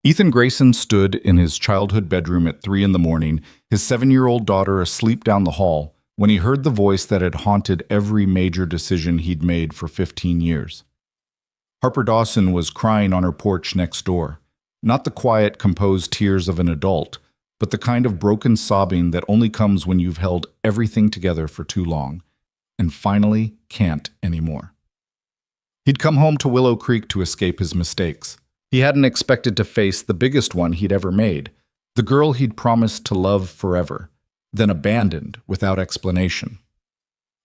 Ethan Grayson stood in his childhood bedroom at 3 in the morning, his 7-year-old daughter asleep down the hall, when he heard the voice that had haunted every major decision he'd made for 15 years. Harper Dawson was crying on her porch next door, not the quiet, composed tears of an adult, but the kind of broken sobbing that only comes when you've held everything together for too long, and finally can't anymore. He'd come home to Willow Creek to escape his mistakes. He hadn't expected to face the biggest one he'd ever made, the girl he'd promised to love forever, then abandoned without explanation.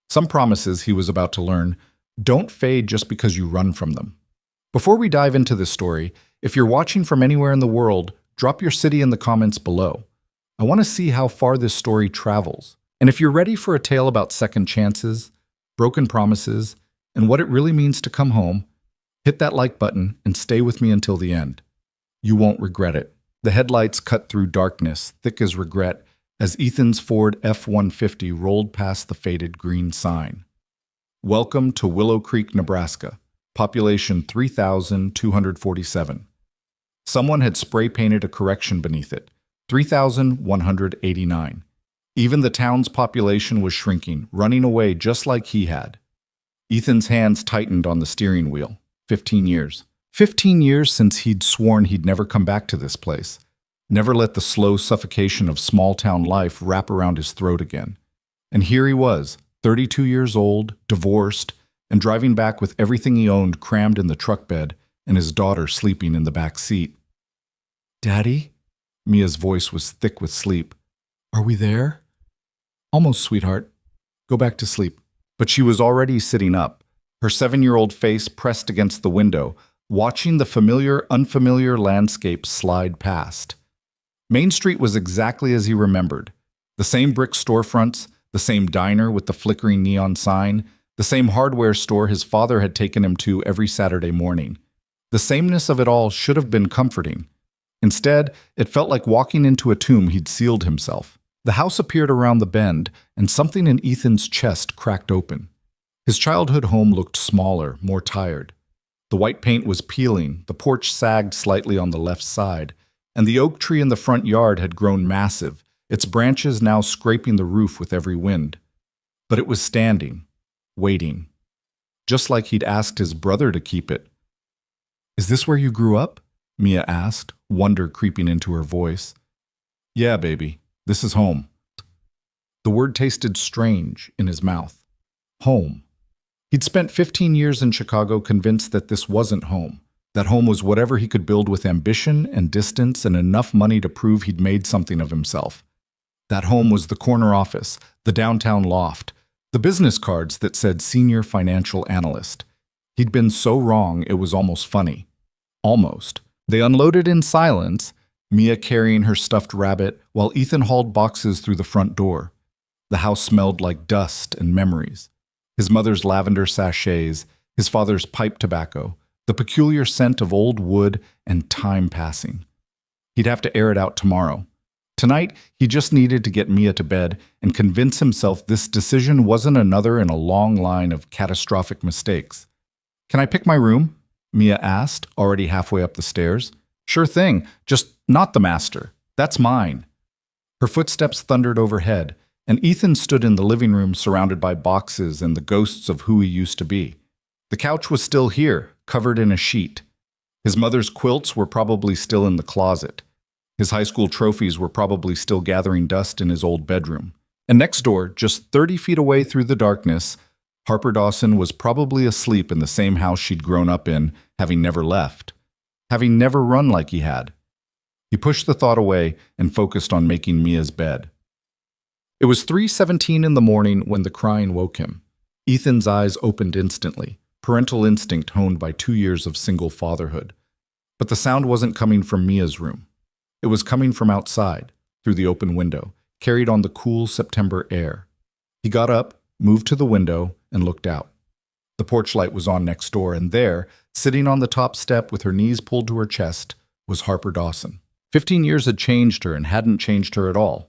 Some promises, he was about to learn, don't fade just because you run from them. Before we dive into this story, if you're watching from anywhere in the world, drop your city in the comments below. I want to see how far this story travels. And if you're ready for a tale about second chances, broken promises, and what it really means to come home, hit that like button and stay with me until the end. You won't regret it. The headlights cut through darkness, thick as regret, as Ethan's Ford F-150 rolled past the faded green sign. Welcome to Willow Creek, Nebraska. Population 3,247. Someone had spray-painted a correction beneath it, 3,189. Even the town's population was shrinking, running away just like he had. Ethan's hands tightened on the steering wheel. 15 years. 15 years since he'd sworn he'd never come back to this place. Never let the slow suffocation of small-town life wrap around his throat again. And here he was, 32 years old, divorced, and driving back with everything he owned crammed in the truck bed and his daughter sleeping in the back seat. "Daddy?" Mia's voice was thick with sleep. "Are we there?" "Almost, sweetheart. Go back to sleep." But she was already sitting up, her 7-year-old face pressed against the window, watching the familiar, unfamiliar landscape slide past. Main Street was exactly as he remembered. The same brick storefronts, the same diner with the flickering neon sign, the same hardware store his father had taken him to every Saturday morning. The sameness of it all should have been comforting. Instead, it felt like walking into a tomb he'd sealed himself. The house appeared around the bend, and something in Ethan's chest cracked open. His childhood home looked smaller, more tired. The white paint was peeling, the porch sagged slightly on the left side, and the oak tree in the front yard had grown massive, its branches now scraping the roof with every wind. But it was standing, waiting, just like he'd asked his brother to keep it. "Is this where you grew up?" Mia asked, wonder creeping into her voice. "Yeah, baby, this is home." The word tasted strange in his mouth. Home. He'd spent 15 years in Chicago convinced that this wasn't home, that home was whatever he could build with ambition and distance and enough money to prove he'd made something of himself. That home was the corner office, the downtown loft, the business cards that said senior financial analyst. He'd been so wrong it was almost funny. Almost. They unloaded in silence, Mia carrying her stuffed rabbit while Ethan hauled boxes through the front door. The house smelled like dust and memories. His mother's lavender sachets, his father's pipe tobacco, the peculiar scent of old wood and time passing. He'd have to air it out tomorrow. Tonight, he just needed to get Mia to bed and convince himself this decision wasn't another in a long line of catastrophic mistakes. "Can I pick my room?" Mia asked, already halfway up the stairs. "Sure thing, just not the master. That's mine." Her footsteps thundered overhead, and Ethan stood in the living room surrounded by boxes and the ghosts of who he used to be. The couch was still here, covered in a sheet. His mother's quilts were probably still in the closet. His high school trophies were probably still gathering dust in his old bedroom. And next door, just 30 feet away through the darkness, Harper Dawson was probably asleep in the same house she'd grown up in, having never left, having never run like he had. He pushed the thought away and focused on making Mia's bed. It was 3:17 in the morning when the crying woke him. Ethan's eyes opened instantly, parental instinct honed by 2 years of single fatherhood. But the sound wasn't coming from Mia's room. It was coming from outside, through the open window, carried on the cool September air. He got up, moved to the window, and looked out. The porch light was on next door, and there, sitting on the top step with her knees pulled to her chest, was Harper Dawson. 15 years had changed her and hadn't changed her at all.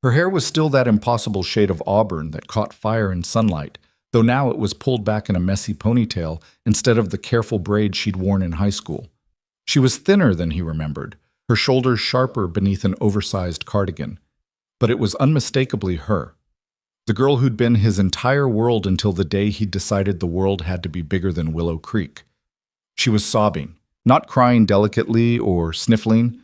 Her hair was still that impossible shade of auburn that caught fire in sunlight, though now it was pulled back in a messy ponytail instead of the careful braid she'd worn in high school. She was thinner than he remembered, her shoulders sharper beneath an oversized cardigan. But it was unmistakably her. The girl who'd been his entire world until the day he'd decided the world had to be bigger than Willow Creek. She was sobbing, not crying delicately or sniffling,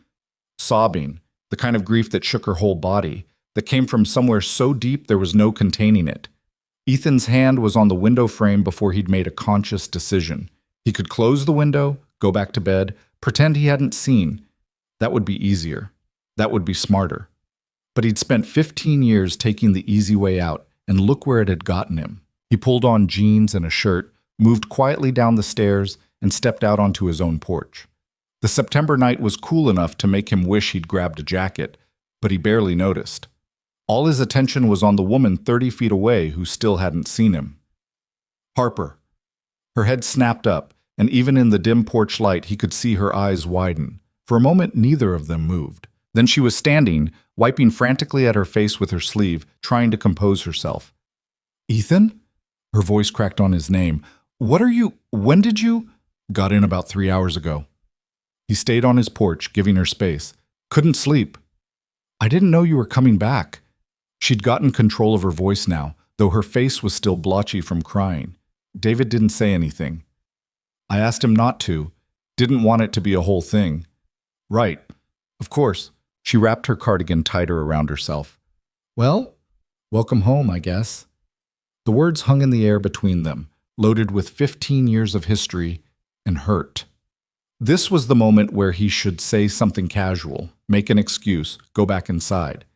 sobbing, the kind of grief that shook her whole body, that came from somewhere so deep there was no containing it. Ethan's hand was on the window frame before he'd made a conscious decision. He could close the window, go back to bed, pretend he hadn't seen. That would be easier. That would be smarter. But he'd spent 15 years taking the easy way out, and look where it had gotten him. He pulled on jeans and a shirt, moved quietly down the stairs, and stepped out onto his own porch. The September night was cool enough to make him wish he'd grabbed a jacket, but he barely noticed. All his attention was on the woman 30 feet away who still hadn't seen him. Harper. Her head snapped up, and even in the dim porch light he could see her eyes widen. For a moment neither of them moved. Then she was standing, wiping frantically at her face with her sleeve, trying to compose herself. "Ethan?" Her voice cracked on his name. When did you? Got in about 3 hours ago. He stayed on his porch, giving her space. Couldn't sleep. I didn't know you were coming back. She'd gotten control of her voice now, though her face was still blotchy from crying. David didn't say anything. I asked him not to. Didn't want it to be a whole thing. Right. Of course. She wrapped her cardigan tighter around herself. Well, welcome home, I guess. The words hung in the air between them, loaded with 15 years of history and hurt. This was the moment where he should say something casual, make an excuse, go back inside.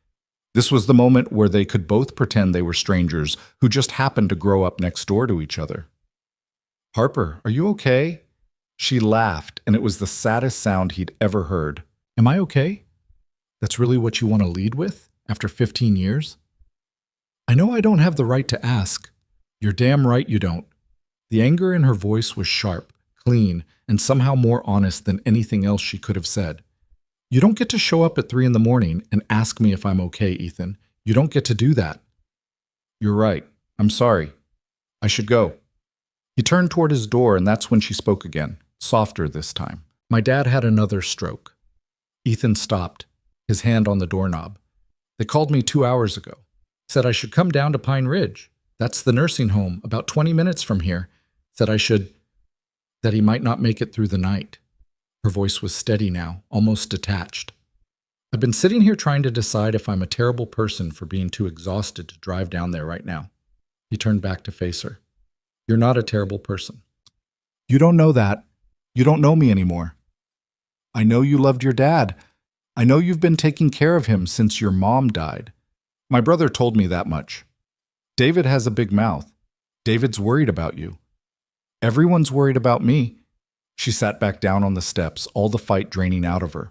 This was the moment where they could both pretend they were strangers who just happened to grow up next door to each other. Harper, are you okay? She laughed, and it was the saddest sound he'd ever heard. Am I okay? That's really what you want to lead with, after 15 years? I know I don't have the right to ask. You're damn right you don't. The anger in her voice was sharp, clean, and somehow more honest than anything else she could have said. You don't get to show up at 3 in the morning and ask me if I'm okay, Ethan. You don't get to do that. You're right. I'm sorry. I should go. He turned toward his door, and that's when she spoke again, softer this time. My dad had another stroke. Ethan stopped, his hand on the doorknob. They called me 2 hours ago. Said I should come down to Pine Ridge. That's the nursing home, about 20 minutes from here. Said that he might not make it through the night. Her voice was steady now, almost detached. I've been sitting here trying to decide if I'm a terrible person for being too exhausted to drive down there right now. He turned back to face her. You're not a terrible person. You don't know that. You don't know me anymore. I know you loved your dad. I know you've been taking care of him since your mom died. My brother told me that much. David has a big mouth. David's worried about you. Everyone's worried about me. She sat back down on the steps, all the fight draining out of her.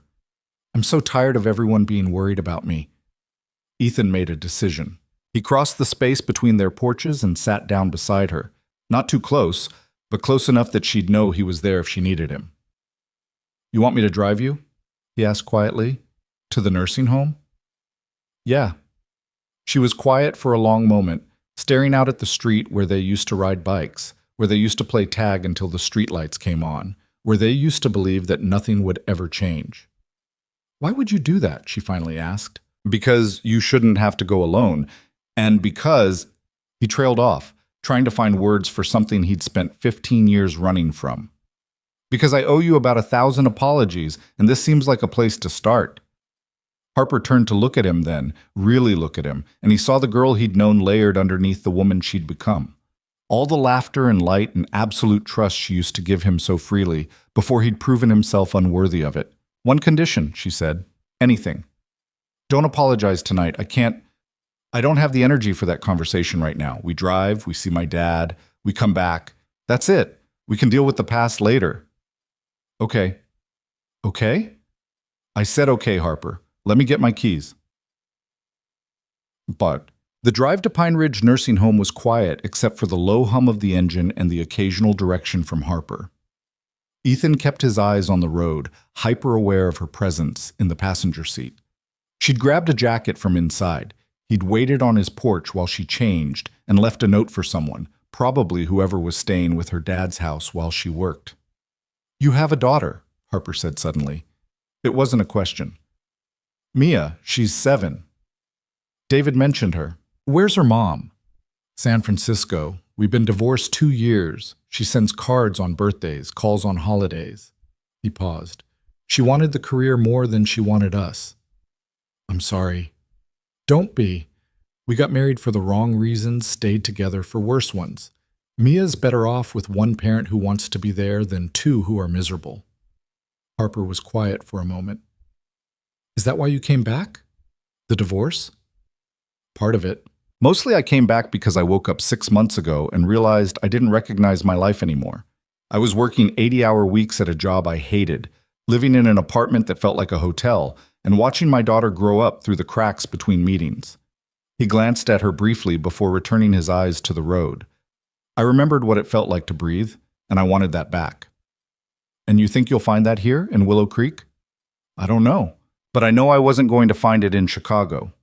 I'm so tired of everyone being worried about me. Ethan made a decision. He crossed the space between their porches and sat down beside her. Not too close, but close enough that she'd know he was there if she needed him. You want me to drive you? He asked quietly. To the nursing home? Yeah. She was quiet for a long moment, staring out at the street where they used to ride bikes, where they used to play tag until the streetlights came on, where they used to believe that nothing would ever change. Why would you do that? She finally asked. Because you shouldn't have to go alone, and because he trailed off, trying to find words for something he'd spent 15 years running from. Because I owe you about 1,000 apologies, and this seems like a place to start. Harper turned to look at him then, really look at him, and he saw the girl he'd known layered underneath the woman she'd become. All the laughter and light and absolute trust she used to give him so freely before he'd proven himself unworthy of it. One condition, she said. Anything. Don't apologize tonight. I don't have the energy for that conversation right now. We drive, we see my dad, we come back. That's it. We can deal with the past later. Okay. Okay? I said okay, Harper. Let me get my keys. But the drive to Pine Ridge Nursing Home was quiet except for the low hum of the engine and the occasional direction from Harper. Ethan kept his eyes on the road, hyper-aware of her presence in the passenger seat. She'd grabbed a jacket from inside. He'd waited on his porch while she changed and left a note for someone, probably whoever was staying with her dad's house while she worked. You have a daughter, Harper said suddenly. It wasn't a question. Mia, she's 7. David mentioned her. Where's her mom? San Francisco. We've been divorced 2 years. She sends cards on birthdays, calls on holidays. He paused. She wanted the career more than she wanted us. I'm sorry. Don't be. We got married for the wrong reasons, stayed together for worse ones. Mia's better off with one parent who wants to be there than 2 who are miserable. Harper was quiet for a moment. Is that why you came back? The divorce? Part of it. Mostly I came back because I woke up 6 months ago and realized I didn't recognize my life anymore. I was working 80-hour weeks at a job I hated, living in an apartment that felt like a hotel, and watching my daughter grow up through the cracks between meetings. He glanced at her briefly before returning his eyes to the road. I remembered what it felt like to breathe, and I wanted that back. And you think you'll find that here in Willow Creek? I don't know, but I know I wasn't going to find it in Chicago.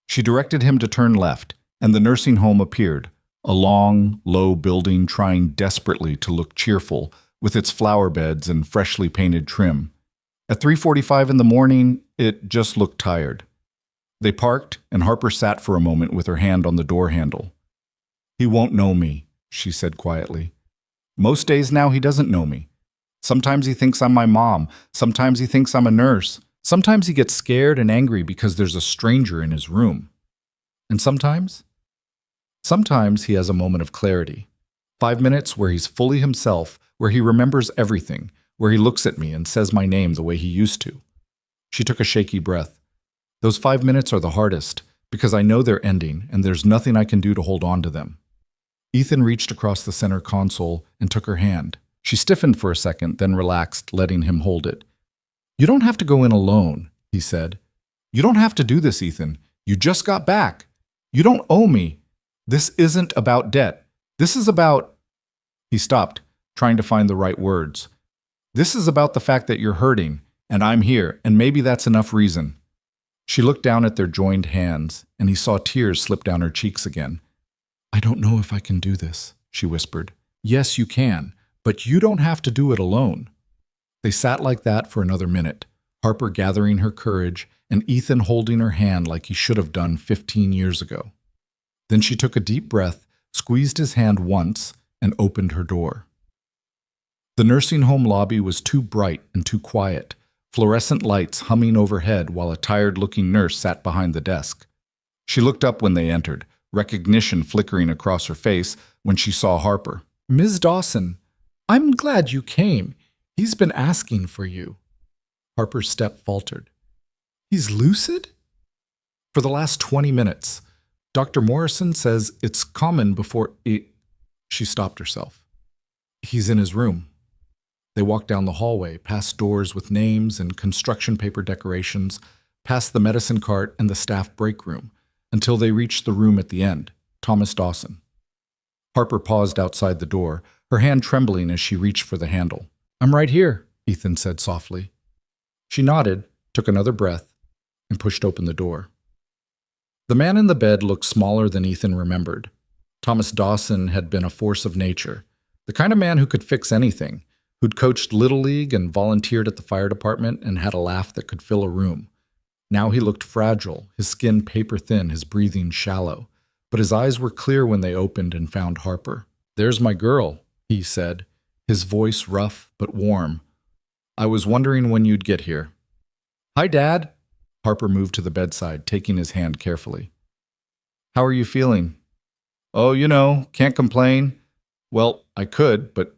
She directed him to turn left, and the nursing home appeared, a long, low building trying desperately to look cheerful with its flower beds and freshly painted trim. At 3:45 in the morning, it just looked tired. They parked, and Harper sat for a moment with her hand on the door handle. He won't know me, she said quietly. Most days now he doesn't know me. Sometimes he thinks I'm my mom. Sometimes he thinks I'm a nurse. Sometimes he gets scared and angry because there's a stranger in his room. And sometimes he has a moment of clarity. 5 minutes where he's fully himself, where he remembers everything, where he looks at me and says my name the way he used to. She took a shaky breath. Those 5 minutes are the hardest, because I know they're ending and there's nothing I can do to hold on to them. Ethan reached across the center console and took her hand. She stiffened for a second, then relaxed, letting him hold it. You don't have to go in alone, he said. You don't have to do this, Ethan. You just got back. You don't owe me. This isn't about debt. This is about... He stopped, trying to find the right words. This is about the fact that you're hurting, and I'm here, and maybe that's enough reason. She looked down at their joined hands, and he saw tears slip down her cheeks again. I don't know if I can do this, she whispered. Yes, you can, but you don't have to do it alone. They sat like that for another minute, Harper gathering her courage and Ethan holding her hand like he should have done 15 years ago. Then she took a deep breath, squeezed his hand once, and opened her door. The nursing home lobby was too bright and too quiet, fluorescent lights humming overhead while a tired-looking nurse sat behind the desk. She looked up when they entered, recognition flickering across her face when she saw Harper. Ms. Dawson, I'm glad you came. He's been asking for you. Harper's step faltered. He's lucid? For the last 20 minutes. Dr. Morrison says it's common before it... She stopped herself. He's in his room. They walked down the hallway, past doors with names and construction paper decorations, past the medicine cart and the staff break room, until they reached the room at the end, Thomas Dawson. Harper paused outside the door, her hand trembling as she reached for the handle. I'm right here, Ethan said softly. She nodded, took another breath, and pushed open the door. The man in the bed looked smaller than Ethan remembered. Thomas Dawson had been a force of nature, the kind of man who could fix anything, who'd coached Little League and volunteered at the fire department and had a laugh that could fill a room. Now he looked fragile, his skin paper-thin, his breathing shallow, but his eyes were clear when they opened and found Harper. There's my girl, he said, his voice rough but warm. I was wondering when you'd get here. Hi, Dad. Harper moved to the bedside, taking his hand carefully. How are you feeling? Oh, can't complain. Well, I could, but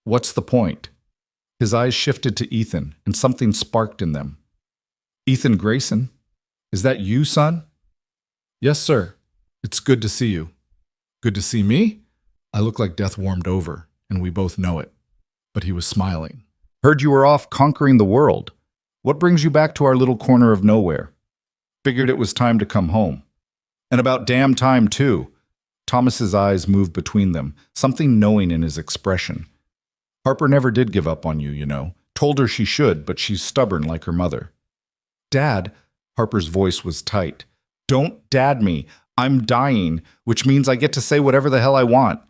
what's the point? His eyes shifted to Ethan, and something sparked in them. Ethan Grayson, is that you, son? Yes, sir. It's good to see you. Good to see me? I look like death warmed over, and we both know it. But he was smiling. Heard you were off conquering the world. What brings you back to our little corner of nowhere? Figured it was time to come home. And about damn time, too. Thomas's eyes moved between them, something knowing in his expression. Harper never did give up on you, Told her she should, but she's stubborn like her mother. Dad, Harper's voice was tight. Don't dad me. I'm dying, which means I get to say whatever the hell I want.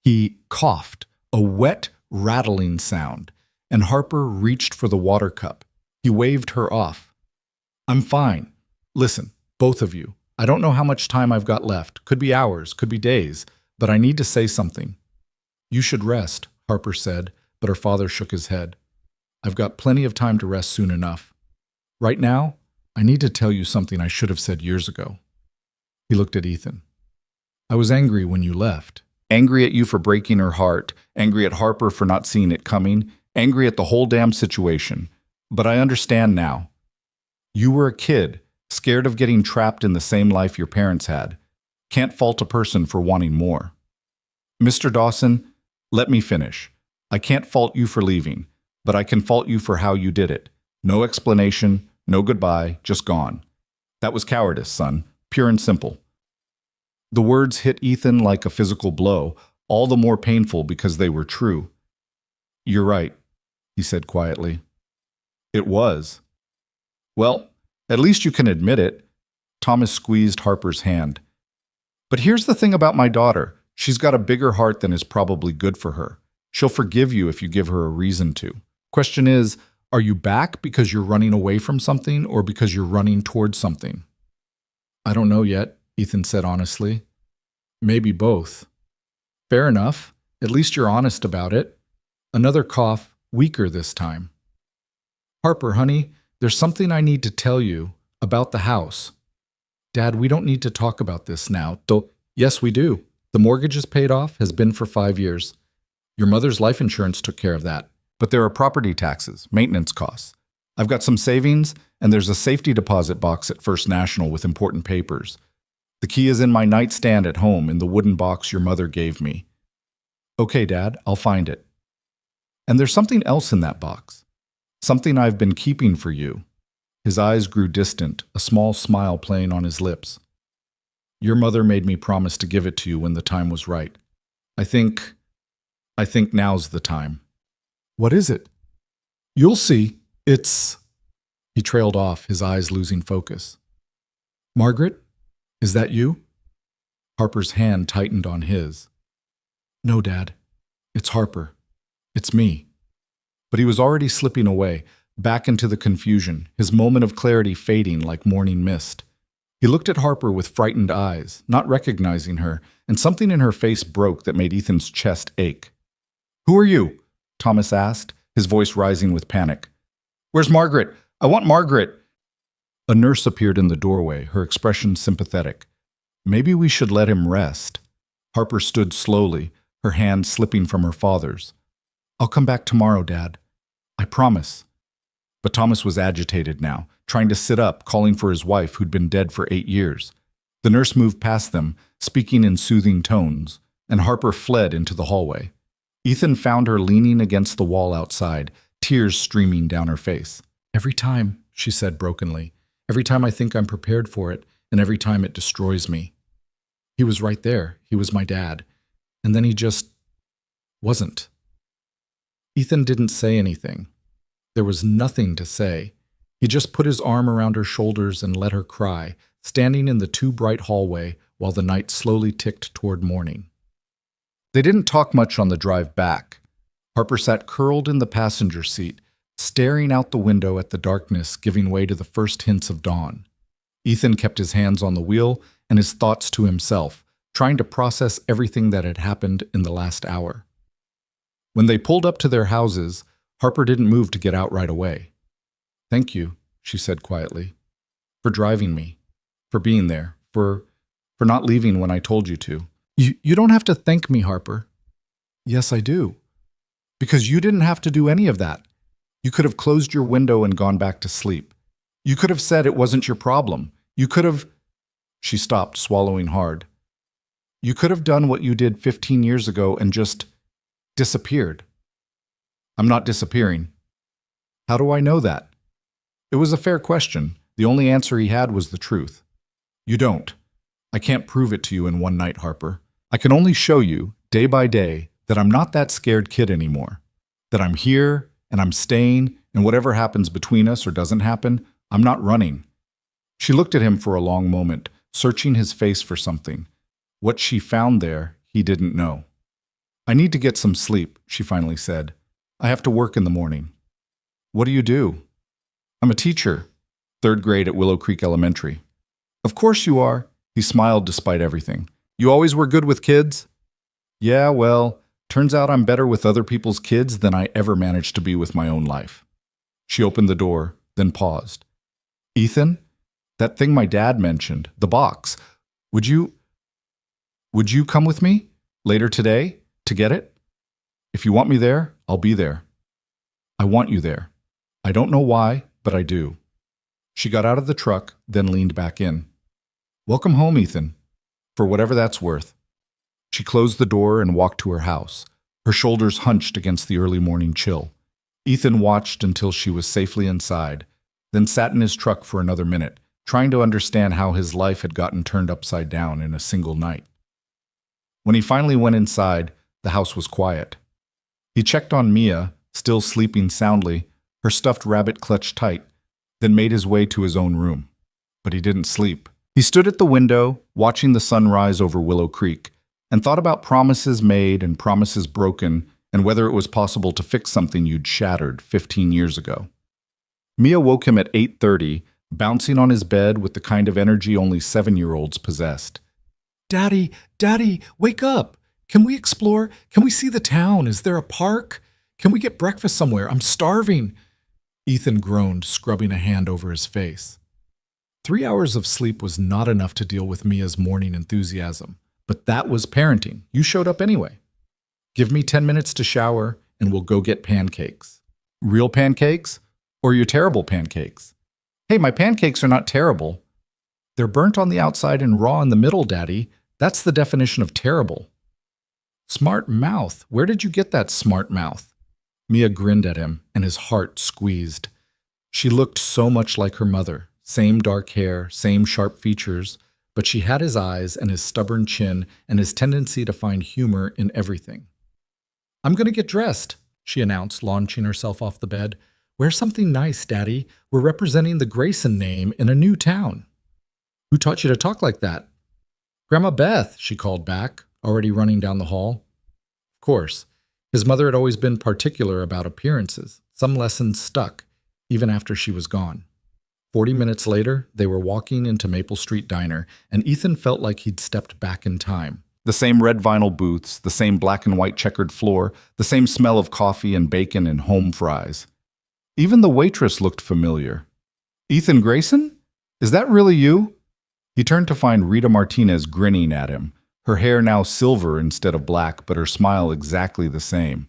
He coughed, a wet, rattling sound, and Harper reached for the water cup. He waved her off. I'm fine. Listen, both of you. I don't know how much time I've got left. Could be hours, could be days, but I need to say something. You should rest, Harper said, but her father shook his head. I've got plenty of time to rest soon enough. Right now, I need to tell you something I should have said years ago. He looked at Ethan. I was angry when you left. Angry at you for breaking her heart, angry at Harper for not seeing it coming, angry at the whole damn situation. But I understand now. You were a kid, scared of getting trapped in the same life your parents had. Can't fault a person for wanting more. Mr. Dawson, let me finish. I can't fault you for leaving, but I can fault you for how you did it. No explanation, no goodbye, just gone. That was cowardice, son, pure and simple. The words hit Ethan like a physical blow, all the more painful because they were true. You're right, he said quietly. It was. Well, at least you can admit it. Thomas squeezed Harper's hand. But here's the thing about my daughter. She's got a bigger heart than is probably good for her. She'll forgive you if you give her a reason to. Question is, are you back because you're running away from something or because you're running towards something? I don't know yet, Ethan said honestly. Maybe both. Fair enough. At least you're honest about it. Another cough, weaker this time. Harper, honey, there's something I need to tell you about the house. Dad, we don't need to talk about this now, though, yes, we do. The mortgage is paid off, has been for 5 years. Your mother's life insurance took care of that. But there are property taxes, maintenance costs. I've got some savings, and there's a safety deposit box at First National with important papers. The key is in my nightstand at home in the wooden box your mother gave me. Okay, Dad, I'll find it. And there's something else in that box. Something I've been keeping for you. His eyes grew distant, a small smile playing on his lips. Your mother made me promise to give it to you when the time was right. I think now's the time. What is it? You'll see. It's... He trailed off, his eyes losing focus. Margaret, is that you? Harper's hand tightened on his. No, Dad. It's Harper. It's me. But he was already slipping away, back into the confusion, his moment of clarity fading like morning mist. He looked at Harper with frightened eyes, not recognizing her, and something in her face broke that made Ethan's chest ache. Who are you? Thomas asked, his voice rising with panic. Where's Margaret? I want Margaret. A nurse appeared in the doorway, her expression sympathetic. Maybe we should let him rest. Harper stood slowly, her hand slipping from her father's. I'll come back tomorrow, Dad. I promise. But Thomas was agitated now, trying to sit up, calling for his wife who'd been dead for 8 years. The nurse moved past them, speaking in soothing tones, and Harper fled into the hallway. Ethan found her leaning against the wall outside, tears streaming down her face. Every time, she said brokenly, every time I think I'm prepared for it, and every time it destroys me. He was right there. He was my dad. And then he just wasn't. Ethan didn't say anything. There was nothing to say. He just put his arm around her shoulders and let her cry, standing in the too bright hallway while the night slowly ticked toward morning. They didn't talk much on the drive back. Harper sat curled in the passenger seat, staring out the window at the darkness giving way to the first hints of dawn. Ethan kept his hands on the wheel and his thoughts to himself, trying to process everything that had happened in the last hour. When they pulled up to their houses, Harper didn't move to get out right away. Thank you, she said quietly, for driving me, for being there, for not leaving when I told you to. You don't have to thank me, Harper. Yes, I do. Because you didn't have to do any of that. You could have closed your window and gone back to sleep. You could have said it wasn't your problem. You could have... She stopped, swallowing hard. You could have done what you did 15 years ago and just disappeared. I'm not disappearing. How do I know that? It was a fair question. The only answer he had was the truth. You don't. I can't prove it to you in one night, Harper. I can only show you, day by day, that I'm not that scared kid anymore. That I'm here, and I'm staying, and whatever happens between us or doesn't happen, I'm not running. She looked at him for a long moment, searching his face for something. What she found there, he didn't know. I need to get some sleep, she finally said. I have to work in the morning. What do you do? I'm a teacher, third grade at Willow Creek Elementary. Of course you are. He smiled despite everything. You always were good with kids? Yeah, well, turns out I'm better with other people's kids than I ever managed to be with my own life. She opened the door, then paused. Ethan, that thing my dad mentioned, the box, would you come with me later today to get it? If you want me there, I'll be there. I want you there. I don't know why, but I do. She got out of the truck, then leaned back in. Welcome home, Ethan, for whatever that's worth. She closed the door and walked to her house, her shoulders hunched against the early morning chill. Ethan watched until she was safely inside, then sat in his truck for another minute, trying to understand how his life had gotten turned upside down in a single night. When he finally went inside, the house was quiet. He checked on Mia, still sleeping soundly, her stuffed rabbit clutched tight, then made his way to his own room. But he didn't sleep. He stood at the window, watching the sun rise over Willow Creek, and thought about promises made and promises broken and whether it was possible to fix something you'd shattered 15 years ago. Mia woke him at 8:30, bouncing on his bed with the kind of energy only 7-year-olds possessed. Daddy, wake up! Can we explore? Can we see the town? Is there a park? Can we get breakfast somewhere? I'm starving. Ethan groaned, scrubbing a hand over his face. 3 hours of sleep was not enough to deal with Mia's morning enthusiasm, but that was parenting. You showed up anyway. Give me 10 minutes to shower, and we'll go get pancakes. Real pancakes? Or your terrible pancakes? Hey, my pancakes are not terrible. They're burnt on the outside and raw in the middle, Daddy. That's the definition of terrible. Smart mouth. Where did you get that smart mouth? Mia grinned at him, and his heart squeezed. She looked so much like her mother. Same dark hair, same sharp features, but she had his eyes and his stubborn chin and his tendency to find humor in everything. I'm going to get dressed, she announced, launching herself off the bed. Wear something nice, Daddy. We're representing the Grayson name in a new town. Who taught you to talk like that? Grandma Beth, she called back, already running down the hall. Of course, his mother had always been particular about appearances. Some lessons stuck, even after she was gone. 40 minutes later, they were walking into Maple Street Diner, and Ethan felt like he'd stepped back in time. The same red vinyl booths, the same black and white checkered floor, the same smell of coffee and bacon and home fries. Even the waitress looked familiar. Ethan Grayson? Is that really you? He turned to find Rita Martinez grinning at him, her hair now silver instead of black, but her smile exactly the same.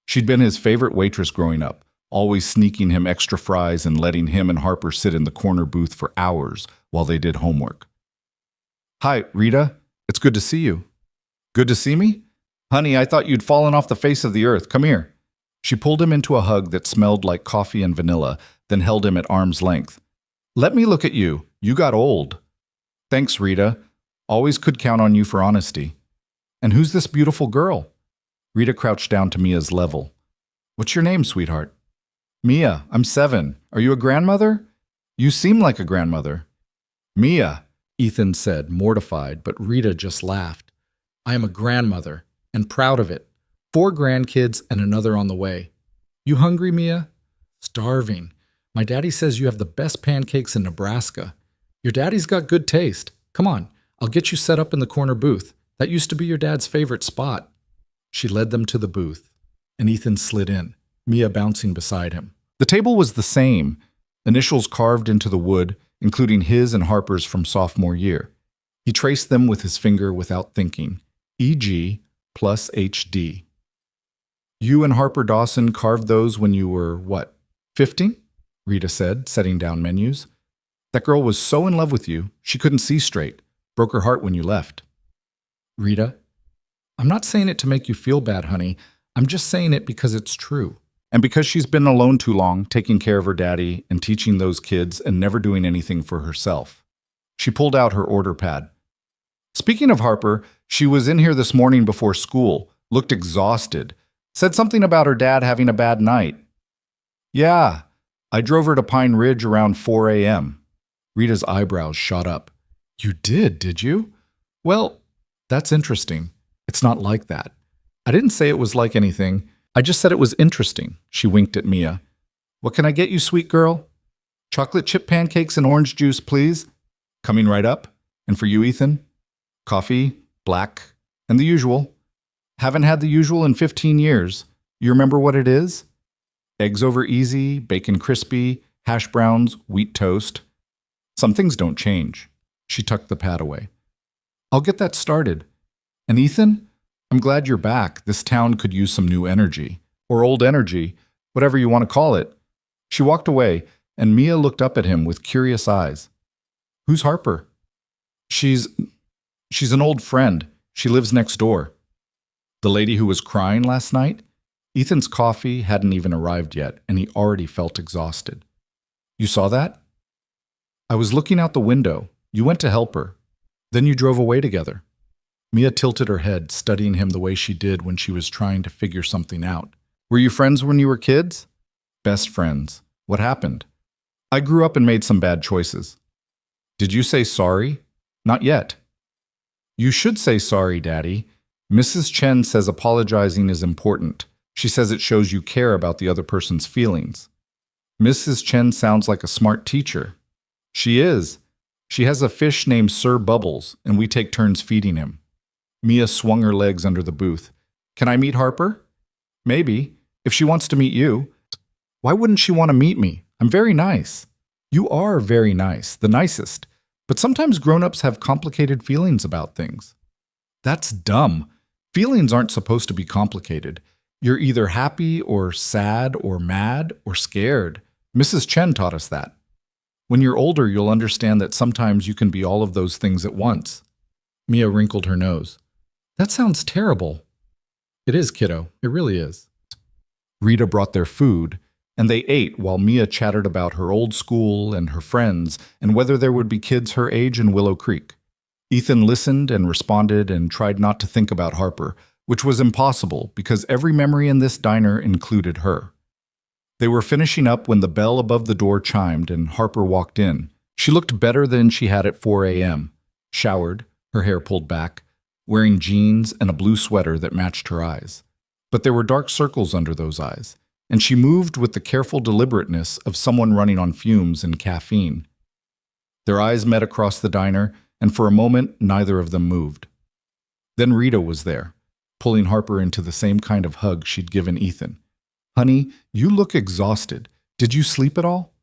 She'd been his favorite waitress growing up, always sneaking him extra fries and letting him and Harper sit in the corner booth for hours while they did homework. Hi, Rita. It's good to see you. Good to see me? Honey, I thought you'd fallen off the face of the earth. Come here. She pulled him into a hug that smelled like coffee and vanilla, then held him at arm's length. Let me look at you. You got old. Thanks, Rita. Always could count on you for honesty. And who's this beautiful girl? Rita crouched down to Mia's level. What's your name, sweetheart? Mia, I'm 7. Are you a grandmother? You seem like a grandmother. Mia, Ethan said, mortified, but Rita just laughed. I am a grandmother, and proud of it. 4 grandkids and another on the way. You hungry, Mia? Starving. My daddy says you have the best pancakes in Nebraska. Your daddy's got good taste. Come on, I'll get you set up in the corner booth. That used to be your dad's favorite spot. She led them to the booth, and Ethan slid in, Mia bouncing beside him. The table was the same, initials carved into the wood, including his and Harper's from sophomore year. He traced them with his finger without thinking, E.G. plus H.D. You and Harper Dawson carved those when you were, 15? Rita said, setting down menus. That girl was so in love with you, she couldn't see straight. Broke her heart when you left. Rita, I'm not saying it to make you feel bad, honey. I'm just saying it because it's true. And because she's been alone too long, taking care of her daddy and teaching those kids and never doing anything for herself. She pulled out her order pad. Speaking of Harper, she was in here this morning before school, looked exhausted, said something about her dad having a bad night. Yeah, I drove her to Pine Ridge around 4 a.m. Rita's eyebrows shot up. You did you? Well, that's interesting. It's not like that. I didn't say it was like anything. I just said it was interesting. She winked at Mia. What can I get you, sweet girl? Chocolate chip pancakes and orange juice, please. Coming right up. And for you, Ethan? Coffee, black, and the usual. Haven't had the usual in 15 years. You remember what it is? Eggs over easy, bacon crispy, hash browns, wheat toast. Some things don't change. She tucked the pad away. I'll get that started. And Ethan, I'm glad you're back. This town could use some new energy. Or old energy, whatever you want to call it. She walked away, and Mia looked up at him with curious eyes. Who's Harper? She's an old friend. She lives next door. The lady who was crying last night? Ethan's coffee hadn't even arrived yet, and he already felt exhausted. You saw that? I was looking out the window. You went to help her. Then you drove away together. Mia tilted her head, studying him the way she did when she was trying to figure something out. Were you friends when you were kids? Best friends. What happened? I grew up and made some bad choices. Did you say sorry? Not yet. You should say sorry, Daddy. Mrs. Chen says apologizing is important. She says it shows you care about the other person's feelings. Mrs. Chen sounds like a smart teacher. She is. She has a fish named Sir Bubbles, and we take turns feeding him. Mia swung her legs under the booth. Can I meet Harper? Maybe, if she wants to meet you. Why wouldn't she want to meet me? I'm very nice. You are very nice, the nicest. But sometimes grown-ups have complicated feelings about things. That's dumb. Feelings aren't supposed to be complicated. You're either happy or sad or mad or scared. Mrs. Chen taught us that. When you're older, you'll understand that sometimes you can be all of those things at once. Mia wrinkled her nose. That sounds terrible. It is, kiddo. It really is. Rita brought their food, and they ate while Mia chattered about her old school and her friends and whether there would be kids her age in Willow Creek. Ethan listened and responded and tried not to think about Harper, which was impossible because every memory in this diner included her. They were finishing up when the bell above the door chimed and Harper walked in. She looked better than she had at 4 a.m., showered, her hair pulled back, wearing jeans and a blue sweater that matched her eyes. But there were dark circles under those eyes, and she moved with the careful deliberateness of someone running on fumes and caffeine. Their eyes met across the diner, and for a moment, neither of them moved. Then Rita was there, pulling Harper into the same kind of hug she'd given Ethan. Honey, you look exhausted. Did you sleep at all?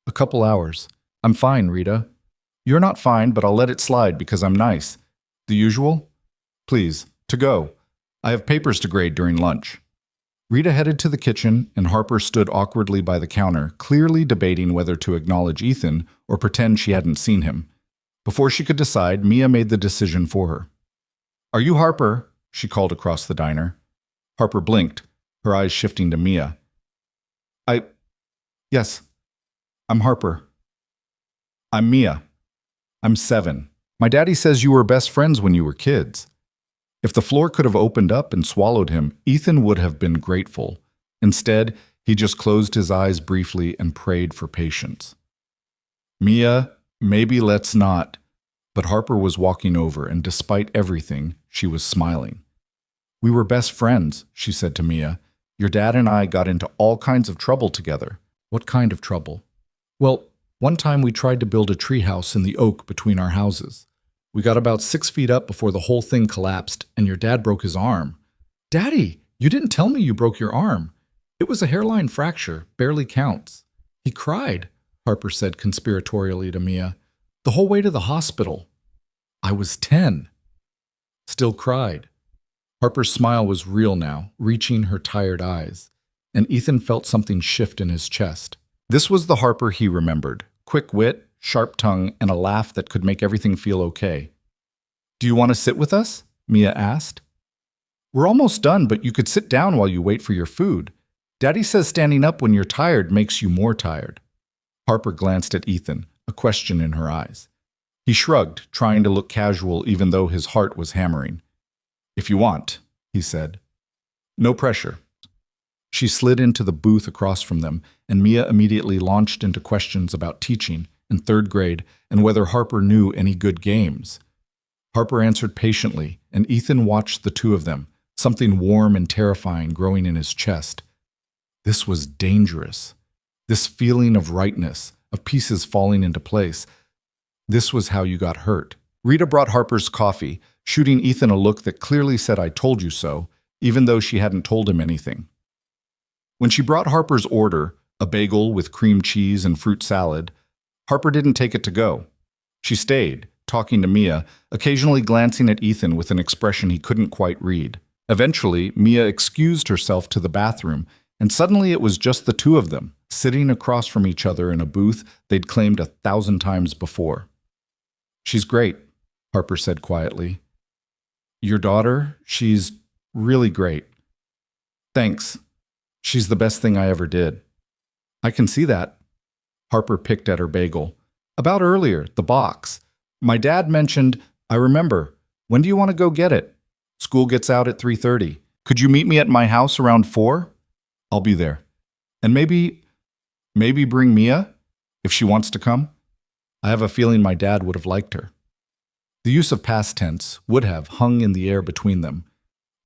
A couple hours. I'm fine, Rita. You're not fine, but I'll let it slide because I'm nice. The usual? Please, to go. I have papers to grade during lunch. Rita headed to the kitchen, and Harper stood awkwardly by the counter, clearly debating whether to acknowledge Ethan or pretend she hadn't seen him. Before she could decide, Mia made the decision for her. Are you Harper? She called across the diner. Harper blinked, her eyes shifting to Mia. Yes, I'm Harper. I'm Mia. I'm 7. My daddy says you were best friends when you were kids. If the floor could have opened up and swallowed him, Ethan would have been grateful. Instead, he just closed his eyes briefly and prayed for patience. Mia, maybe let's not. But Harper was walking over, and despite everything, she was smiling. We were best friends, she said to Mia. Your dad and I got into all kinds of trouble together. What kind of trouble? Well, one time we tried to build a treehouse in the oak between our houses. We got about 6 feet up before the whole thing collapsed, and your dad broke his arm. Daddy, you didn't tell me you broke your arm. It was a hairline fracture, barely counts. He cried, Harper said conspiratorially to Mia. The whole way to the hospital. I was 10. Still cried. Harper's smile was real now, reaching her tired eyes, and Ethan felt something shift in his chest. This was the Harper he remembered. Quick wit, sharp tongue, and a laugh that could make everything feel okay. Do you want to sit with us? Mia asked. We're almost done, but you could sit down while you wait for your food. Daddy says standing up when you're tired makes you more tired. Harper glanced at Ethan, a question in her eyes. He shrugged, trying to look casual even though his heart was hammering. If you want, he said. No pressure. She slid into the booth across from them, and Mia immediately launched into questions about teaching in 3rd grade and whether Harper knew any good games. Harper answered patiently, and Ethan watched the two of them, something warm and terrifying growing in his chest. This was dangerous. This feeling of rightness, of pieces falling into place. This was how you got hurt. Rita brought Harper's coffee, shooting Ethan a look that clearly said, "I told you so," even though she hadn't told him anything. When she brought Harper's order, a bagel with cream cheese and fruit salad, Harper didn't take it to go. She stayed, talking to Mia, occasionally glancing at Ethan with an expression he couldn't quite read. Eventually, Mia excused herself to the bathroom, and suddenly it was just the two of them, sitting across from each other in a booth they'd claimed 1,000 times before. "She's great," Harper said quietly. "Your daughter? She's really great. Thanks. She's the best thing I ever did." "I can see that." Harper picked at her bagel. "About earlier, the box. My dad mentioned, I remember. When do you want to go get it? School gets out at 3:30. Could you meet me at my house around 4? I'll be there. And maybe bring Mia, if she wants to come. I have a feeling my dad would have liked her." The use of past tense, would have, hung in the air between them.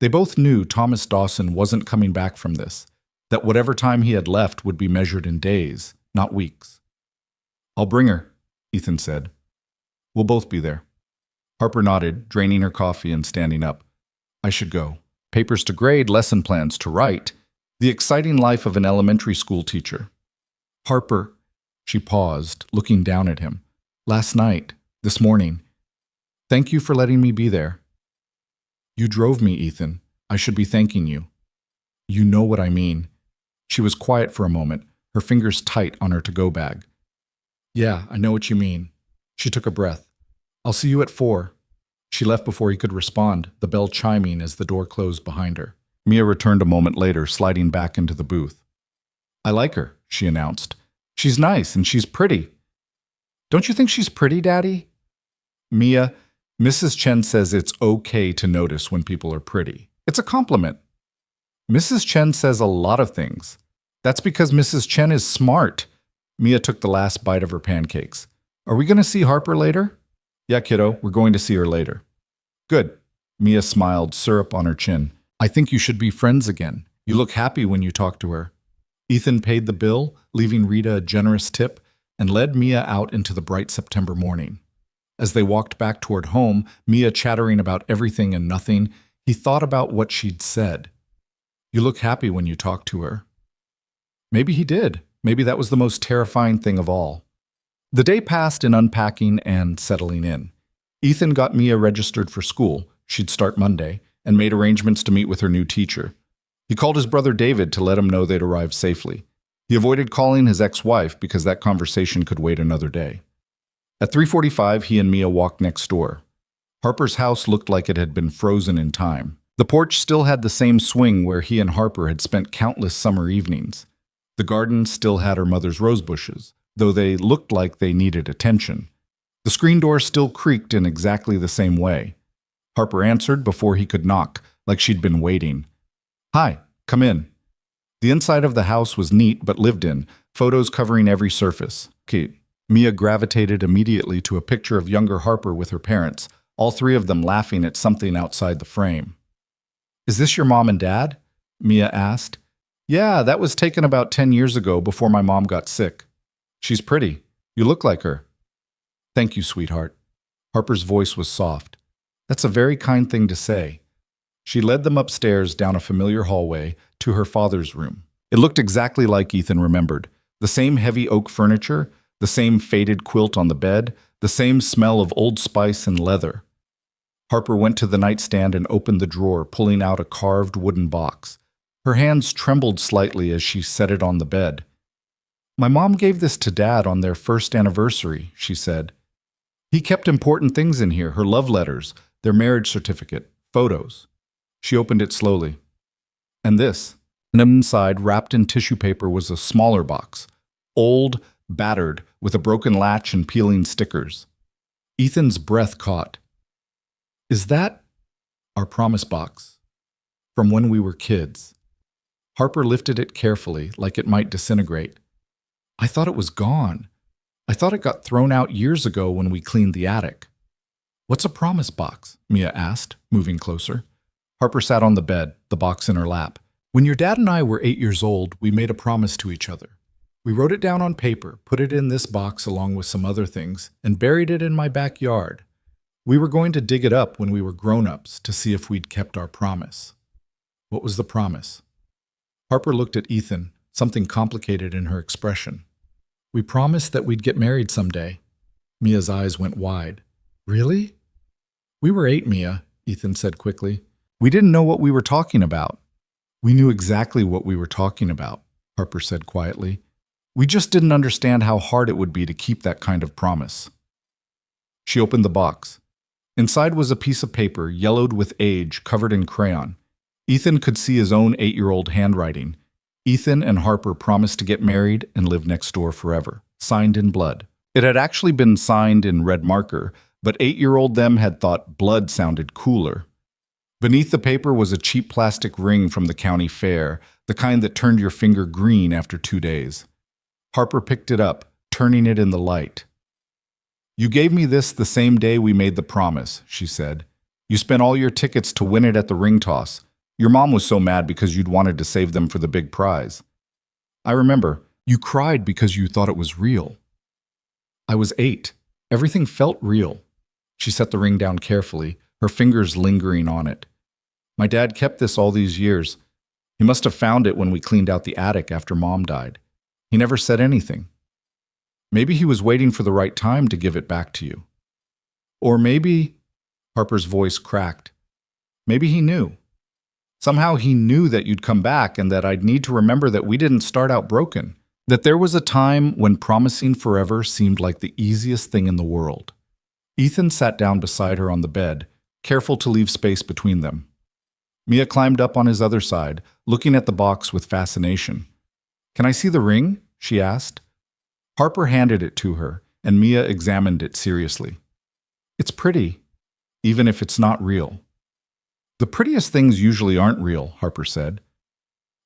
They both knew Thomas Dawson wasn't coming back from this, that whatever time he had left would be measured in days, not weeks. "I'll bring her," Ethan said. "We'll both be there." Harper nodded, draining her coffee and standing up. "I should go. Papers to grade, lesson plans to write. The exciting life of an elementary school teacher." "Harper," she paused, looking down at him. "Last night, this morning. Thank you for letting me be there." "You drove me, Ethan. I should be thanking you." "You know what I mean." She was quiet for a moment, her fingers tight on her to-go bag. "Yeah, I know what you mean." She took a breath. "I'll see you at 4. She left before he could respond, the bell chiming as the door closed behind her. Mia returned a moment later, sliding back into the booth. "I like her," she announced. "She's nice and she's pretty." "Don't you think she's pretty, Daddy?" "Mia, Mrs. Chen says it's okay to notice when people are pretty. It's a compliment." "Mrs. Chen says a lot of things. That's because Mrs. Chen is smart." Mia took the last bite of her pancakes. "Are we going to see Harper later?" "Yeah, kiddo, we're going to see her later." "Good." Mia smiled, syrup on her chin. "I think you should be friends again. You look happy when you talk to her." Ethan paid the bill, leaving Rita a generous tip, and led Mia out into the bright September morning. As they walked back toward home, Mia chattering about everything and nothing, he thought about what she'd said. "You look happy when you talk to her." Maybe he did. Maybe that was the most terrifying thing of all. The day passed in unpacking and settling in. Ethan got Mia registered for school, she'd start Monday, and made arrangements to meet with her new teacher. He called his brother David to let him know they'd arrived safely. He avoided calling his ex-wife because that conversation could wait another day. At 3:45, he and Mia walked next door. Harper's house looked like it had been frozen in time. The porch still had the same swing where he and Harper had spent countless summer evenings. The garden still had her mother's rose bushes, though they looked like they needed attention. The screen door still creaked in exactly the same way. Harper answered before he could knock, like she'd been waiting. "Hi, come in." The inside of the house was neat but lived in, photos covering every surface. Mia gravitated immediately to a picture of younger Harper with her parents, all three of them laughing at something outside the frame. "Is this your mom and dad?" Mia asked. "Yeah, that was taken about 10 years ago before my mom got sick. She's pretty. You look like her." "Thank you, sweetheart." Harper's voice was soft. "That's a very kind thing to say." She led them upstairs down a familiar hallway to her father's room. It looked exactly like Ethan remembered. The same heavy oak furniture, the same faded quilt on the bed, the same smell of Old Spice and leather. Harper went to the nightstand and opened the drawer, pulling out a carved wooden box. Her hands trembled slightly as she set it on the bed. "My mom gave this to Dad on their first anniversary," she said. "He kept important things in here, her love letters, their marriage certificate, photos." She opened it slowly. "And this." And inside, wrapped in tissue paper, was a smaller box. Old, battered, with a broken latch and peeling stickers. Ethan's breath caught. "Is that our promise box? From when we were kids?" Harper lifted it carefully, like it might disintegrate. "I thought it was gone. I thought it got thrown out years ago when we cleaned the attic." "What's a promise box?" Mia asked, moving closer. Harper sat on the bed, the box in her lap. When your dad and I were 8 years old, we made a promise to each other. We wrote it down on paper, put it in this box along with some other things, and buried it in my backyard. We were going to dig it up when we were grown-ups to see if we'd kept our promise. What was the promise? Harper looked at Ethan, something complicated in her expression. We promised that we'd get married someday. Mia's eyes went wide. Really? We were 8, Mia, Ethan said quickly. We didn't know what we were talking about. We knew exactly what we were talking about, Harper said quietly. We just didn't understand how hard it would be to keep that kind of promise. She opened the box. Inside was a piece of paper, yellowed with age, covered in crayon. Ethan could see his own 8-year-old handwriting. Ethan and Harper promised to get married and live next door forever, signed in blood. It had actually been signed in red marker, but 8-year-old them had thought blood sounded cooler. Beneath the paper was a cheap plastic ring from the county fair, the kind that turned your finger green after 2 days. Harper picked it up, turning it in the light. You gave me this the same day we made the promise, she said. You spent all your tickets to win it at the ring toss. Your mom was so mad because you'd wanted to save them for the big prize. I remember, you cried because you thought it was real. I was 8. Everything felt real. She set the ring down carefully, her fingers lingering on it. My dad kept this all these years. He must have found it when we cleaned out the attic after Mom died. He never said anything. Maybe he was waiting for the right time to give it back to you. Or maybe, Harper's voice cracked, maybe he knew. Somehow he knew that you'd come back and that I'd need to remember that we didn't start out broken, that there was a time when promising forever seemed like the easiest thing in the world. Ethan sat down beside her on the bed, careful to leave space between them. Mia climbed up on his other side, looking at the box with fascination. Can I see the ring? She asked. Harper handed it to her, and Mia examined it seriously. It's pretty, even if it's not real. The prettiest things usually aren't real, Harper said.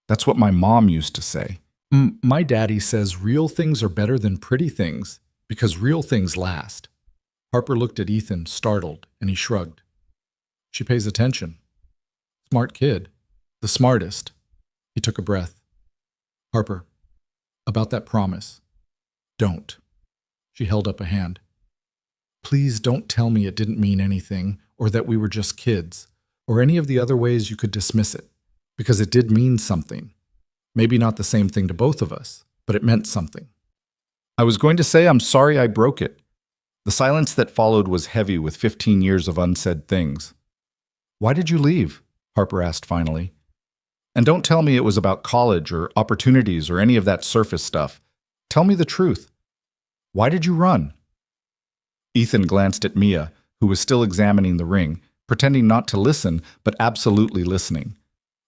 That's what my mom used to say. My daddy says real things are better than pretty things, because real things last. Harper looked at Ethan, startled, and he shrugged. She pays attention. Smart kid. The smartest. He took a breath. Harper, about that promise. Don't. She held up a hand. Please don't tell me it didn't mean anything, or that we were just kids, or any of the other ways you could dismiss it, because it did mean something. Maybe not the same thing to both of us, but it meant something. I was going to say I'm sorry I broke it. The silence that followed was heavy with 15 years of unsaid things. Why did you leave? Harper asked finally. And don't tell me it was about college or opportunities or any of that surface stuff. Tell me the truth. Why did you run? Ethan glanced at Mia, who was still examining the ring, pretending not to listen, but absolutely listening.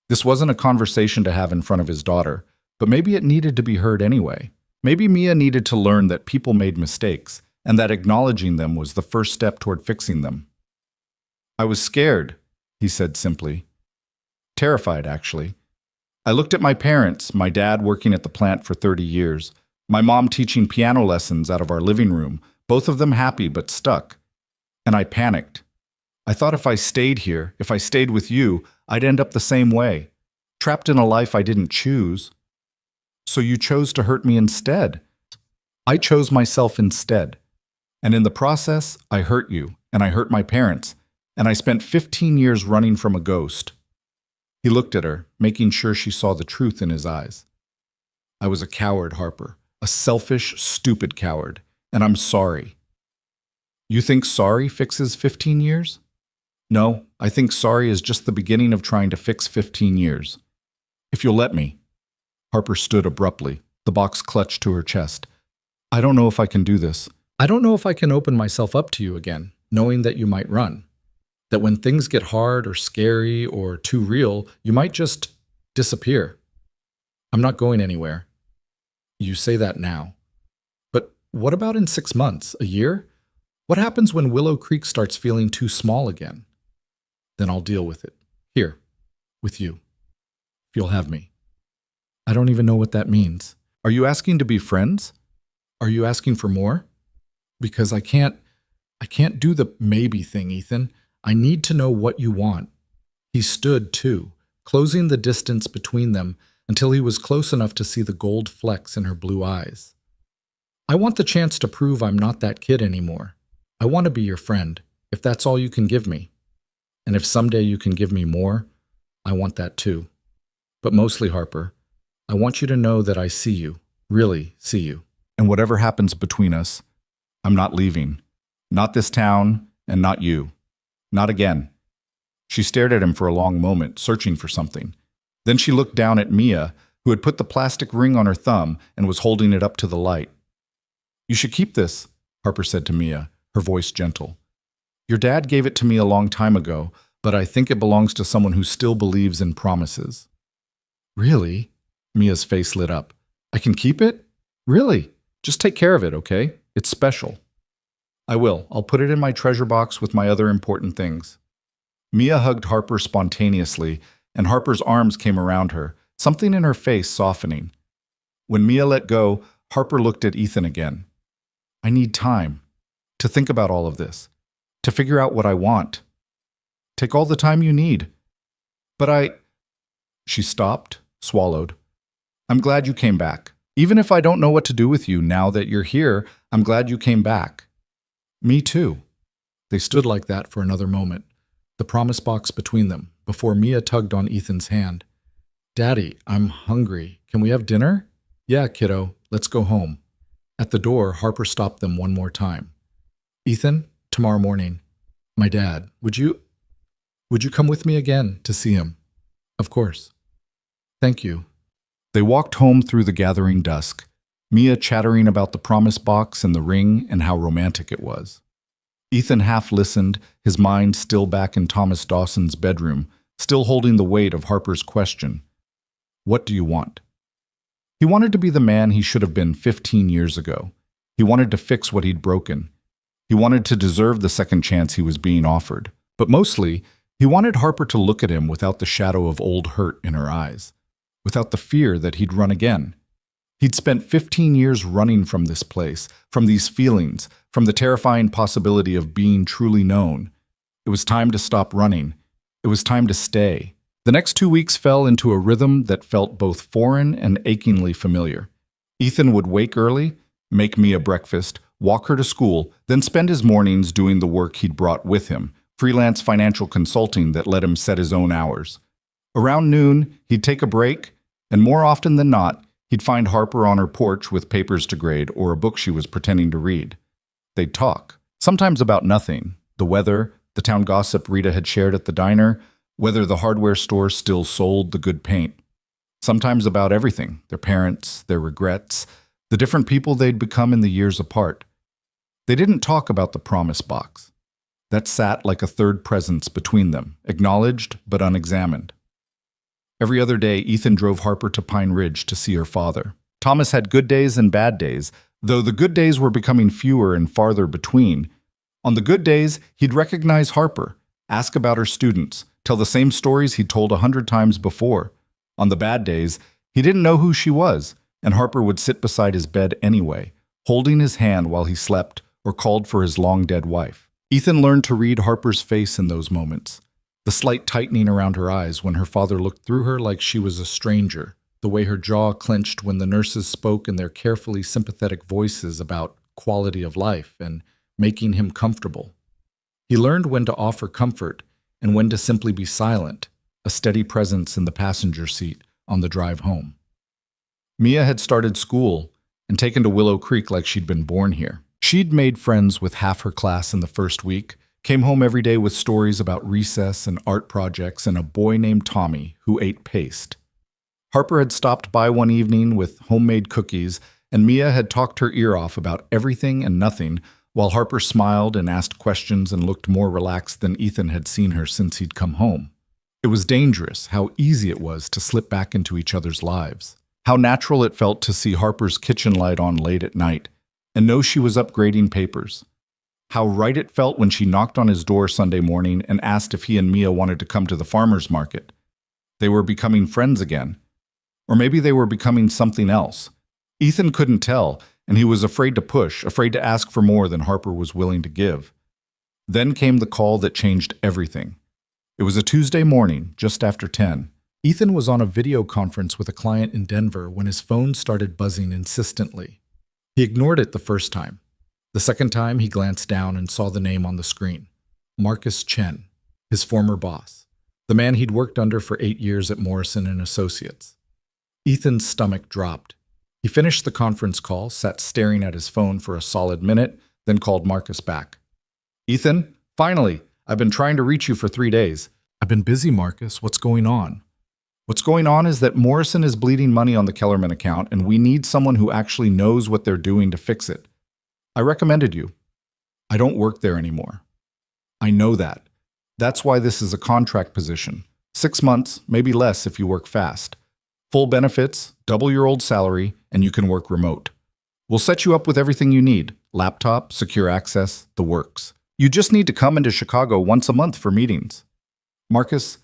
This wasn't a conversation to have in front of his daughter, but maybe it needed to be heard anyway. Maybe Mia needed to learn that people made mistakes, and that acknowledging them was the first step toward fixing them. I was scared, he said simply. Terrified, actually. I looked at my parents, my dad working at the plant for 30 years, my mom teaching piano lessons out of our living room, both of them happy but stuck. And I panicked. I thought if I stayed here, if I stayed with you, I'd end up the same way, trapped in a life I didn't choose. So you chose to hurt me instead. I chose myself instead. And in the process, I hurt you, and I hurt my parents, and I spent 15 years running from a ghost. He looked at her, making sure she saw the truth in his eyes. I was a coward, Harper, a selfish, stupid coward, and I'm sorry. You think sorry fixes 15 years? No, I think sorry is just the beginning of trying to fix 15 years. If you'll let me. Harper stood abruptly, the box clutched to her chest. I don't know if I can do this. I don't know if I can open myself up to you again, knowing that you might run. That when things get hard or scary or too real, you might just disappear. I'm not going anywhere. You say that now. But what about in 6 months, a year? What happens when Willow Creek starts feeling too small again? Then I'll deal with it. Here, with you. If you'll have me. I don't even know what that means. Are you asking to be friends? Are you asking for more? Because I can't do the maybe thing, Ethan. I need to know what you want. He stood, too, closing the distance between them until he was close enough to see the gold flecks in her blue eyes. I want the chance to prove I'm not that kid anymore. I want to be your friend, if that's all you can give me. And if someday you can give me more, I want that too. But mostly, Harper, I want you to know that I see you, really see you. And whatever happens between us, I'm not leaving. Not this town, and not you. Not again. She stared at him for a long moment, searching for something. Then she looked down at Mia, who had put the plastic ring on her thumb and was holding it up to the light. You should keep this, Harper said to Mia, her voice gentle. Your dad gave it to me a long time ago, but I think it belongs to someone who still believes in promises. Really? Mia's face lit up. I can keep it? Really? Just take care of it, okay? It's special. I will. I'll put it in my treasure box with my other important things. Mia hugged Harper spontaneously, and Harper's arms came around her, something in her face softening. When Mia let go, Harper looked at Ethan again. I need time to think about all of this, to figure out what I want. Take all the time you need. But She stopped, swallowed. I'm glad you came back. Even if I don't know what to do with you now that you're here, I'm glad you came back. Me too. They stood like that for another moment, the promise box between them, before Mia tugged on Ethan's hand. Daddy, I'm hungry. Can we have dinner? Yeah, kiddo, let's go home. At the door, Harper stopped them one more time. Ethan, tomorrow morning. My dad, would you come with me again to see him? Of course. Thank you. They walked home through the gathering dusk, Mia chattering about the promise box and the ring and how romantic it was. Ethan half listened, his mind still back in Thomas Dawson's bedroom, still holding the weight of Harper's question. What do you want? He wanted to be the man he should have been 15 years ago. He wanted to fix what he'd broken. He wanted to deserve the second chance he was being offered. But mostly, he wanted Harper to look at him without the shadow of old hurt in her eyes, without the fear that he'd run again. He'd spent 15 years running from this place, from these feelings, from the terrifying possibility of being truly known. It was time to stop running. It was time to stay. The next 2 weeks fell into a rhythm that felt both foreign and achingly familiar. Ethan would wake early, make Mia breakfast, walk her to school, then spend his mornings doing the work he'd brought with him, freelance financial consulting that let him set his own hours. Around noon, he'd take a break, and more often than not, he'd find Harper on her porch with papers to grade or a book she was pretending to read. They'd talk, sometimes about nothing, the weather, the town gossip Rita had shared at the diner, whether the hardware store still sold the good paint. Sometimes about everything, their parents, their regrets, the different people they'd become in the years apart. They didn't talk about the promise box. That sat like a third presence between them, acknowledged but unexamined. Every other day, Ethan drove Harper to Pine Ridge to see her father. Thomas had good days and bad days, though the good days were becoming fewer and farther between. On the good days, he'd recognize Harper, ask about her students, tell the same stories he'd told 100 times before. On the bad days, he didn't know who she was, and Harper would sit beside his bed anyway, holding his hand while he slept or called for his long-dead wife. Ethan learned to read Harper's face in those moments, the slight tightening around her eyes when her father looked through her like she was a stranger, the way her jaw clenched when the nurses spoke in their carefully sympathetic voices about quality of life and making him comfortable. He learned when to offer comfort and when to simply be silent, a steady presence in the passenger seat on the drive home. Mia had started school and taken to Willow Creek like she'd been born here. She'd made friends with half her class in the first week, came home every day with stories about recess and art projects and a boy named Tommy who ate paste. Harper had stopped by one evening with homemade cookies, and Mia had talked her ear off about everything and nothing, while Harper smiled and asked questions and looked more relaxed than Ethan had seen her since he'd come home. It was dangerous how easy it was to slip back into each other's lives, how natural it felt to see Harper's kitchen light on late at night and know she was up grading papers, how right it felt when she knocked on his door Sunday morning and asked if he and Mia wanted to come to the farmer's market. They were becoming friends again. Or maybe they were becoming something else. Ethan couldn't tell, and he was afraid to push, afraid to ask for more than Harper was willing to give. Then came the call that changed everything. It was a Tuesday morning, just after 10. Ethan was on a video conference with a client in Denver when his phone started buzzing insistently. He ignored it the first time. The second time, he glanced down and saw the name on the screen. Marcus Chen, his former boss, the man he'd worked under for 8 years at Morrison and Associates. Ethan's stomach dropped. He finished the conference call, sat staring at his phone for a solid minute, then called Marcus back. "Ethan, finally! I've been trying to reach you for 3 days." "I've been busy, Marcus. What's going on?" "What's going on is that Morrison is bleeding money on the Kellerman account, and we need someone who actually knows what they're doing to fix it. I recommended you." "I don't work there anymore." "I know that. That's why this is a contract position. 6 months, maybe less if you work fast. Full benefits, double your old salary, and you can work remote. We'll set you up with everything you need: laptop, secure access, the works. You just need to come into Chicago once a month for meetings." "Marcus,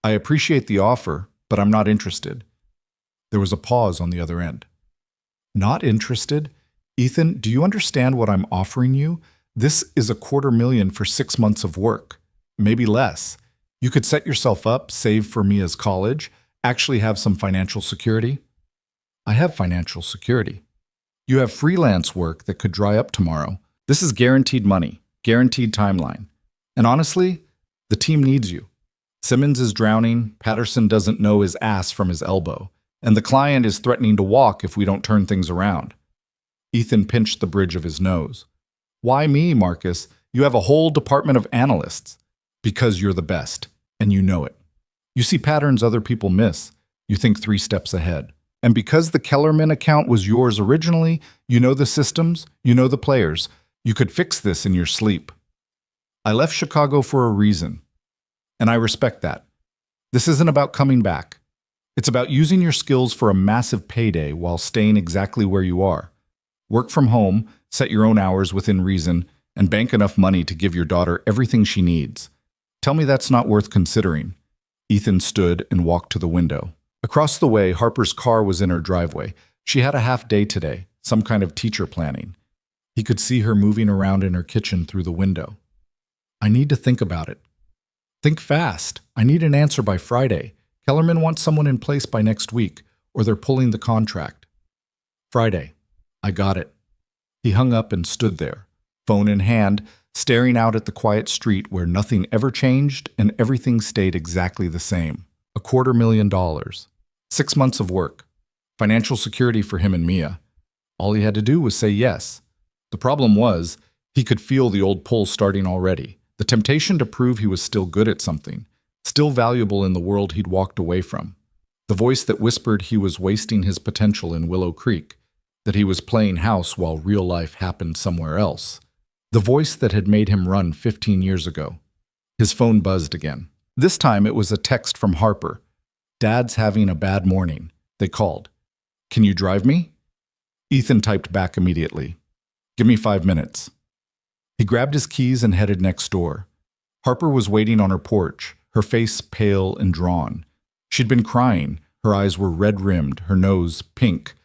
I appreciate the offer, but I'm not interested." There was a pause on the other end. "Not interested? Ethan, do you understand what I'm offering you? This is $250,000 for 6 months of work. Maybe less. You could set yourself up, save for Mia's college, actually have some financial security." "I have financial security." "You have freelance work that could dry up tomorrow. This is guaranteed money, guaranteed timeline. And honestly, the team needs you. Simmons is drowning, Patterson doesn't know his ass from his elbow, and the client is threatening to walk if we don't turn things around." Ethan pinched the bridge of his nose. "Why me, Marcus? You have a whole department of analysts." "Because you're the best, and you know it. You see patterns other people miss. You think 3 steps ahead. And because the Kellerman account was yours originally, you know the systems, you know the players. You could fix this in your sleep. I left Chicago for a reason, and I respect that. This isn't about coming back. It's about using your skills for a massive payday while staying exactly where you are. Work from home, set your own hours within reason, and bank enough money to give your daughter everything she needs. Tell me that's not worth considering." Ethan stood and walked to the window. Across the way, Harper's car was in her driveway. She had a half day today, some kind of teacher planning. He could see her moving around in her kitchen through the window. "I need to think about it." "Think fast. I need an answer by Friday. Kellerman wants someone in place by next week, or they're pulling the contract." "Friday. I got it." He hung up and stood there, phone in hand, staring out at the quiet street where nothing ever changed and everything stayed exactly the same. $250,000. 6 months of work. Financial security for him and Mia. All he had to do was say yes. The problem was, he could feel the old pull starting already. The temptation to prove he was still good at something, still valuable in the world he'd walked away from. The voice that whispered he was wasting his potential in Willow Creek, that he was playing house while real life happened somewhere else. The voice that had made him run 15 years ago. His phone buzzed again. This time it was a text from Harper. "Dad's having a bad morning," they called. "Can you drive me?" Ethan typed back immediately. "Give me 5 minutes." He grabbed his keys and headed next door. Harper was waiting on her porch, her face pale and drawn. She'd been crying, her eyes were red-rimmed, her nose pink.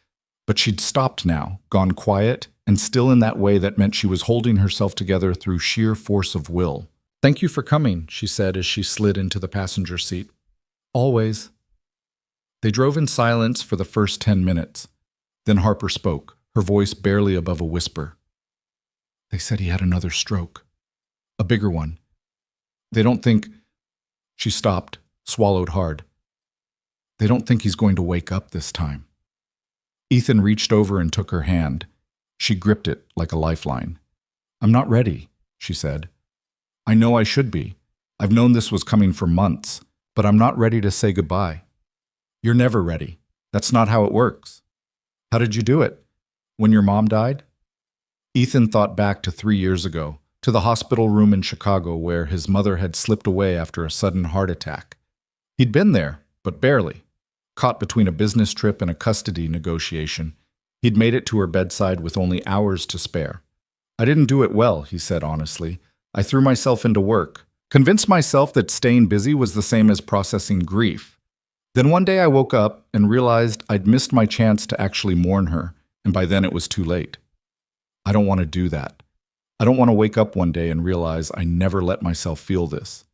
But she'd stopped now, gone quiet, and still in that way that meant she was holding herself together through sheer force of will. "Thank you for coming," she said as she slid into the passenger seat. "Always." They drove in silence for the first 10 minutes. Then Harper spoke, her voice barely above a whisper. "They said he had another stroke. A bigger one. They don't think—" She stopped, swallowed hard. "They don't think he's going to wake up this time." Ethan reached over and took her hand. She gripped it like a lifeline. "I'm not ready," she said. "I know I should be. I've known this was coming for months, but I'm not ready to say goodbye." "You're never ready. That's not how it works." "How did you do it? When your mom died?" Ethan thought back to 3 years ago, to the hospital room in Chicago where his mother had slipped away after a sudden heart attack. He'd been there, but barely. Caught between a business trip and a custody negotiation, he'd made it to her bedside with only hours to spare. "I didn't do it well," he said honestly. "I threw myself into work, convinced myself that staying busy was the same as processing grief. Then one day I woke up and realized I'd missed my chance to actually mourn her, and by then it was too late. I don't want to do that. I don't want to wake up one day and realize I never let myself feel this."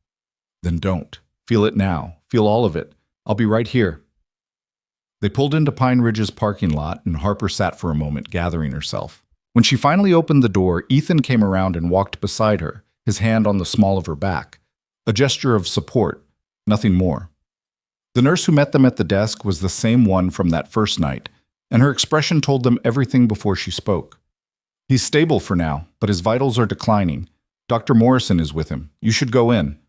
Then don't. Feel it now. Feel all of it. I'll be right here. They pulled into Pine Ridge's parking lot, and Harper sat for a moment, gathering herself. When she finally opened the door, Ethan came around and walked beside her, his hand on the small of her back. A gesture of support, nothing more. The nurse who met them at the desk was the same one from that first night, and her expression told them everything before she spoke. He's stable for now, but his vitals are declining. Dr. Morrison is with him. You should go in.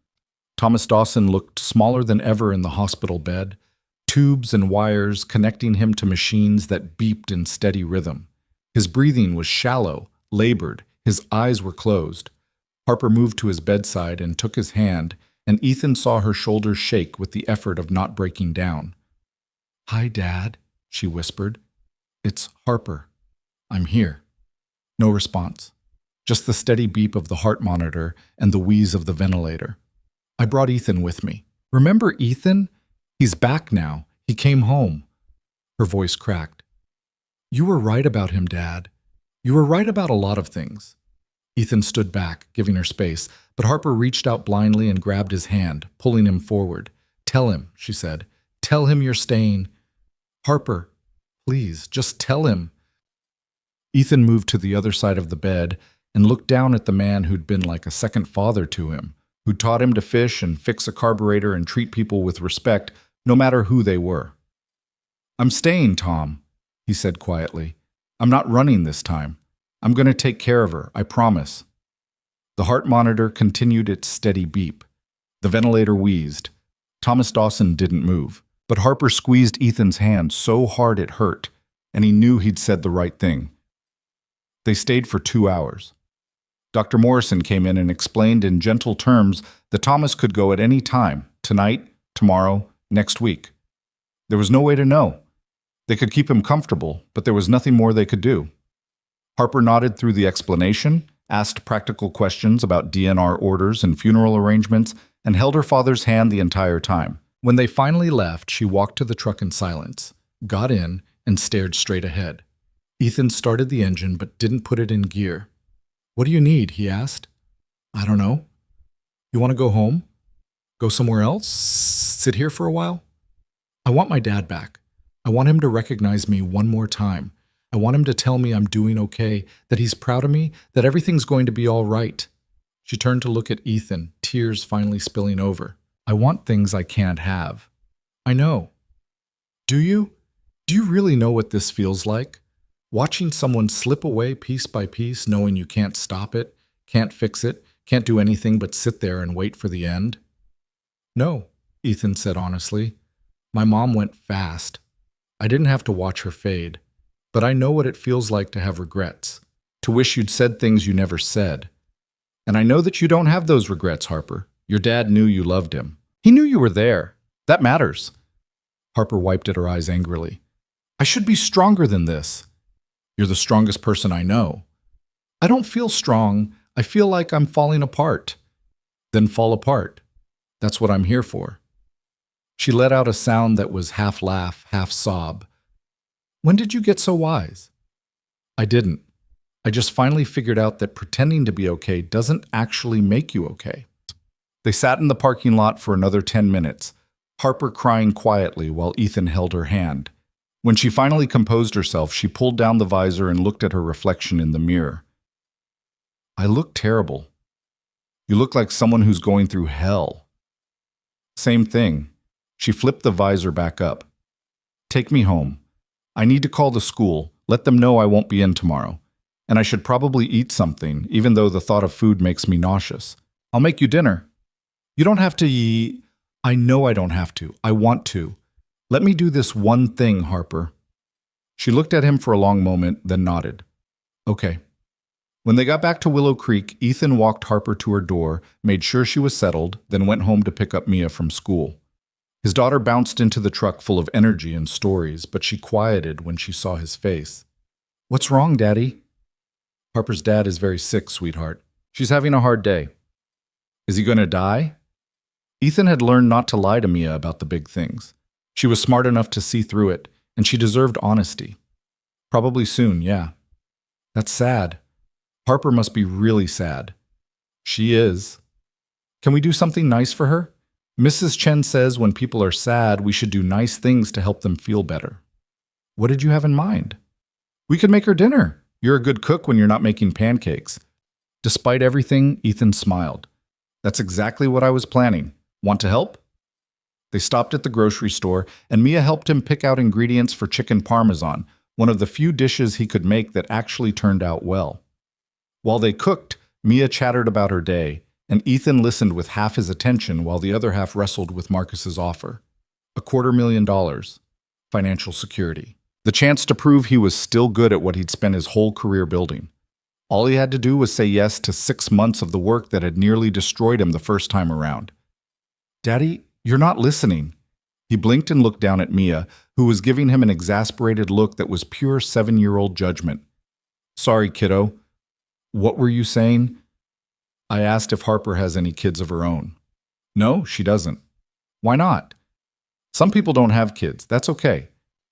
Thomas Dawson looked smaller than ever in the hospital bed, tubes and wires connecting him to machines that beeped in steady rhythm. His breathing was shallow, labored, his eyes were closed. Harper moved to his bedside and took his hand, and Ethan saw her shoulders shake with the effort of not breaking down. "Hi, Dad," she whispered. "It's Harper. I'm here." No response. Just the steady beep of the heart monitor and the wheeze of the ventilator. "I brought Ethan with me. Remember Ethan? He's back now. He came home." Her voice cracked. "You were right about him, Dad. You were right about a lot of things." Ethan stood back, giving her space, but Harper reached out blindly and grabbed his hand, pulling him forward. "Tell him," she said. "Tell him you're staying." "Harper, please, just tell him." Ethan moved to the other side of the bed and looked down at the man who'd been like a second father to him, who taught him to fish and fix a carburetor and treat people with respect, no matter who they were. "I'm staying, Tom," he said quietly. "I'm not running this time. I'm going to take care of her, I promise." The heart monitor continued its steady beep. The ventilator wheezed. Thomas Dawson didn't move, but Harper squeezed Ethan's hand so hard it hurt, and he knew he'd said the right thing. They stayed for 2 hours. Dr. Morrison came in and explained in gentle terms that Thomas could go at any time, tonight, tomorrow, next week. There was no way to know. They could keep him comfortable, but there was nothing more they could do. Harper nodded through the explanation, asked practical questions about DNR orders and funeral arrangements, and held her father's hand the entire time. When they finally left, she walked to the truck in silence, got in, and stared straight ahead. Ethan started the engine but didn't put it in gear. "What do you need?" he asked. "I don't know." "You want to go home? Go somewhere else? Sit here for a while?" "I want my dad back. I want him to recognize me one more time. I want him to tell me I'm doing okay, that he's proud of me, that everything's going to be all right." She turned to look at Ethan, tears finally spilling over. "I want things I can't have." "I know." "Do you? Do you really know what this feels like? Watching someone slip away piece by piece, knowing you can't stop it, can't fix it, can't do anything but sit there and wait for the end?" "No," Ethan said honestly. "My mom went fast. I didn't have to watch her fade. But I know what it feels like to have regrets, to wish you'd said things you never said. And I know that you don't have those regrets, Harper. Your dad knew you loved him. He knew you were there. That matters." Harper wiped at her eyes angrily. "I should be stronger than this." "You're the strongest person I know." "I don't feel strong. I feel like I'm falling apart." "Then fall apart. That's what I'm here for." She let out a sound that was half laugh, half sob. "When did you get so wise?" "I didn't. I just finally figured out that pretending to be okay doesn't actually make you okay." They sat in the parking lot for another 10 minutes, Harper crying quietly while Ethan held her hand. When she finally composed herself, she pulled down the visor and looked at her reflection in the mirror. "I look terrible. You look like someone who's going through hell." "Same thing." She flipped the visor back up. "Take me home. I need to call the school, let them know I won't be in tomorrow. And I should probably eat something, even though the thought of food makes me nauseous. I'll make you dinner." "You don't have to eat." "I know I don't have to. I want to. Let me do this one thing, Harper." She looked at him for a long moment, then nodded. "Okay." When they got back to Willow Creek, Ethan walked Harper to her door, made sure she was settled, then went home to pick up Mia from school. His daughter bounced into the truck full of energy and stories, but she quieted when she saw his face. "What's wrong, Daddy?" "Harper's dad is very sick, sweetheart. She's having a hard day." "Is he going to die?" Ethan had learned not to lie to Mia about the big things. She was smart enough to see through it, and she deserved honesty. "Probably soon, yeah." "That's sad. Harper must be really sad." "She is." "Can we do something nice for her? Mrs. Chen says when people are sad, we should do nice things to help them feel better. What did you have in mind? We could make her dinner. You're a good cook when you're not making pancakes. Despite everything, Ethan smiled. That's exactly what I was planning. Want to help? They stopped at the grocery store, and Mia helped him pick out ingredients for chicken parmesan, one of the few dishes he could make that actually turned out well. While they cooked, Mia chattered about her day, and Ethan listened with half his attention while the other half wrestled with Marcus's offer. $250,000. Financial security. The chance to prove he was still good at what he'd spent his whole career building. All he had to do was say yes to 6 months of the work that had nearly destroyed him the first time around. Daddy, you're not listening. He blinked and looked down at Mia, who was giving him an exasperated look that was pure 7-year-old judgment. Sorry, kiddo. What were you saying? I asked if Harper has any kids of her own. No, she doesn't. Why not? Some people don't have kids. That's okay.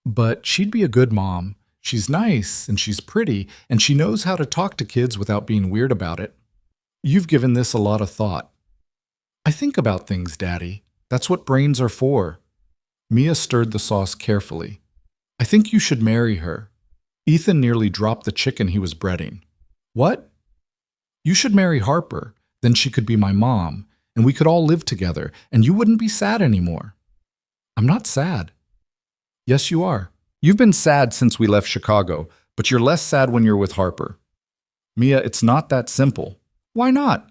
But she'd be a good mom. She's nice, and she's pretty, and she knows how to talk to kids without being weird about it. You've given this a lot of thought. I think about things, Daddy. That's what brains are for. Mia stirred the sauce carefully. I think you should marry her. Ethan nearly dropped the chicken he was breading. What? You should marry Harper. Then she could be my mom, and we could all live together, and you wouldn't be sad anymore. I'm not sad. Yes, you are. You've been sad since we left Chicago, but you're less sad when you're with Harper. Mia, it's not that simple. Why not?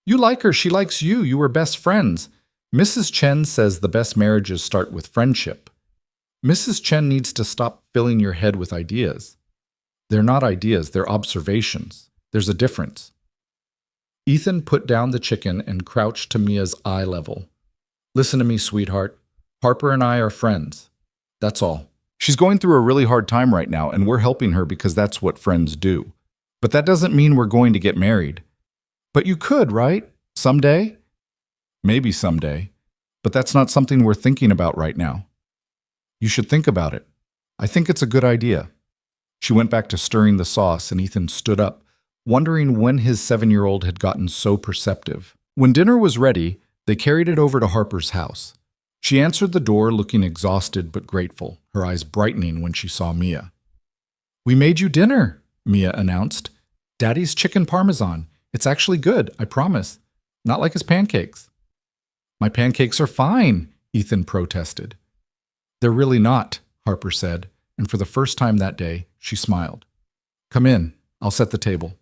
You like her, she likes you, you were best friends. Mrs. Chen says the best marriages start with friendship. Mrs. Chen needs to stop filling your head with ideas. They're not ideas, they're observations. There's a difference. Ethan put down the chicken and crouched to Mia's eye level. Listen to me, sweetheart. Harper and I are friends. That's all. She's going through a really hard time right now, and we're helping her because that's what friends do. But that doesn't mean we're going to get married. But you could, right? Someday? Maybe someday. But that's not something we're thinking about right now. You should think about it. I think it's a good idea. She went back to stirring the sauce, and Ethan stood up, wondering when his 7-year-old had gotten so perceptive. When dinner was ready, they carried it over to Harper's house. She answered the door looking exhausted but grateful, her eyes brightening when she saw Mia. We made you dinner, Mia announced. Daddy's chicken parmesan. It's actually good, I promise. Not like his pancakes. My pancakes are fine, Ethan protested. They're really not, Harper said, and for the first time that day, she smiled. Come in, I'll set the table.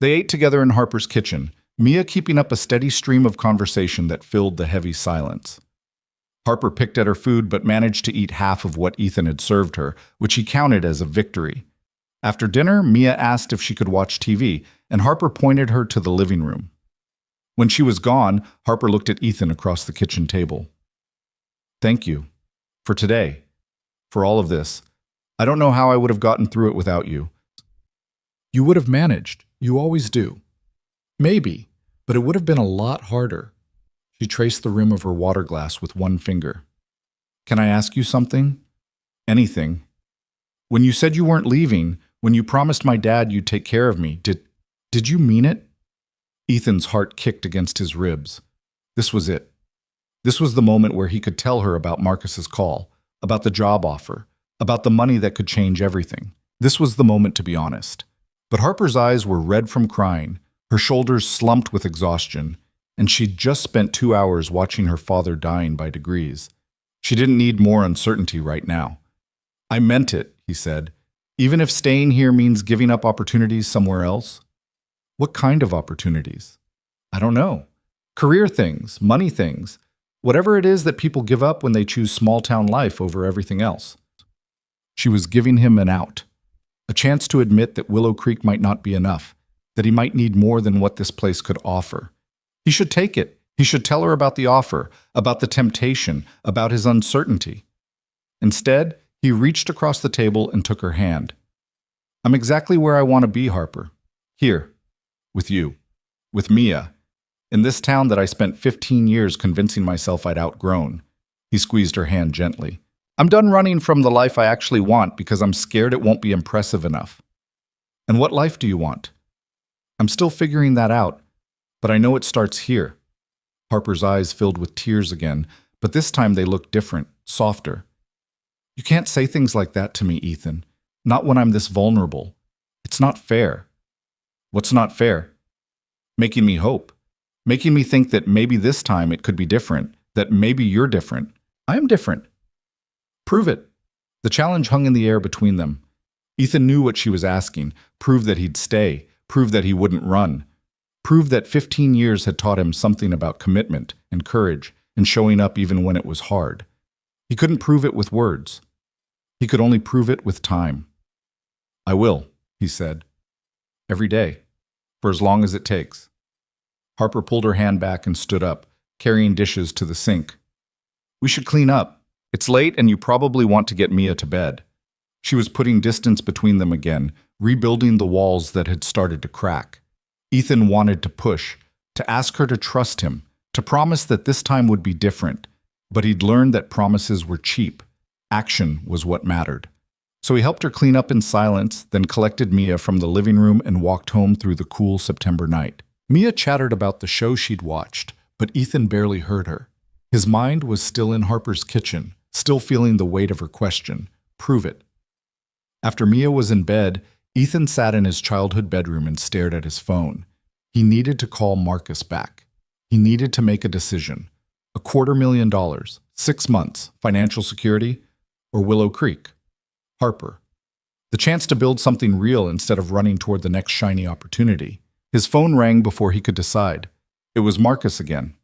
They ate together in Harper's kitchen, Mia keeping up a steady stream of conversation that filled the heavy silence. Harper picked at her food but managed to eat half of what Ethan had served her, which he counted as a victory. After dinner, Mia asked if she could watch TV, and Harper pointed her to the living room. When she was gone, Harper looked at Ethan across the kitchen table. Thank you. For today. For all of this. I don't know how I would have gotten through it without you. You would have managed. You always do. Maybe, but it would have been a lot harder. She traced the rim of her water glass with one finger. Can I ask you something? Anything. When you said you weren't leaving, when you promised my dad you'd take care of me, did you mean it? Ethan's heart kicked against his ribs. This was it. This was the moment where he could tell her about Marcus's call, about the job offer, about the money that could change everything. This was the moment to be honest. But Harper's eyes were red from crying, her shoulders slumped with exhaustion, and she'd just spent 2 hours watching her father dying by degrees. She didn't need more uncertainty right now. I meant it, he said, even if staying here means giving up opportunities somewhere else. What kind of opportunities? I don't know. Career things, money things, whatever it is that people give up when they choose small-town life over everything else. She was giving him an out, a chance to admit that Willow Creek might not be enough, that he might need more than what this place could offer. He should take it. He should tell her about the offer, about the temptation, about his uncertainty. Instead, he reached across the table and took her hand. I'm exactly where I want to be, Harper. Here. With you. With Mia. In this town that I spent 15 years convincing myself I'd outgrown. He squeezed her hand gently. I'm done running from the life I actually want because I'm scared it won't be impressive enough. And what life do you want? I'm still figuring that out, but I know it starts here. Harper's eyes filled with tears again, but this time they looked different, softer. You can't say things like that to me, Ethan. Not when I'm this vulnerable. It's not fair. What's not fair? Making me hope. Making me think that maybe this time it could be different, that maybe you're different. I am different. Prove it. The challenge hung in the air between them. Ethan knew what she was asking. Prove that he'd stay. Prove that he wouldn't run. Prove that 15 years had taught him something about commitment and courage and showing up even when it was hard. He couldn't prove it with words. He could only prove it with time. I will, he said. Every day. For as long as it takes. Harper pulled her hand back and stood up, carrying dishes to the sink. We should clean up. It's late and you probably want to get Mia to bed. She was putting distance between them again, rebuilding the walls that had started to crack. Ethan wanted to push, to ask her to trust him, to promise that this time would be different, but he'd learned that promises were cheap. Action was what mattered. So he helped her clean up in silence, then collected Mia from the living room and walked home through the cool September night. Mia chattered about the show she'd watched, but Ethan barely heard her. His mind was still in Harper's kitchen, still feeling the weight of her question. Prove it. After Mia was in bed, Ethan sat in his childhood bedroom and stared at his phone. He needed to call Marcus back. He needed to make a decision. $250,000, 6 months, financial security, or Willow Creek. Harper. The chance to build something real instead of running toward the next shiny opportunity. His phone rang before he could decide. It was Marcus again.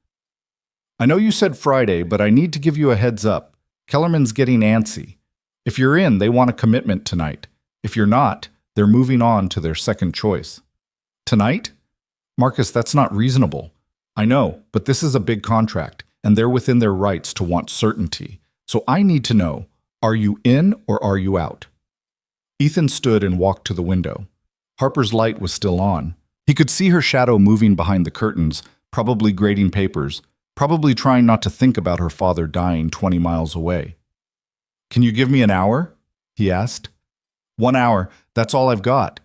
I know you said Friday, but I need to give you a heads up. Kellerman's getting antsy. If you're in, they want a commitment tonight. If you're not, they're moving on to their second choice. Tonight? Marcus, that's not reasonable. I know, but this is a big contract, and they're within their rights to want certainty. So I need to know, are you in or are you out? Ethan stood and walked to the window. Harper's light was still on. He could see her shadow moving behind the curtains, probably grading papers, probably trying not to think about her father dying 20 miles away. Can you give me an hour? He asked. 1 hour, that's all I've got.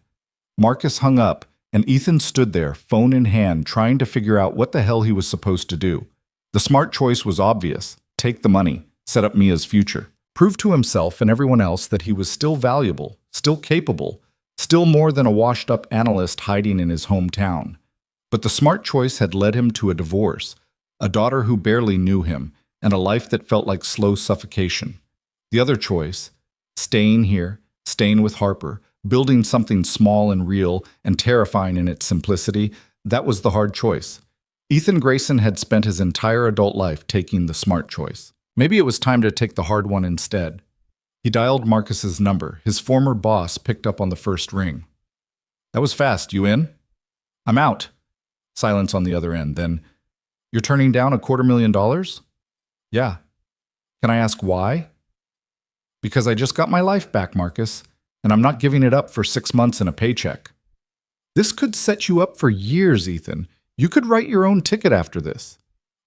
Marcus hung up, and Ethan stood there, phone in hand, trying to figure out what the hell he was supposed to do. The smart choice was obvious. Take the money, set up Mia's future. Prove to himself and everyone else that he was still valuable, still capable, still more than a washed-up analyst hiding in his hometown. But the smart choice had led him to a divorce, a daughter who barely knew him, and a life that felt like slow suffocation. The other choice, staying here, staying with Harper, building something small and real and terrifying in its simplicity, that was the hard choice. Ethan Grayson had spent his entire adult life taking the smart choice. Maybe it was time to take the hard one instead. He dialed Marcus's number. His former boss picked up on the first ring. That was fast. You in? I'm out. Silence on the other end. Then, you're turning down $250,000? Yeah. Can I ask why? Because I just got my life back, Marcus, and I'm not giving it up for 6 months and a paycheck. This could set you up for years, Ethan. You could write your own ticket after this.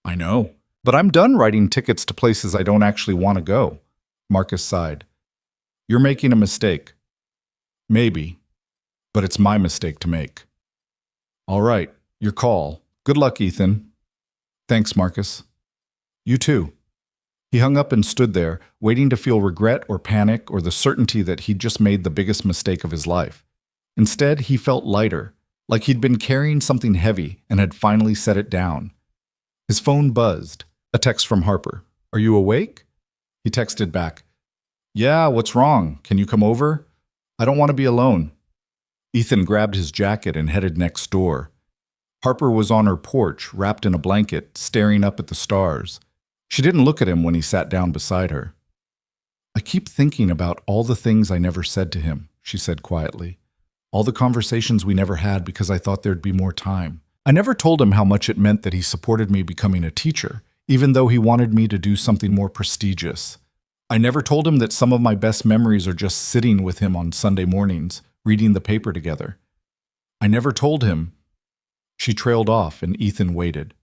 I know, but I'm done writing tickets to places I don't actually want to go. Marcus sighed. You're making a mistake. Maybe, but it's my mistake to make. All right, your call. Good luck, Ethan. Thanks, Marcus. You too. He hung up and stood there, waiting to feel regret or panic or the certainty that he'd just made the biggest mistake of his life. Instead, he felt lighter, like he'd been carrying something heavy and had finally set it down. His phone buzzed. A text from Harper. Are you awake? He texted back. Yeah, what's wrong? Can you come over? I don't want to be alone. Ethan grabbed his jacket and headed next door. Harper was on her porch, wrapped in a blanket, staring up at the stars. She didn't look at him when he sat down beside her. I keep thinking about all the things I never said to him, she said quietly. All the conversations we never had because I thought there'd be more time. I never told him how much it meant that he supported me becoming a teacher, even though he wanted me to do something more prestigious. I never told him that some of my best memories are just sitting with him on Sunday mornings, reading the paper together. I never told him. She trailed off and Ethan waited.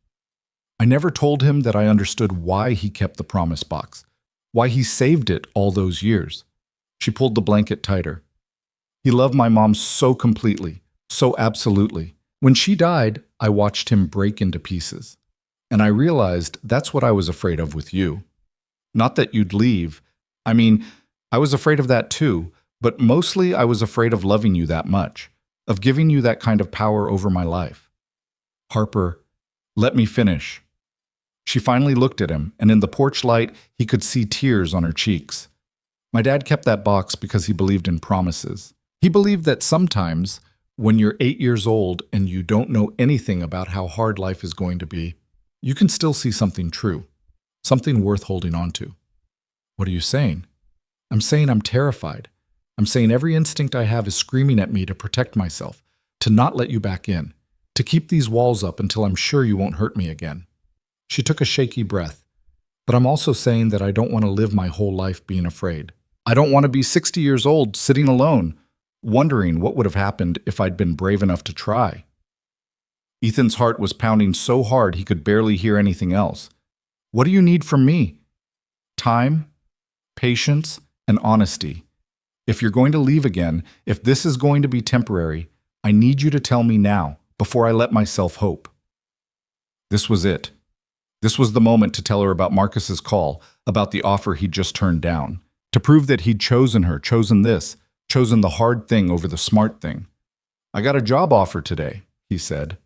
I never told him that I understood why he kept the promise box, why he saved it all those years. She pulled the blanket tighter. He loved my mom so completely, so absolutely. When she died, I watched him break into pieces. And I realized that's what I was afraid of with you. Not that you'd leave. I mean, I was afraid of that too, but mostly I was afraid of loving you that much, of giving you that kind of power over my life. Harper, let me finish. She finally looked at him, and in the porch light, he could see tears on her cheeks. My dad kept that box because he believed in promises. He believed that sometimes, when you're 8 years old and you don't know anything about how hard life is going to be, you can still see something true, something worth holding on to. What are you saying? I'm saying I'm terrified. I'm saying every instinct I have is screaming at me to protect myself, to not let you back in, to keep these walls up until I'm sure you won't hurt me again. She took a shaky breath. But I'm also saying that I don't want to live my whole life being afraid. I don't want to be 60 years old, sitting alone, wondering what would have happened if I'd been brave enough to try. Ethan's heart was pounding so hard he could barely hear anything else. What do you need from me? Time, patience, and honesty. If you're going to leave again, if this is going to be temporary, I need you to tell me now, before I let myself hope. This was it. This was the moment to tell her about Marcus's call, about the offer he'd just turned down, to prove that he'd chosen her, chosen this, chosen the hard thing over the smart thing. I got a job offer today, he said.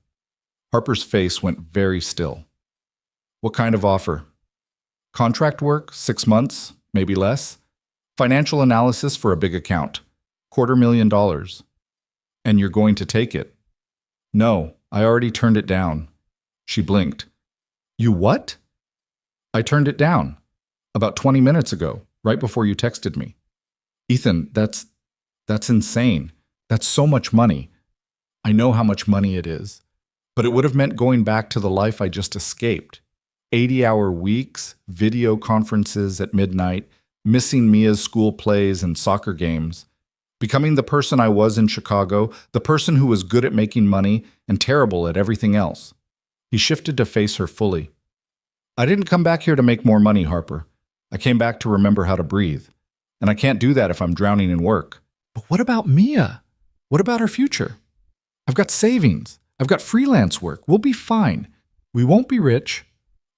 Harper's face went very still. What kind of offer? Contract work, 6 months, maybe less. Financial analysis for a big account, $250,000. And you're going to take it? No, I already turned it down. She blinked. You what? I turned it down. About 20 minutes ago, right before you texted me. Ethan, that's insane. That's so much money. I know how much money it is. But it would have meant going back to the life I just escaped. 80-hour weeks, video conferences at midnight, missing Mia's school plays and soccer games, becoming the person I was in Chicago, the person who was good at making money and terrible at everything else. He shifted to face her fully. I didn't come back here to make more money, Harper. I came back to remember how to breathe. And I can't do that if I'm drowning in work. But what about Mia? What about her future? I've got savings. I've got freelance work. We'll be fine. We won't be rich,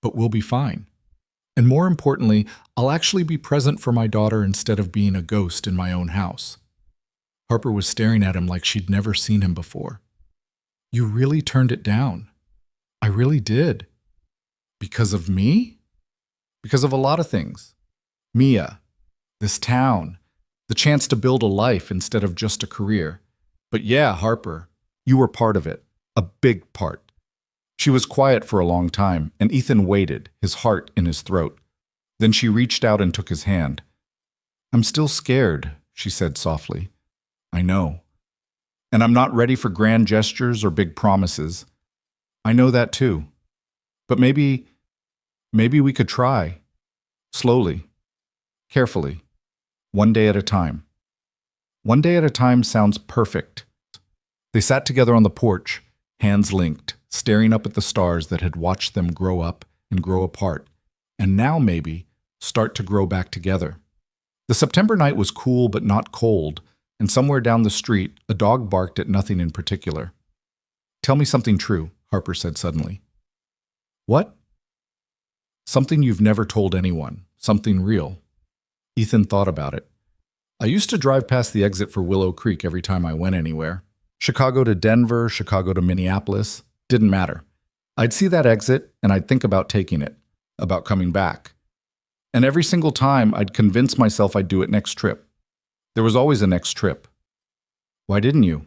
but we'll be fine. And more importantly, I'll actually be present for my daughter instead of being a ghost in my own house. Harper was staring at him like she'd never seen him before. You really turned it down. I really did. Because of me? Because of a lot of things. Mia, this town, the chance to build a life instead of just a career. But yeah, Harper, you were part of it, a big part. She was quiet for a long time, and Ethan waited, his heart in his throat. Then she reached out and took his hand. I'm still scared, she said softly. I know. And I'm not ready for grand gestures or big promises. I know that too. But maybe we could try. Slowly. Carefully. One day at a time. One day at a time sounds perfect. They sat together on the porch, hands linked, staring up at the stars that had watched them grow up and grow apart, and now maybe start to grow back together. The September night was cool but not cold, and somewhere down the street, a dog barked at nothing in particular. Tell me something true, Harper said suddenly. What? Something you've never told anyone, something real. Ethan thought about it. I used to drive past the exit for Willow Creek every time I went anywhere. Chicago to Denver, Chicago to Minneapolis, didn't matter. I'd see that exit and I'd think about taking it, about coming back. And every single time I'd convince myself I'd do it next trip. There was always a next trip. Why didn't you?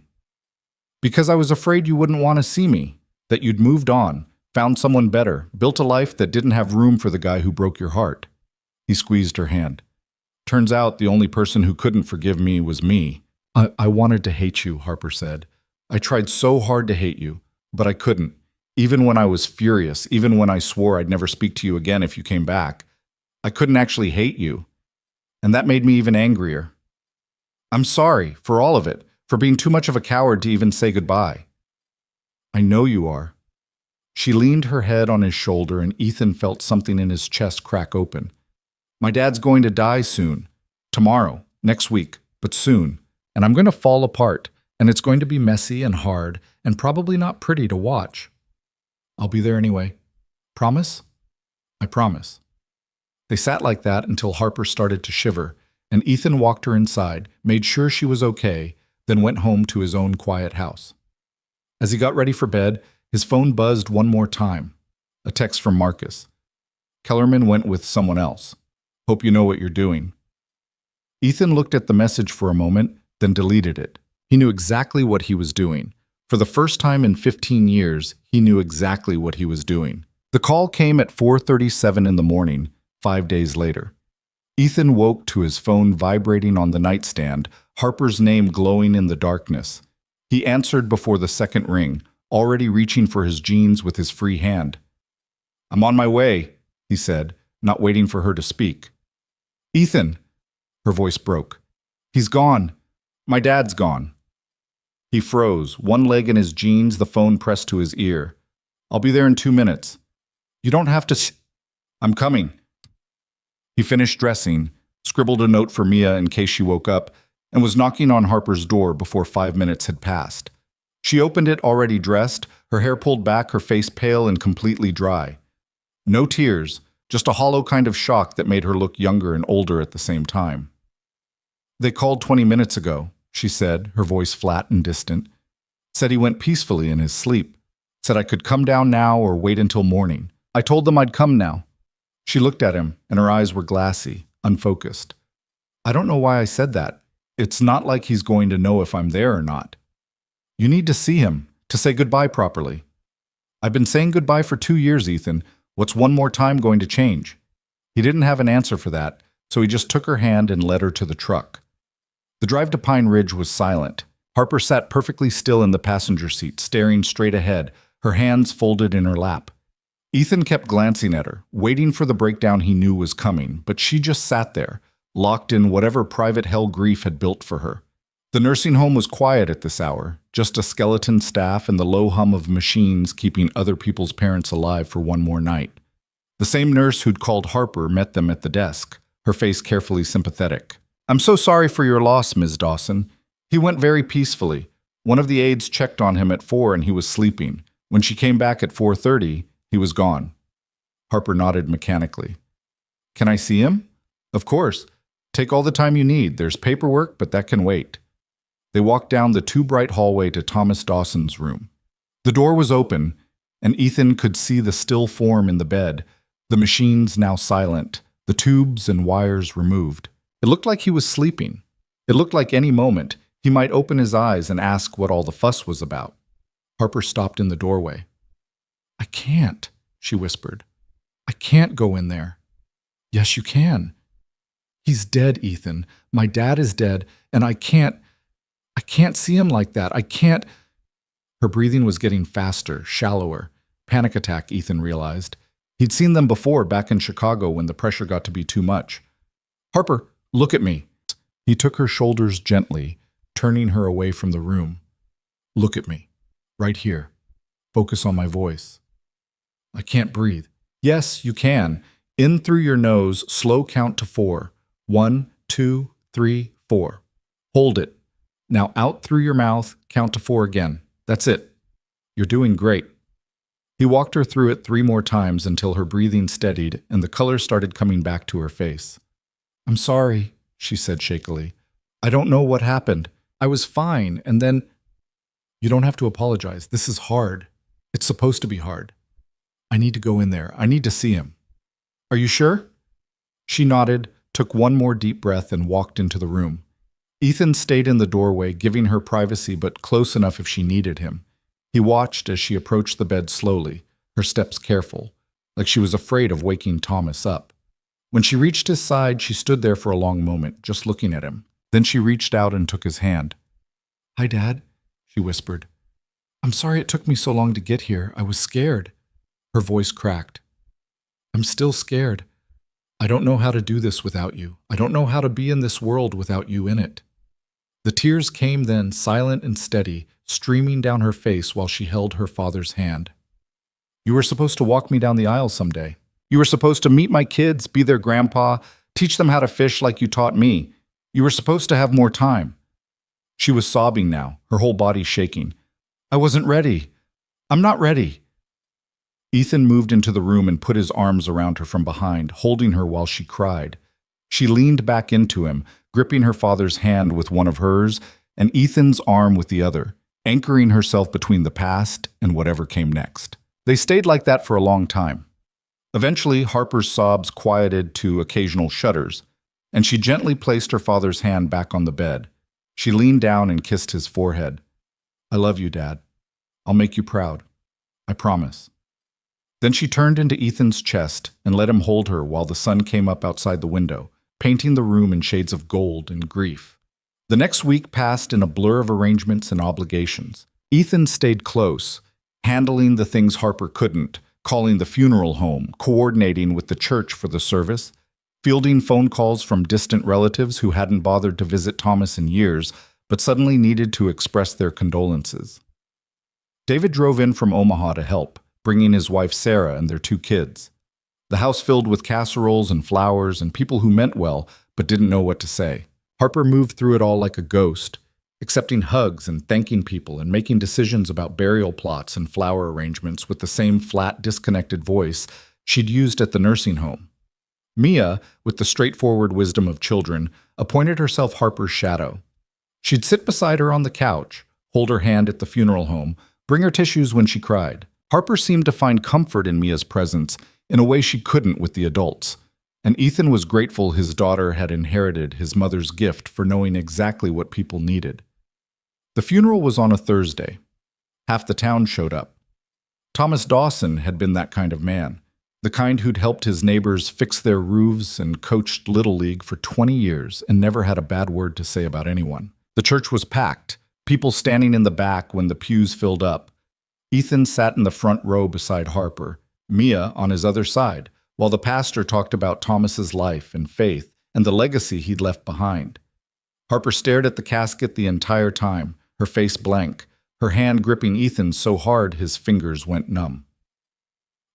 Because I was afraid you wouldn't want to see me, that you'd moved on, found someone better, built a life that didn't have room for the guy who broke your heart. He squeezed her hand. Turns out the only person who couldn't forgive me was me. I wanted to hate you, Harper said. I tried so hard to hate you, but I couldn't. Even when I was furious, even when I swore I'd never speak to you again if you came back, I couldn't actually hate you. And that made me even angrier. I'm sorry for all of it, for being too much of a coward to even say goodbye. I know you are. She leaned her head on his shoulder and Ethan felt something in his chest crack open. My dad's going to die soon. Tomorrow, next week, but soon. And I'm going to fall apart, and it's going to be messy and hard and probably not pretty to watch. I'll be there anyway. Promise? I promise. They sat like that until Harper started to shiver, and Ethan walked her inside, made sure she was okay, then went home to his own quiet house. As he got ready for bed, his phone buzzed one more time. A text from Marcus. Kellerman went with someone else. Hope you know what you're doing. Ethan looked at the message for a moment, then deleted it. He knew exactly what he was doing. For the first time in 15 years, he knew exactly what he was doing. The call came at 4:37 in the morning, 5 days later. Ethan woke to his phone vibrating on the nightstand, Harper's name glowing in the darkness. He answered before the second ring, already reaching for his jeans with his free hand. I'm on my way, he said, not waiting for her to speak. Ethan, her voice broke. He's gone. My dad's gone. He froze, one leg in his jeans, the phone pressed to his ear. I'll be there in 2 minutes. You don't have to I'm coming. He finished dressing, scribbled a note for Mia in case she woke up, and was knocking on Harper's door before 5 minutes had passed. She opened it already dressed, her hair pulled back, her face pale and completely dry. No tears, just a hollow kind of shock that made her look younger and older at the same time. They called 20 minutes ago, she said, her voice flat and distant. Said he went peacefully in his sleep. Said I could come down now or wait until morning. I told them I'd come now. She looked at him, and her eyes were glassy, unfocused. I don't know why I said that. It's not like he's going to know if I'm there or not. You need to see him, to say goodbye properly. I've been saying goodbye for 2 years, Ethan. What's one more time going to change? He didn't have an answer for that, so he just took her hand and led her to the truck. The drive to Pine Ridge was silent. Harper sat perfectly still in the passenger seat, staring straight ahead, her hands folded in her lap. Ethan kept glancing at her, waiting for the breakdown he knew was coming, but she just sat there, locked in whatever private hell grief had built for her. The nursing home was quiet at this hour, just a skeleton staff and the low hum of machines keeping other people's parents alive for one more night. The same nurse who'd called Harper met them at the desk, her face carefully sympathetic. I'm so sorry for your loss, Ms. Dawson. He went very peacefully. One of the aides checked on him at 4 and he was sleeping. When she came back at 4:30, he was gone. Harper nodded mechanically. Can I see him? Of course. Take all the time you need. There's paperwork, but that can wait. They walked down the too bright hallway to Thomas Dawson's room. The door was open, and Ethan could see the still form in the bed, the machines now silent, the tubes and wires removed. It looked like he was sleeping. It looked like any moment he might open his eyes and ask what all the fuss was about. Harper stopped in the doorway. I can't, she whispered. I can't go in there. Yes, you can. He's dead, Ethan. My dad is dead, and I can't see him like that. I can't. Her breathing was getting faster, shallower. Panic attack, Ethan realized. He'd seen them before back in Chicago when the pressure got to be too much. Harper, look at me. He took her shoulders gently, turning her away from the room. Look at me. Right here. Focus on my voice. I can't breathe. Yes, you can. In through your nose, slow count to 4. 1, 2, 3, 4. Hold it. Now out through your mouth, count to 4 again. That's it. You're doing great. He walked her through it 3 more times until her breathing steadied and the color started coming back to her face. I'm sorry, she said shakily. I don't know what happened. I was fine, and then... You don't have to apologize. This is hard. It's supposed to be hard. I need to go in there. I need to see him. Are you sure? She nodded, took one more deep breath, and walked into the room. Ethan stayed in the doorway, giving her privacy but close enough if she needed him. He watched as she approached the bed slowly, her steps careful, like she was afraid of waking Thomas up. When she reached his side, she stood there for a long moment, just looking at him. Then she reached out and took his hand. Hi, Dad, she whispered. I'm sorry it took me so long to get here. I was scared. Her voice cracked. I'm still scared. I don't know how to do this without you. I don't know how to be in this world without you in it. The tears came then, silent and steady, streaming down her face while she held her father's hand. You were supposed to walk me down the aisle someday. You were supposed to meet my kids, be their grandpa, teach them how to fish like you taught me. You were supposed to have more time. She was sobbing now, her whole body shaking. I wasn't ready. I'm not ready. Ethan moved into the room and put his arms around her from behind, holding her while she cried. She leaned back into him, gripping her father's hand with one of hers and Ethan's arm with the other, anchoring herself between the past and whatever came next. They stayed like that for a long time. Eventually, Harper's sobs quieted to occasional shudders, and she gently placed her father's hand back on the bed. She leaned down and kissed his forehead. "I love you, Dad. I'll make you proud. I promise." Then she turned into Ethan's chest and let him hold her while the sun came up outside the window, painting the room in shades of gold and grief. The next week passed in a blur of arrangements and obligations. Ethan stayed close, handling the things Harper couldn't, calling the funeral home, coordinating with the church for the service, fielding phone calls from distant relatives who hadn't bothered to visit Thomas in years, but suddenly needed to express their condolences. David drove in from Omaha to help, bringing his wife Sarah and their 2 kids. The house filled with casseroles and flowers and people who meant well but didn't know what to say. Harper moved through it all like a ghost, accepting hugs and thanking people and making decisions about burial plots and flower arrangements with the same flat, disconnected voice she'd used at the nursing home. Mia, with the straightforward wisdom of children, appointed herself Harper's shadow. She'd sit beside her on the couch, hold her hand at the funeral home, bring her tissues when she cried. Harper seemed to find comfort in Mia's presence in a way she couldn't with the adults, and Ethan was grateful his daughter had inherited his mother's gift for knowing exactly what people needed. The funeral was on a Thursday. Half the town showed up. Thomas Dawson had been that kind of man, the kind who'd helped his neighbors fix their roofs and coached Little League for 20 years and never had a bad word to say about anyone. The church was packed, people standing in the back when the pews filled up. Ethan sat in the front row beside Harper, Mia on his other side, while the pastor talked about Thomas's life and faith and the legacy he'd left behind. Harper stared at the casket the entire time, her face blank, her hand gripping Ethan's so hard his fingers went numb.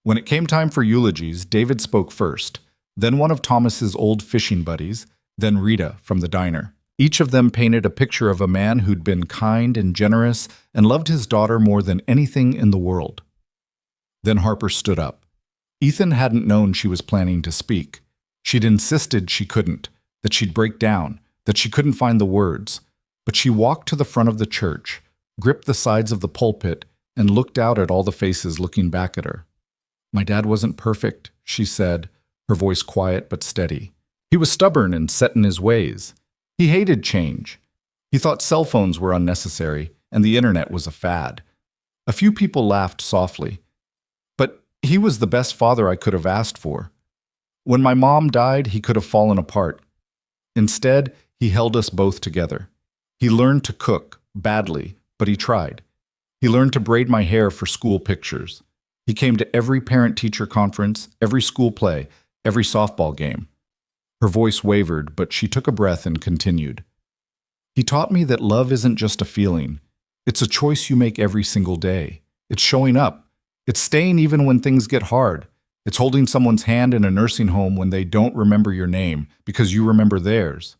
When it came time for eulogies, David spoke first, then one of Thomas's old fishing buddies, then Rita from the diner. Each of them painted a picture of a man who'd been kind and generous and loved his daughter more than anything in the world. Then Harper stood up. Ethan hadn't known she was planning to speak. She'd insisted she couldn't, that she'd break down, that she couldn't find the words. But she walked to the front of the church, gripped the sides of the pulpit, and looked out at all the faces looking back at her. "My dad wasn't perfect," she said, her voice quiet but steady. "He was stubborn and set in his ways. He hated change. He thought cell phones were unnecessary and the internet was a fad." A few people laughed softly. "But he was the best father I could have asked for. When my mom died, he could have fallen apart. Instead, he held us both together. He learned to cook, badly, but he tried. He learned to braid my hair for school pictures. He came to every parent-teacher conference, every school play, every softball game." Her voice wavered, but she took a breath and continued. "He taught me that love isn't just a feeling. It's a choice you make every single day. It's showing up. It's staying even when things get hard. It's holding someone's hand in a nursing home when they don't remember your name because you remember theirs."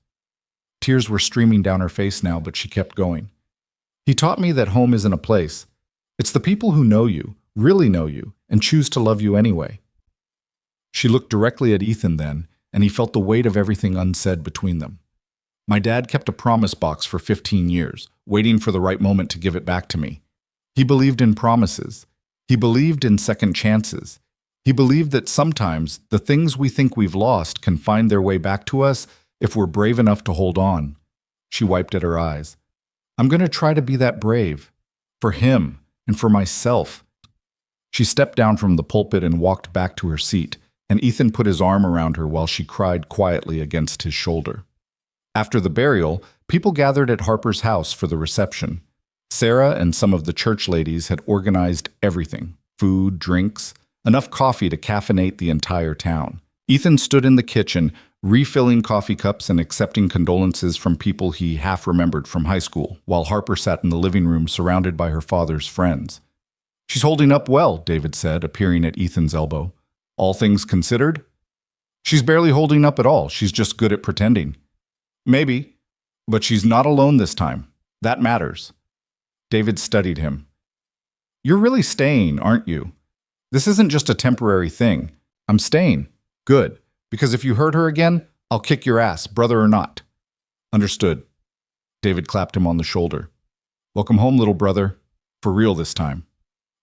Tears were streaming down her face now, but she kept going. "He taught me that home isn't a place. It's the people who know you, really know you, and choose to love you anyway." She looked directly at Ethan then, and he felt the weight of everything unsaid between them. "My dad kept a promise box for 15 years, waiting for the right moment to give it back to me. He believed in promises. He believed in second chances. He believed that sometimes the things we think we've lost can find their way back to us if we're brave enough to hold on." She wiped at her eyes. "I'm going to try to be that brave. For him and for myself." She stepped down from the pulpit and walked back to her seat, and Ethan put his arm around her while she cried quietly against his shoulder. After the burial, people gathered at Harper's house for the reception. Sarah and some of the church ladies had organized everything: food, drinks, enough coffee to caffeinate the entire town. Ethan stood in the kitchen, refilling coffee cups and accepting condolences from people he half remembered from high school, while Harper sat in the living room surrounded by her father's friends. "She's holding up well," David said, appearing at Ethan's elbow. "All things considered?" "She's barely holding up at all. She's just good at pretending." "Maybe, but she's not alone this time. That matters." David studied him. "You're really staying, aren't you? This isn't just a temporary thing. I'm staying. Good. Because if you hurt her again, I'll kick your ass, brother or not. Understood. David clapped him on the shoulder. Welcome home, little brother. For real this time.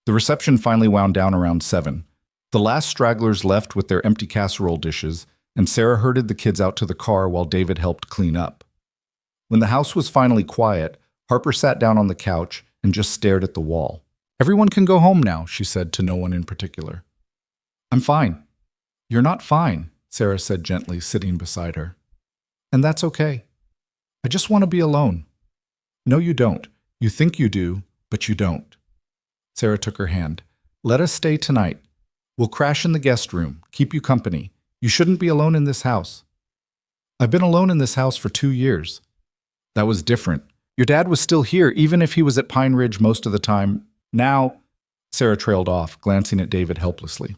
The reception finally wound down around 7. The last stragglers left with their empty casserole dishes, and Sarah herded the kids out to the car while David helped clean up. When the house was finally quiet, Harper sat down on the couch and just stared at the wall. Everyone can go home now, she said to no one in particular. I'm fine. You're not fine, Sarah said gently, sitting beside her. And that's okay. I just want to be alone. No, you don't. You think you do, but you don't. Sarah took her hand. Let us stay tonight. We'll crash in the guest room, keep you company. You shouldn't be alone in this house. I've been alone in this house for 2 years. That was different. Your dad was still here, even if he was at Pine Ridge most of the time. Now, Sarah trailed off, glancing at David helplessly.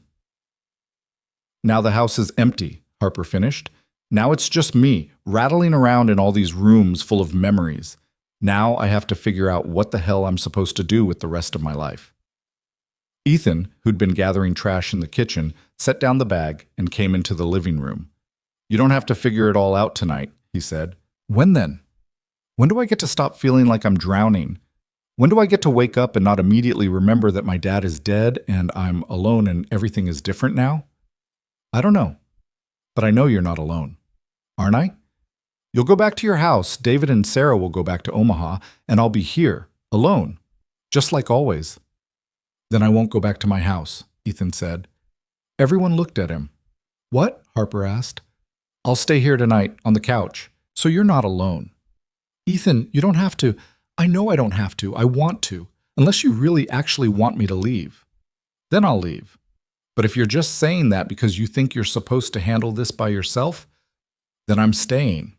Now the house is empty, Harper finished. Now it's just me, rattling around in all these rooms full of memories. Now I have to figure out what the hell I'm supposed to do with the rest of my life. Ethan, who'd been gathering trash in the kitchen, set down the bag and came into the living room. You don't have to figure it all out tonight, he said. When then? When do I get to stop feeling like I'm drowning? When do I get to wake up and not immediately remember that my dad is dead and I'm alone and everything is different now? I don't know. But I know you're not alone. Aren't I? You'll go back to your house, David and Sarah will go back to Omaha, and I'll be here, alone, just like always. Then I won't go back to my house, Ethan said. Everyone looked at him. What? Harper asked. I'll stay here tonight, on the couch, so you're not alone. Ethan, you don't have to. I know I don't have to. I want to, unless you really actually want me to leave. Then I'll leave. But if you're just saying that because you think you're supposed to handle this by yourself, then I'm staying.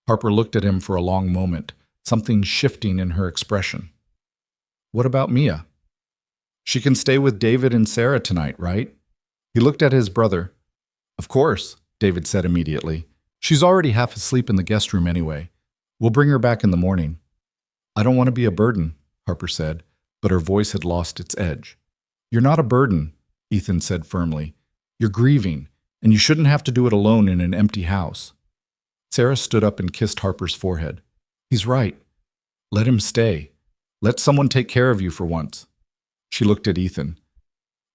Harper looked at him for a long moment, something shifting in her expression. What about Mia? She can stay with David and Sarah tonight, right? He looked at his brother. Of course, David said immediately. She's already half asleep in the guest room anyway. We'll bring her back in the morning. I don't want to be a burden, Harper said, but her voice had lost its edge. You're not a burden, Ethan said firmly. You're grieving, and you shouldn't have to do it alone in an empty house. Sarah stood up and kissed Harper's forehead. He's right. Let him stay. Let someone take care of you for once. She looked at Ethan.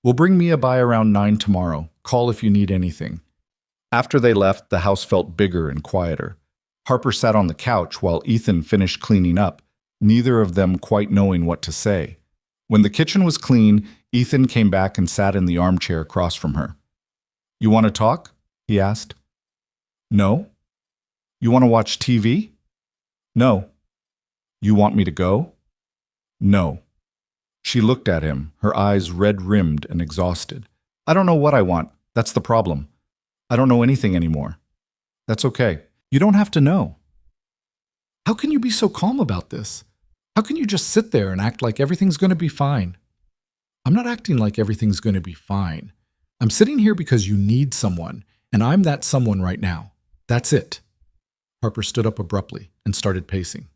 We'll bring Mia by around 9 tomorrow. Call if you need anything. After they left, the house felt bigger and quieter. Harper sat on the couch while Ethan finished cleaning up, neither of them quite knowing what to say. When the kitchen was clean, Ethan came back and sat in the armchair across from her. You want to talk? He asked. No. You want to watch TV? No. You want me to go? No. She looked at him, her eyes red-rimmed and exhausted. I don't know what I want. That's the problem. I don't know anything anymore. That's okay. You don't have to know. How can you be so calm about this? How can you just sit there and act like everything's going to be fine? I'm not acting like everything's going to be fine. I'm sitting here because you need someone, and I'm that someone right now. That's it. Harper stood up abruptly and started pacing.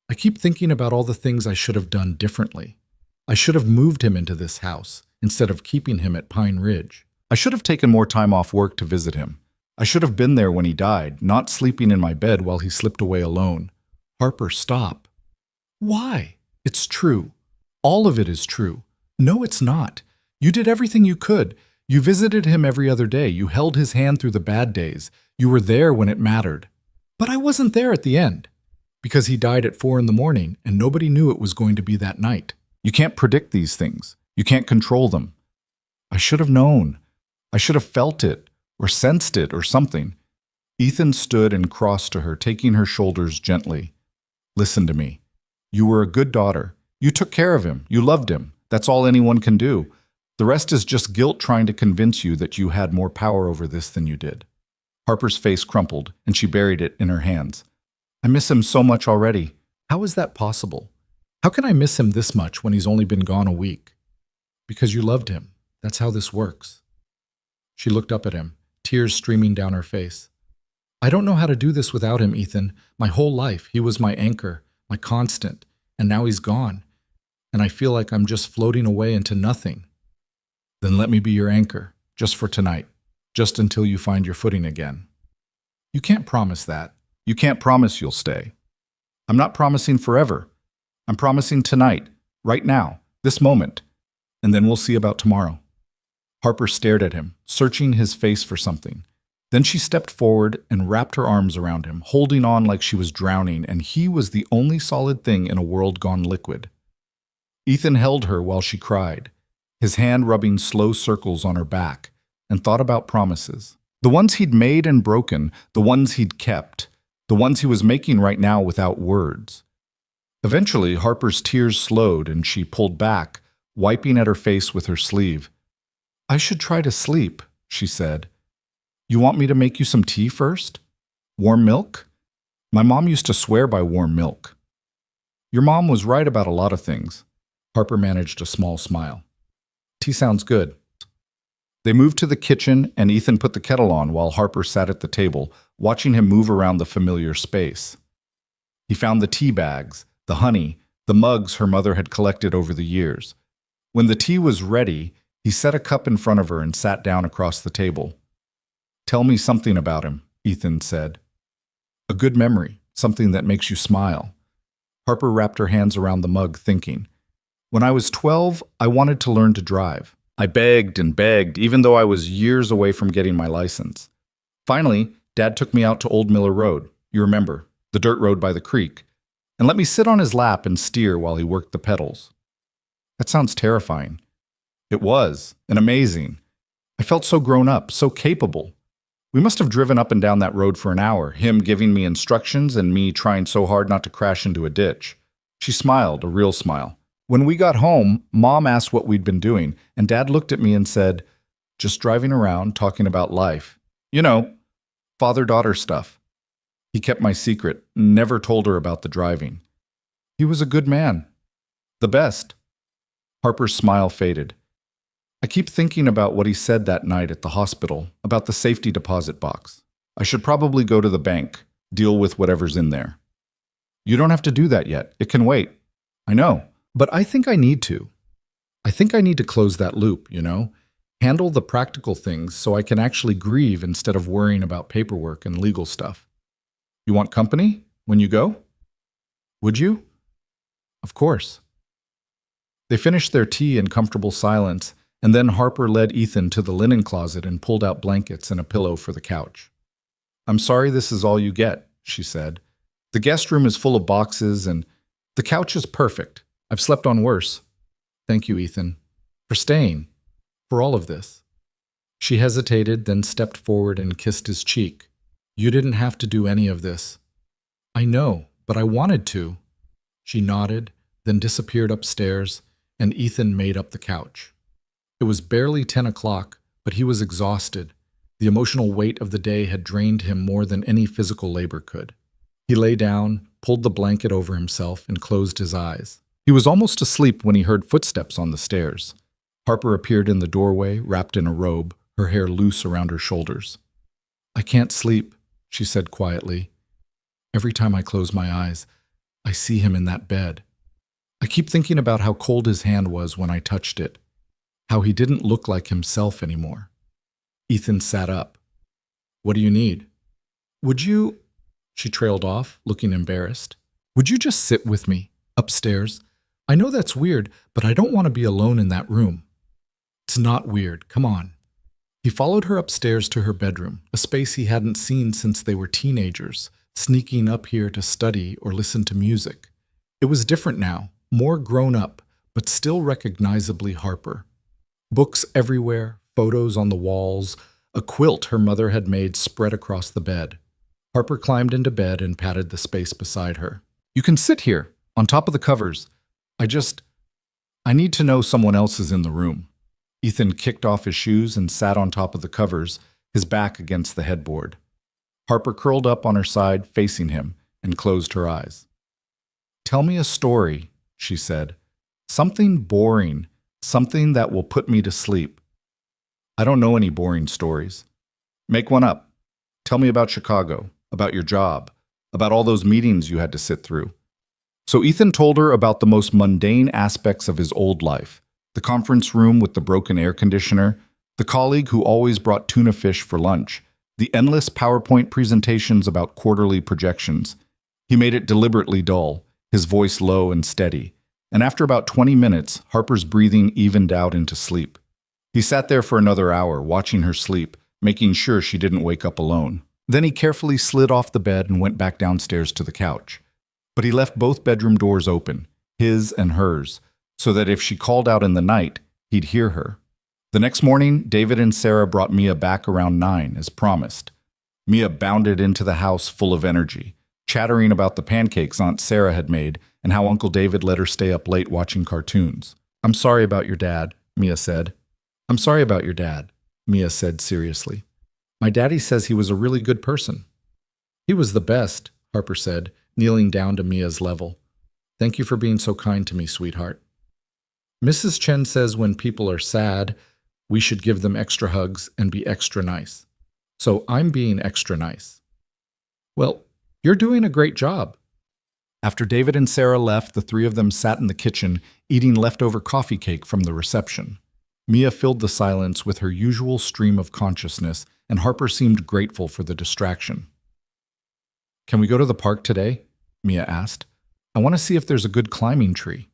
I keep thinking about all the things I should have done differently. I should have moved him into this house instead of keeping him at Pine Ridge. I should have taken more time off work to visit him. I should have been there when he died, not sleeping in my bed while he slipped away alone. Harper, stop. Why? It's true. All of it is true. No, it's not. You did everything you could. You visited him every other day. You held his hand through the bad days. You were there when it mattered. But I wasn't there at the end, because he died at 4 a.m, and nobody knew it was going to be that night. You can't predict these things. You can't control them. I should have known. I should have felt it, or sensed it, or something. Ethan stood and crossed to her, taking her shoulders gently. Listen to me. You were a good daughter. You took care of him. You loved him. That's all anyone can do. The rest is just guilt trying to convince you that you had more power over this than you did. Harper's face crumpled, and she buried it in her hands. I miss him so much already. How is that possible? How can I miss him this much when he's only been gone a week? Because you loved him. That's how this works. She looked up at him, tears streaming down her face. I don't know how to do this without him, Ethan. My whole life, he was my anchor, my constant, and now he's gone. And I feel like I'm just floating away into nothing. Then let me be your anchor, just for tonight, just until you find your footing again. You can't promise that. You can't promise you'll stay. I'm not promising forever. I'm promising tonight, right now, this moment, and then we'll see about tomorrow. Harper stared at him, searching his face for something. Then she stepped forward and wrapped her arms around him, holding on like she was drowning, and he was the only solid thing in a world gone liquid. Ethan held her while she cried, his hand rubbing slow circles on her back, and thought about promises. The ones he'd made and broken, the ones he'd kept, the ones he was making right now without words. Eventually, Harper's tears slowed and she pulled back, wiping at her face with her sleeve. I should try to sleep, she said. You want me to make you some tea first? Warm milk? My mom used to swear by warm milk. Your mom was right about a lot of things. Harper managed a small smile. Tea sounds good. They moved to the kitchen and Ethan put the kettle on while Harper sat at the table, watching him move around the familiar space. He found the tea bags, the honey, the mugs her mother had collected over the years. When the tea was ready, he set a cup in front of her and sat down across the table. Tell me something about him, Ethan said. A good memory, something that makes you smile. Harper wrapped her hands around the mug, thinking. When I was 12, I wanted to learn to drive. I begged and begged, even though I was years away from getting my license. Finally, Dad took me out to Old Miller Road, you remember, the dirt road by the creek, and let me sit on his lap and steer while he worked the pedals. That sounds terrifying. It was, and amazing. I felt so grown up, so capable. We must have driven up and down that road for an hour, him giving me instructions and me trying so hard not to crash into a ditch. She smiled, a real smile. When we got home, Mom asked what we'd been doing, and Dad looked at me and said, just driving around, talking about life. You know, father-daughter stuff. He kept my secret, never told her about the driving. He was a good man. The best. Harper's smile faded. I keep thinking about what he said that night at the hospital, about the safety deposit box. I should probably go to the bank, deal with whatever's in there. You don't have to do that yet. It can wait. I know. But I think I need to. I think I need to close that loop, you know? Handle the practical things so I can actually grieve instead of worrying about paperwork and legal stuff. You want company when you go? Would you? Of course. They finished their tea in comfortable silence, and then Harper led Ethan to the linen closet and pulled out blankets and a pillow for the couch. I'm sorry this is all you get, she said. The guest room is full of boxes and the couch is perfect. I've slept on worse. Thank you, Ethan, for staying, for all of this. She hesitated, then stepped forward and kissed his cheek. You didn't have to do any of this. I know, but I wanted to. She nodded, then disappeared upstairs, and Ethan made up the couch. It was barely 10 o'clock, but he was exhausted. The emotional weight of the day had drained him more than any physical labor could. He lay down, pulled the blanket over himself, and closed his eyes. He was almost asleep when he heard footsteps on the stairs. Harper appeared in the doorway, wrapped in a robe, her hair loose around her shoulders. I can't sleep, she said quietly. Every time I close my eyes, I see him in that bed. I keep thinking about how cold his hand was when I touched it, how he didn't look like himself anymore. Ethan sat up. What do you need? Would you... She trailed off, looking embarrassed. Would you just sit with me, upstairs? I know that's weird, but I don't want to be alone in that room. It's not weird. Come on. He followed her upstairs to her bedroom, a space he hadn't seen since they were teenagers, sneaking up here to study or listen to music. It was different now, more grown up, but still recognizably Harper. Books everywhere, photos on the walls, a quilt her mother had made spread across the bed. Harper climbed into bed and patted the space beside her. You can sit here, on top of the covers. I need to know someone else is in the room. Ethan kicked off his shoes and sat on top of the covers, his back against the headboard. Harper curled up on her side, facing him, and closed her eyes. Tell me a story, she said. Something boring, something that will put me to sleep. I don't know any boring stories. Make one up. Tell me about Chicago, about your job, about all those meetings you had to sit through. So Ethan told her about the most mundane aspects of his old life, The conference room with the broken air conditioner, the colleague who always brought tuna fish for lunch, the endless PowerPoint presentations about quarterly projections. He made it deliberately dull, his voice low and steady, and after about 20 minutes, Harper's breathing evened out into sleep. He sat there for another hour, watching her sleep, making sure she didn't wake up alone. Then he carefully slid off the bed and went back downstairs to the couch. But he left both bedroom doors open, his and hers, so that if she called out in the night, he'd hear her. The next morning, David and Sarah brought Mia back around 9, as promised. Mia bounded into the house full of energy, chattering about the pancakes Aunt Sarah had made and how Uncle David let her stay up late watching cartoons. "I'm sorry about your dad," Mia said. "I'm sorry about your dad," Mia said seriously. "My daddy says he was a really good person." "He was the best," Harper said, kneeling down to Mia's level. "Thank you for being so kind to me, sweetheart. Mrs. Chen says when people are sad, we should give them extra hugs and be extra nice. So I'm being extra nice." "Well, you're doing a great job." After David and Sarah left, the three of them sat in the kitchen, eating leftover coffee cake from the reception. Mia filled the silence with her usual stream of consciousness, and Harper seemed grateful for the distraction. "Can we go to the park today?" Mia asked. "I want to see if there's a good climbing tree."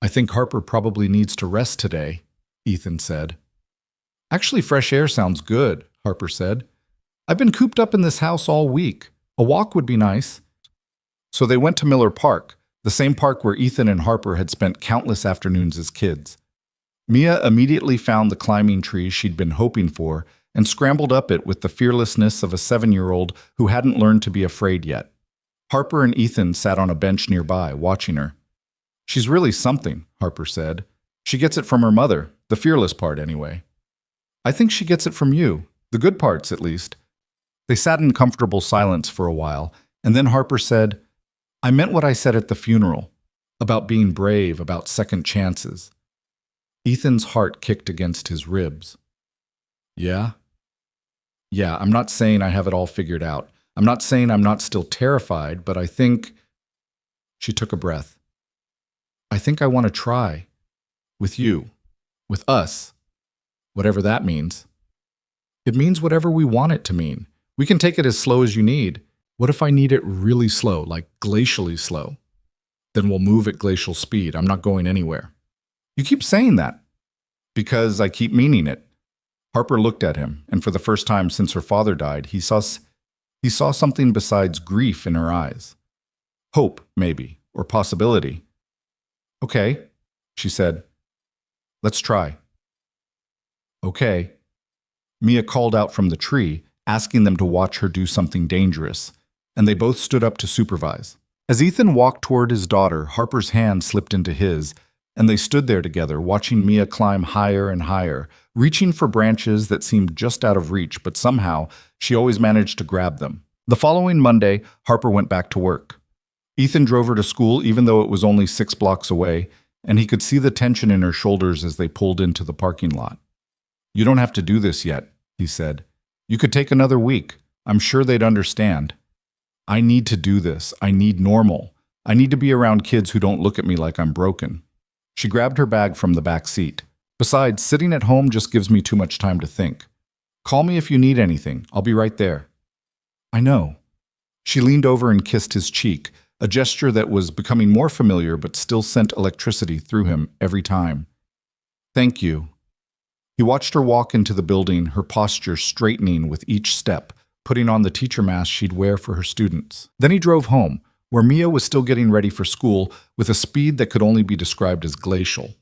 "I think Harper probably needs to rest today," Ethan said. "Actually, fresh air sounds good," Harper said. "I've been cooped up in this house all week. A walk would be nice." So they went to Miller Park, the same park where Ethan and Harper had spent countless afternoons as kids. Mia immediately found the climbing tree she'd been hoping for and scrambled up it with the fearlessness of a 7-year-old who hadn't learned to be afraid yet. Harper and Ethan sat on a bench nearby, watching her. "She's really something," Harper said. "She gets it from her mother, the fearless part anyway." "I think she gets it from you, the good parts at least." They sat in comfortable silence for a while, and then Harper said, "I meant what I said at the funeral, about being brave, about second chances." Ethan's heart kicked against his ribs. "Yeah? Yeah, I'm not saying I have it all figured out. I'm not saying I'm not still terrified, but I think—" She took a breath. "I think I want to try. With you. With us. Whatever that means." "It means whatever we want it to mean. We can take it as slow as you need. What if I need it really slow, like glacially slow? Then we'll move at glacial speed. I'm not going anywhere." "You keep saying that." "Because I keep meaning it." Harper looked at him, and for the first time since her father died, he saw something besides grief in her eyes. Hope, maybe, or possibility. "Okay," she said. "Let's try." "Okay." Mia called out from the tree, asking them to watch her do something dangerous, and they both stood up to supervise. As Ethan walked toward his daughter, Harper's hand slipped into his, and they stood there together, watching Mia climb higher and higher, reaching for branches that seemed just out of reach, but somehow she always managed to grab them. The following Monday, Harper went back to work. Ethan drove her to school even though it was only 6 blocks away, and he could see the tension in her shoulders as they pulled into the parking lot. "You don't have to do this yet," he said. "You could take another week. I'm sure they'd understand. I need to do this. I need normal. I need to be around kids who don't look at me like I'm broken." She grabbed her bag from the back seat. "Besides, sitting at home just gives me too much time to think. Call me if you need anything. I'll be right there." "I know." She leaned over and kissed his cheek, a gesture that was becoming more familiar but still sent electricity through him every time. "Thank you." He watched her walk into the building, her posture straightening with each step, putting on the teacher mask she'd wear for her students. Then he drove home, where Mia was still getting ready for school with a speed that could only be described as glacial.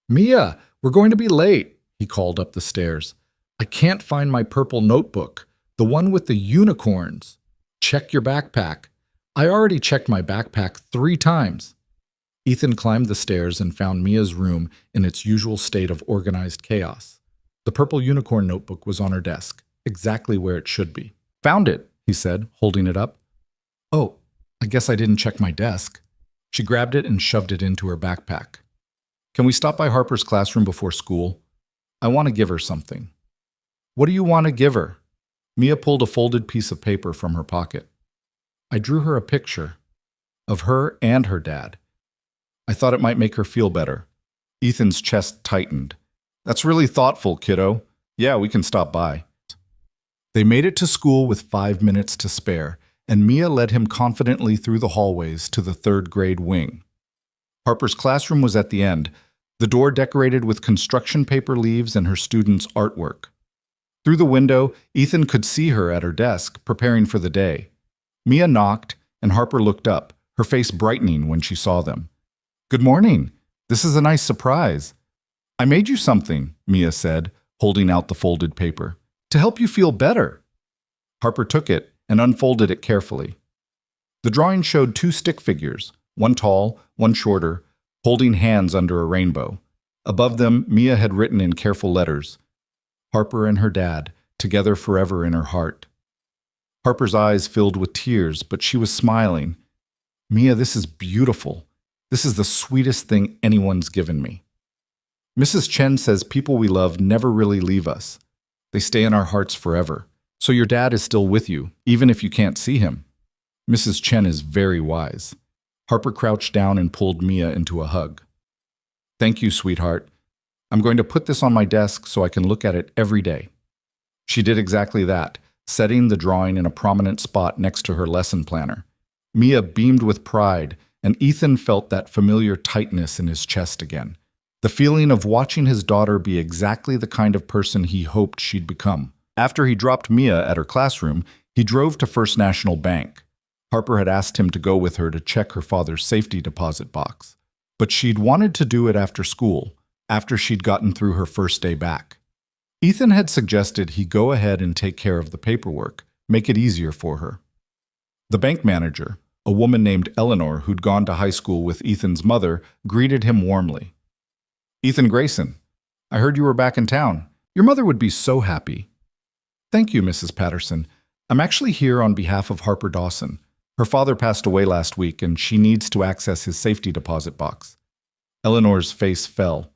"Mia, we're going to be late," he called up the stairs. "I can't find my purple notebook, the one with the unicorns. Check your backpack." "I already checked my backpack 3 times. Ethan climbed the stairs and found Mia's room in its usual state of organized chaos. The purple unicorn notebook was on her desk, exactly where it should be. "Found it," he said, holding it up. "Oh, I guess I didn't check my desk." She grabbed it and shoved it into her backpack. "Can we stop by Harper's classroom before school? I want to give her something." "What do you want to give her?" Mia pulled a folded piece of paper from her pocket. "I drew her a picture of her and her dad. I thought it might make her feel better. Ethan's chest tightened. That's really thoughtful, kiddo. Yeah, we can stop by. They made it to school with 5 minutes to spare, and Mia led him confidently through the hallways to the third-grade wing. Harper's classroom was at the end, the door decorated with construction paper leaves and her students' artwork. Through the window, Ethan could see her at her desk, preparing for the day. Mia knocked, and Harper looked up, her face brightening when she saw them. "Good morning. This is a nice surprise." "I made you something," Mia said, holding out the folded paper, "to help you feel better." Harper took it and unfolded it carefully. The drawing showed two stick figures, one tall, one shorter, holding hands under a rainbow. Above them, Mia had written in careful letters, "Harper and her dad, together forever in her heart." Harper's eyes filled with tears, but she was smiling. "Mia, this is beautiful. This is the sweetest thing anyone's given me." Mrs. Chen says people we love never really leave us. They stay in our hearts forever. So your dad is still with you, even if you can't see him. Mrs. Chen is very wise. Harper crouched down and pulled Mia into a hug. "Thank you, sweetheart. I'm going to put this on my desk so I can look at it every day." She did exactly that, setting the drawing in a prominent spot next to her lesson planner. Mia beamed with pride, and Ethan felt that familiar tightness in his chest again. The feeling of watching his daughter be exactly the kind of person he hoped she'd become. After he dropped Mia at her classroom, he drove to First National Bank. Harper had asked him to go with her to check her father's safety deposit box, but she'd wanted to do it after school, after she'd gotten through her first day back. Ethan had suggested he go ahead and take care of the paperwork, make it easier for her. The bank manager, a woman named Eleanor who'd gone to high school with Ethan's mother, greeted him warmly. "Ethan Grayson, I heard you were back in town. Your mother would be so happy." "Thank you, Mrs. Patterson. I'm actually here on behalf of Harper Dawson. Her father passed away last week, and she needs to access his safety deposit box." Eleanor's face fell.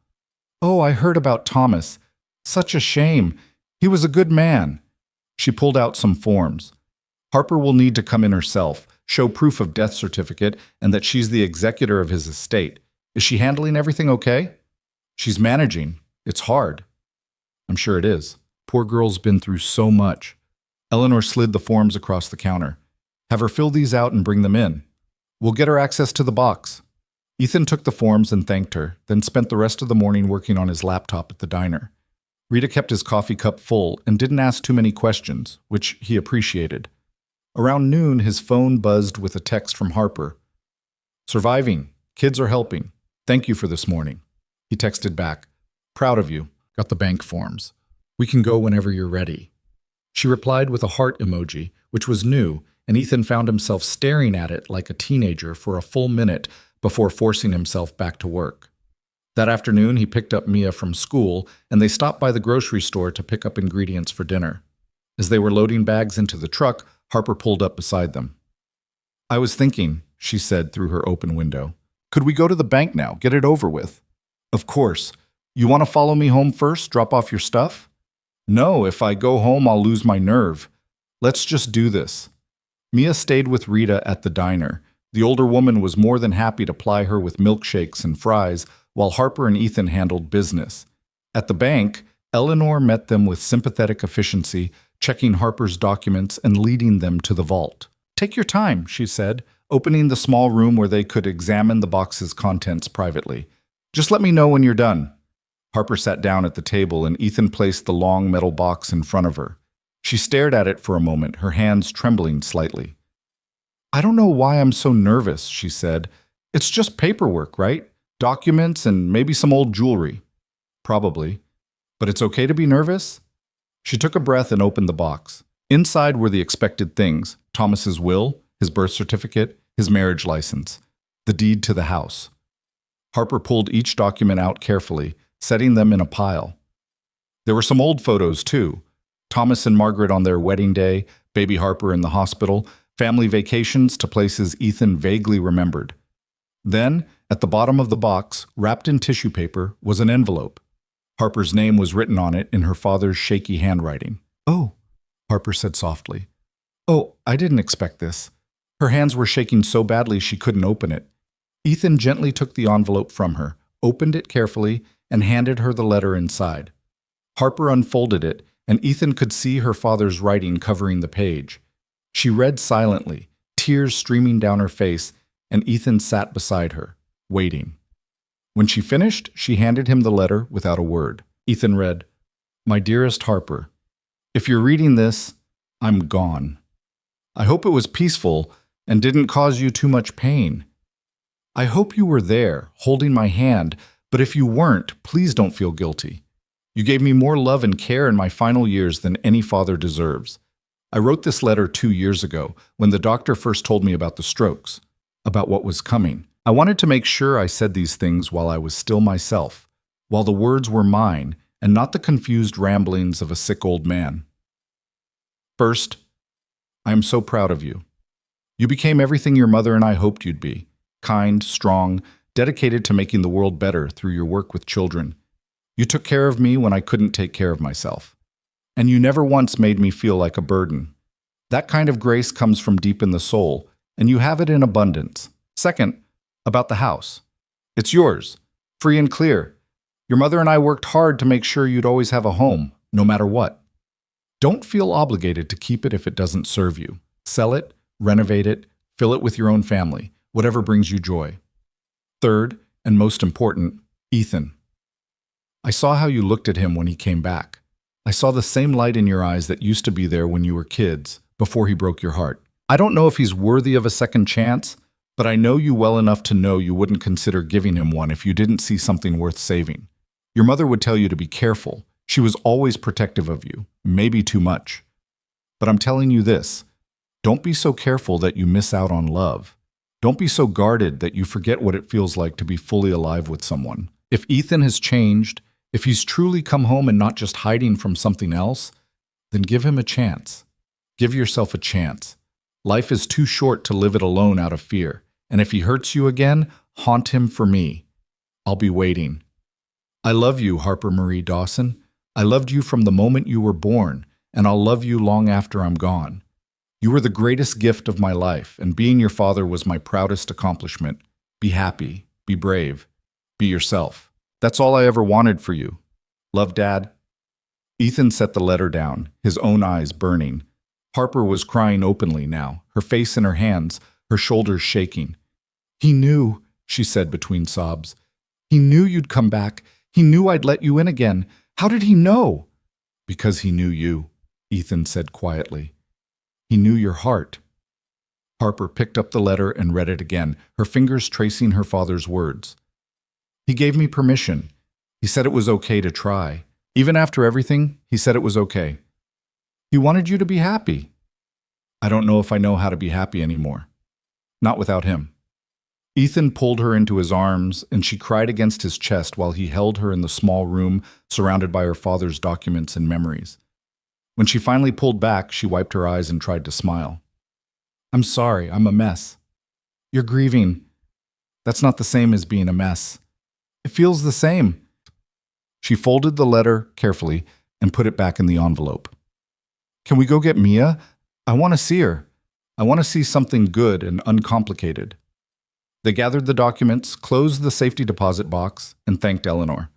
"Oh, I heard about Thomas. Such a shame. He was a good man." She pulled out some forms. "Harper will need to come in herself, show proof of death certificate, and that she's the executor of his estate. Is she handling everything okay?" "She's managing. It's hard." "I'm sure it is. Poor girl's been through so much." Eleanor slid the forms across the counter. "Have her fill these out and bring them in. We'll get her access to the box." Ethan took the forms and thanked her, then spent the rest of the morning working on his laptop at the diner. Rita kept his coffee cup full and didn't ask too many questions, which he appreciated. Around noon, his phone buzzed with a text from Harper. "Surviving. Kids are helping. Thank you for this morning." He texted back, "Proud of you. Got the bank forms. We can go whenever you're ready." She replied with a heart emoji, which was new, and Ethan found himself staring at it like a teenager for a full minute before forcing himself back to work. That afternoon, he picked up Mia from school, and they stopped by the grocery store to pick up ingredients for dinner. As they were loading bags into the truck, Harper pulled up beside them. "I was thinking," she said through her open window, "could we go to the bank now, get it over with?" "Of course. You want to follow me home first, drop off your stuff?" "No, if I go home, I'll lose my nerve. Let's just do this." Mia stayed with Rita at the diner. The older woman was more than happy to ply her with milkshakes and fries, while Harper and Ethan handled business. At the bank, Eleanor met them with sympathetic efficiency, checking Harper's documents and leading them to the vault. "Take your time," she said, opening the small room where they could examine the box's contents privately. "Just let me know when you're done." Harper sat down at the table, and Ethan placed the long metal box in front of her. She stared at it for a moment, her hands trembling slightly. "I don't know why I'm so nervous," she said. "It's just paperwork, right? Documents and maybe some old jewelry." "Probably. But it's okay to be nervous?" She took a breath and opened the box. Inside were the expected things: Thomas's will, his birth certificate, his marriage license, the deed to the house. Harper pulled each document out carefully, setting them in a pile. There were some old photos, too. Thomas and Margaret on their wedding day, baby Harper in the hospital, family vacations to places Ethan vaguely remembered. Then, at the bottom of the box, wrapped in tissue paper, was an envelope. Harper's name was written on it in her father's shaky handwriting. "Oh," Harper said softly. "Oh, I didn't expect this." Her hands were shaking so badly she couldn't open it. Ethan gently took the envelope from her, opened it carefully, and handed her the letter inside. Harper unfolded it, and Ethan could see her father's writing covering the page. She read silently, tears streaming down her face, and Ethan sat beside her, waiting. When she finished, she handed him the letter without a word. Ethan read, "My dearest Harper, if you're reading this, I'm gone. I hope it was peaceful and didn't cause you too much pain. I hope you were there, holding my hand, but if you weren't, please don't feel guilty. You gave me more love and care in my final years than any father deserves. I wrote this letter 2 years ago, when the doctor first told me about the strokes, about what was coming. I wanted to make sure I said these things while I was still myself, while the words were mine and not the confused ramblings of a sick old man. First, I am so proud of you. You became everything your mother and I hoped you'd be, kind, strong, dedicated to making the world better through your work with children. You took care of me when I couldn't take care of myself. And you never once made me feel like a burden. That kind of grace comes from deep in the soul, and you have it in abundance. Second, about the house. It's yours, free and clear. Your mother and I worked hard to make sure you'd always have a home, no matter what. Don't feel obligated to keep it if it doesn't serve you. Sell it, renovate it, fill it with your own family, whatever brings you joy. Third, and most important, Ethan. I saw how you looked at him when he came back. I saw the same light in your eyes that used to be there when you were kids, before he broke your heart. I don't know if he's worthy of a second chance, but I know you well enough to know you wouldn't consider giving him one if you didn't see something worth saving. Your mother would tell you to be careful. She was always protective of you, maybe too much. But I'm telling you this, don't be so careful that you miss out on love. Don't be so guarded that you forget what it feels like to be fully alive with someone. If Ethan has changed, if he's truly come home and not just hiding from something else, then give him a chance. Give yourself a chance. Life is too short to live it alone out of fear. And if he hurts you again, haunt him for me. I'll be waiting. I love you, Harper Marie Dawson. I loved you from the moment you were born, and I'll love you long after I'm gone. You were the greatest gift of my life, and being your father was my proudest accomplishment. Be happy, be brave, be yourself. That's all I ever wanted for you. Love, Dad. Ethan set the letter down, his own eyes burning. Harper was crying openly now, her face in her hands, her shoulders shaking. He knew, she said between sobs. He knew you'd come back. He knew I'd let you in again. How did he know? Because he knew you, Ethan said quietly. He knew your heart. Harper picked up the letter and read it again, her fingers tracing her father's words. He gave me permission. He said it was okay to try. Even after everything, he said it was okay. He wanted you to be happy. I don't know if I know how to be happy anymore. Not without him. Ethan pulled her into his arms, and she cried against his chest while he held her in the small room surrounded by her father's documents and memories. When she finally pulled back, she wiped her eyes and tried to smile. I'm sorry, I'm a mess. You're grieving. That's not the same as being a mess. It feels the same. She folded the letter carefully and put it back in the envelope. Can we go get Mia? I want to see her. I want to see something good and uncomplicated. They gathered the documents, closed the safety deposit box, and thanked Eleanor.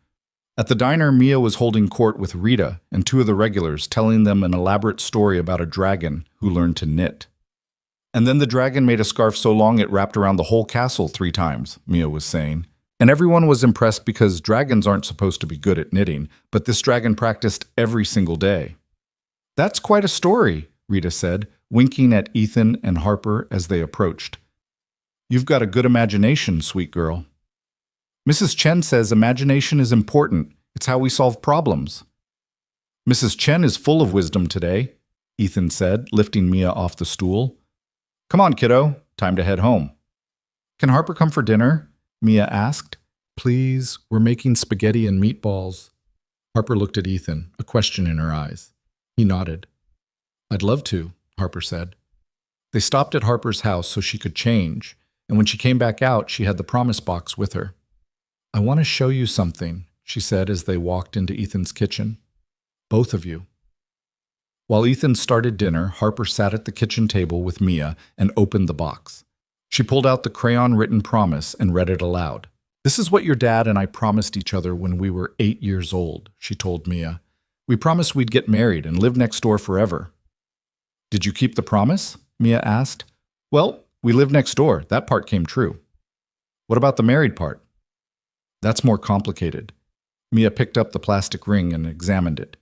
At the diner, Mia was holding court with Rita and 2 of the regulars, telling them an elaborate story about a dragon who learned to knit. And then the dragon made a scarf so long it wrapped around the whole castle 3 times, Mia was saying. And everyone was impressed because dragons aren't supposed to be good at knitting, but this dragon practiced every single day. That's quite a story, Rita said, winking at Ethan and Harper as they approached. You've got a good imagination, sweet girl. Mrs. Chen says imagination is important. It's how we solve problems. Mrs. Chen is full of wisdom today, Ethan said, lifting Mia off the stool. Come on, kiddo. Time to head home. Can Harper come for dinner? Mia asked. Please, we're making spaghetti and meatballs. Harper looked at Ethan, a question in her eyes. He nodded. I'd love to, Harper said. They stopped at Harper's house so she could change, and when she came back out, she had the promise box with her. I want to show you something, she said as they walked into Ethan's kitchen. Both of you. While Ethan started dinner, Harper sat at the kitchen table with Mia and opened the box. She pulled out the crayon-written promise and read it aloud. This is what your dad and I promised each other when we were 8 years old, she told Mia. We promised we'd get married and live next door forever. Did you keep the promise? Mia asked. Well, we live next door. That part came true. What about the married part? That's more complicated. Mia picked up the plastic ring and examined it.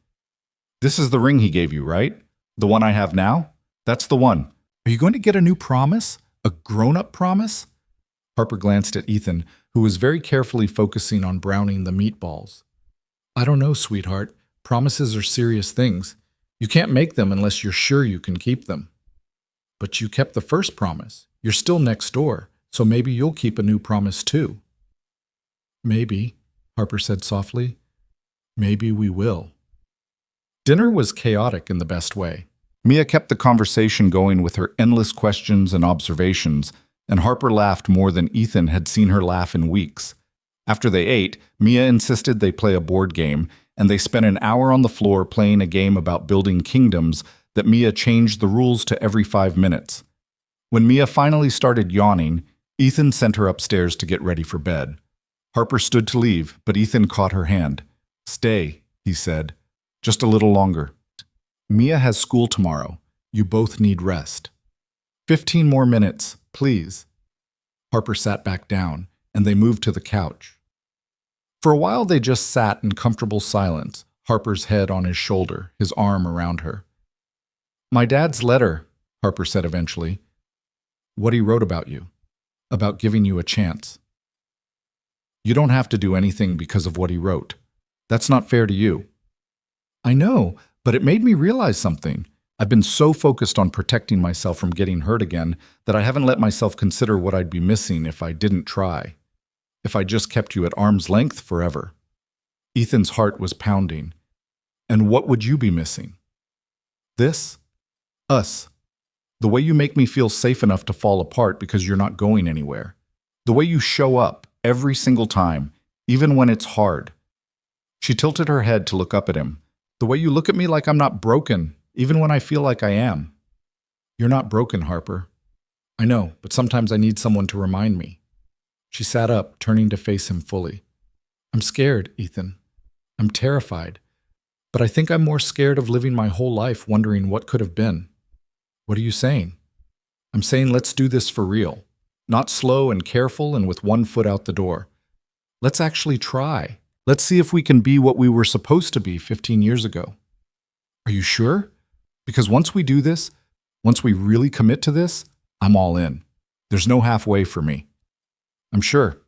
This is the ring he gave you, right? The one I have now? That's the one. Are you going to get a new promise? A grown-up promise? Harper glanced at Ethan, who was very carefully focusing on browning the meatballs. I don't know, sweetheart. Promises are serious things. You can't make them unless you're sure you can keep them. But you kept the first promise. You're still next door, so maybe you'll keep a new promise too. Maybe, Harper said softly. Maybe we will. Dinner was chaotic in the best way. Mia kept the conversation going with her endless questions and observations, and Harper laughed more than Ethan had seen her laugh in weeks. After they ate, Mia insisted they play a board game, and they spent an hour on the floor playing a game about building kingdoms that Mia changed the rules to every 5 minutes. When Mia finally started yawning, Ethan sent her upstairs to get ready for bed. Harper stood to leave, but Ethan caught her hand. Stay, he said. Just a little longer. Mia has school tomorrow. You both need rest. 15 more minutes, please. Harper sat back down, and they moved to the couch. For a while they just sat in comfortable silence, Harper's head on his shoulder, his arm around her. My dad's letter, Harper said eventually. What he wrote about you. About giving you a chance. You don't have to do anything because of what he wrote. That's not fair to you. I know, but it made me realize something. I've been so focused on protecting myself from getting hurt again that I haven't let myself consider what I'd be missing if I didn't try. If I just kept you at arm's length forever. Ethan's heart was pounding. And what would you be missing? This? Us. The way you make me feel safe enough to fall apart because you're not going anywhere. The way you show up every single time, even when it's hard. She tilted her head to look up at him. The way you look at me like I'm not broken, even when I feel like I am. You're not broken, Harper. I know, but sometimes I need someone to remind me. She sat up, turning to face him fully. I'm scared, Ethan. I'm terrified. But I think I'm more scared of living my whole life wondering what could have been. What are you saying? I'm saying let's do this for real. Not slow and careful and with one foot out the door. Let's actually try. Let's see if we can be what we were supposed to be 15 years ago. Are you sure? Because once we do this, once we really commit to this, I'm all in. There's no halfway for me. I'm sure.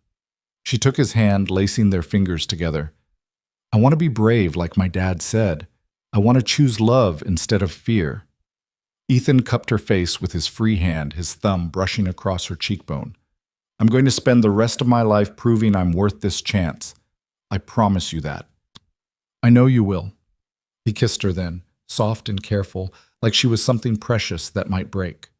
She took his hand, lacing their fingers together. I want to be brave, like my dad said. I want to choose love instead of fear. Ethan cupped her face with his free hand, his thumb brushing across her cheekbone. I'm going to spend the rest of my life proving I'm worth this chance. I promise you that. I know you will. He kissed her then, soft and careful, like she was something precious that might break.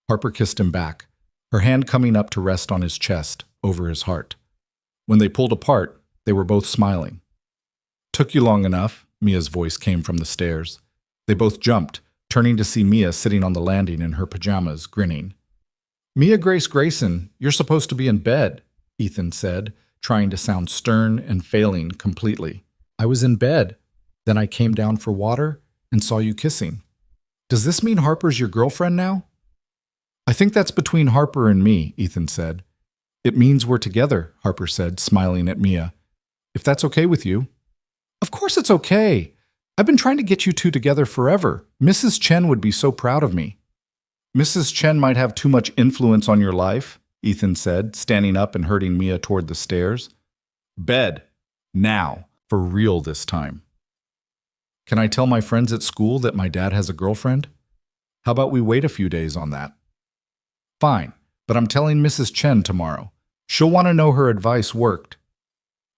Harper kissed him back, her hand coming up to rest on his chest, over his heart. When they pulled apart, they were both smiling. Took you long enough, Mia's voice came from the stairs. They both jumped, turning to see Mia sitting on the landing in her pajamas, grinning. Mia Grace Grayson, you're supposed to be in bed, Ethan said, trying to sound stern and failing completely. I was in bed. Then I came down for water and saw you kissing. Does this mean Harper's your girlfriend now? I think that's between Harper and me, Ethan said. It means we're together, Harper said, smiling at Mia. If that's okay with you. Of course it's okay. I've been trying to get you two together forever. Mrs. Chen would be so proud of me. Mrs. Chen might have too much influence on your life, Ethan said, standing up and herding Mia toward the stairs. Bed. Now. For real this time. Can I tell my friends at school that my dad has a girlfriend? How about we wait a few days on that? Fine, but I'm telling Mrs. Chen tomorrow. She'll want to know her advice worked.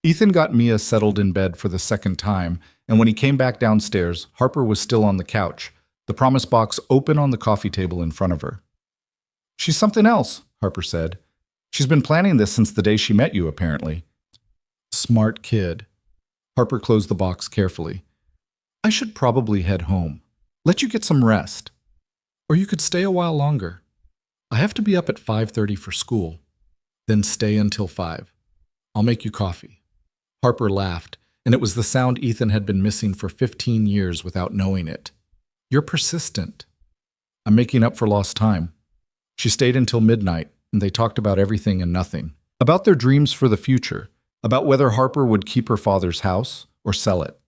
Ethan got Mia settled in bed for the second time, and when he came back downstairs, Harper was still on the couch, the promise box open on the coffee table in front of her. She's something else, Harper said. She's been planning this since the day she met you, apparently. Smart kid. Harper closed the box carefully. I should probably head home. Let you get some rest. Or you could stay a while longer. I have to be up at 5:30 for school. Then stay until 5. I'll make you coffee. Harper laughed, and it was the sound Ethan had been missing for 15 years without knowing it. You're persistent. I'm making up for lost time. She stayed until midnight, and they talked about everything and nothing. About their dreams for the future, about whether Harper would keep her father's house or sell it.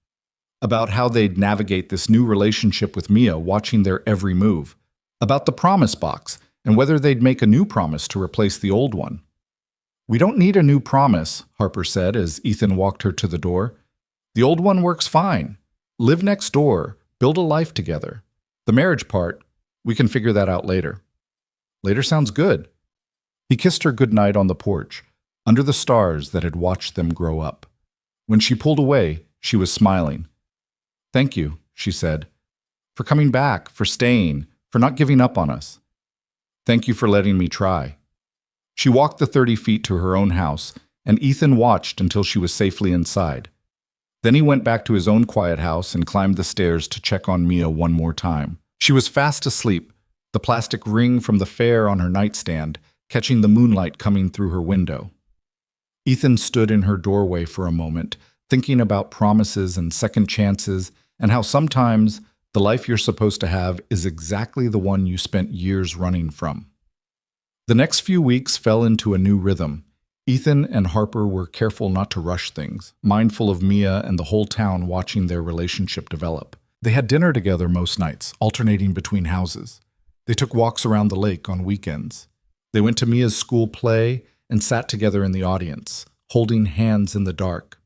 About how they'd navigate this new relationship with Mia, watching their every move. About the promise box, and whether they'd make a new promise to replace the old one. We don't need a new promise, Harper said as Ethan walked her to the door. The old one works fine. Live next door, build a life together. The marriage part, we can figure that out later. Later sounds good. He kissed her goodnight on the porch, under the stars that had watched them grow up. When she pulled away, she was smiling. Thank you, she said, for coming back, for staying, for not giving up on us. Thank you for letting me try. She walked the 30 feet to her own house, and Ethan watched until she was safely inside. Then he went back to his own quiet house and climbed the stairs to check on Mia one more time. She was fast asleep, the plastic ring from the fair on her nightstand, catching the moonlight coming through her window. Ethan stood in her doorway for a moment, thinking about promises and second chances, and how sometimes the life you're supposed to have is exactly the one you spent years running from. The next few weeks fell into a new rhythm. Ethan and Harper were careful not to rush things, mindful of Mia and the whole town watching their relationship develop. They had dinner together most nights, alternating between houses. They took walks around the lake on weekends. They went to Mia's school play and sat together in the audience, holding hands in the dark.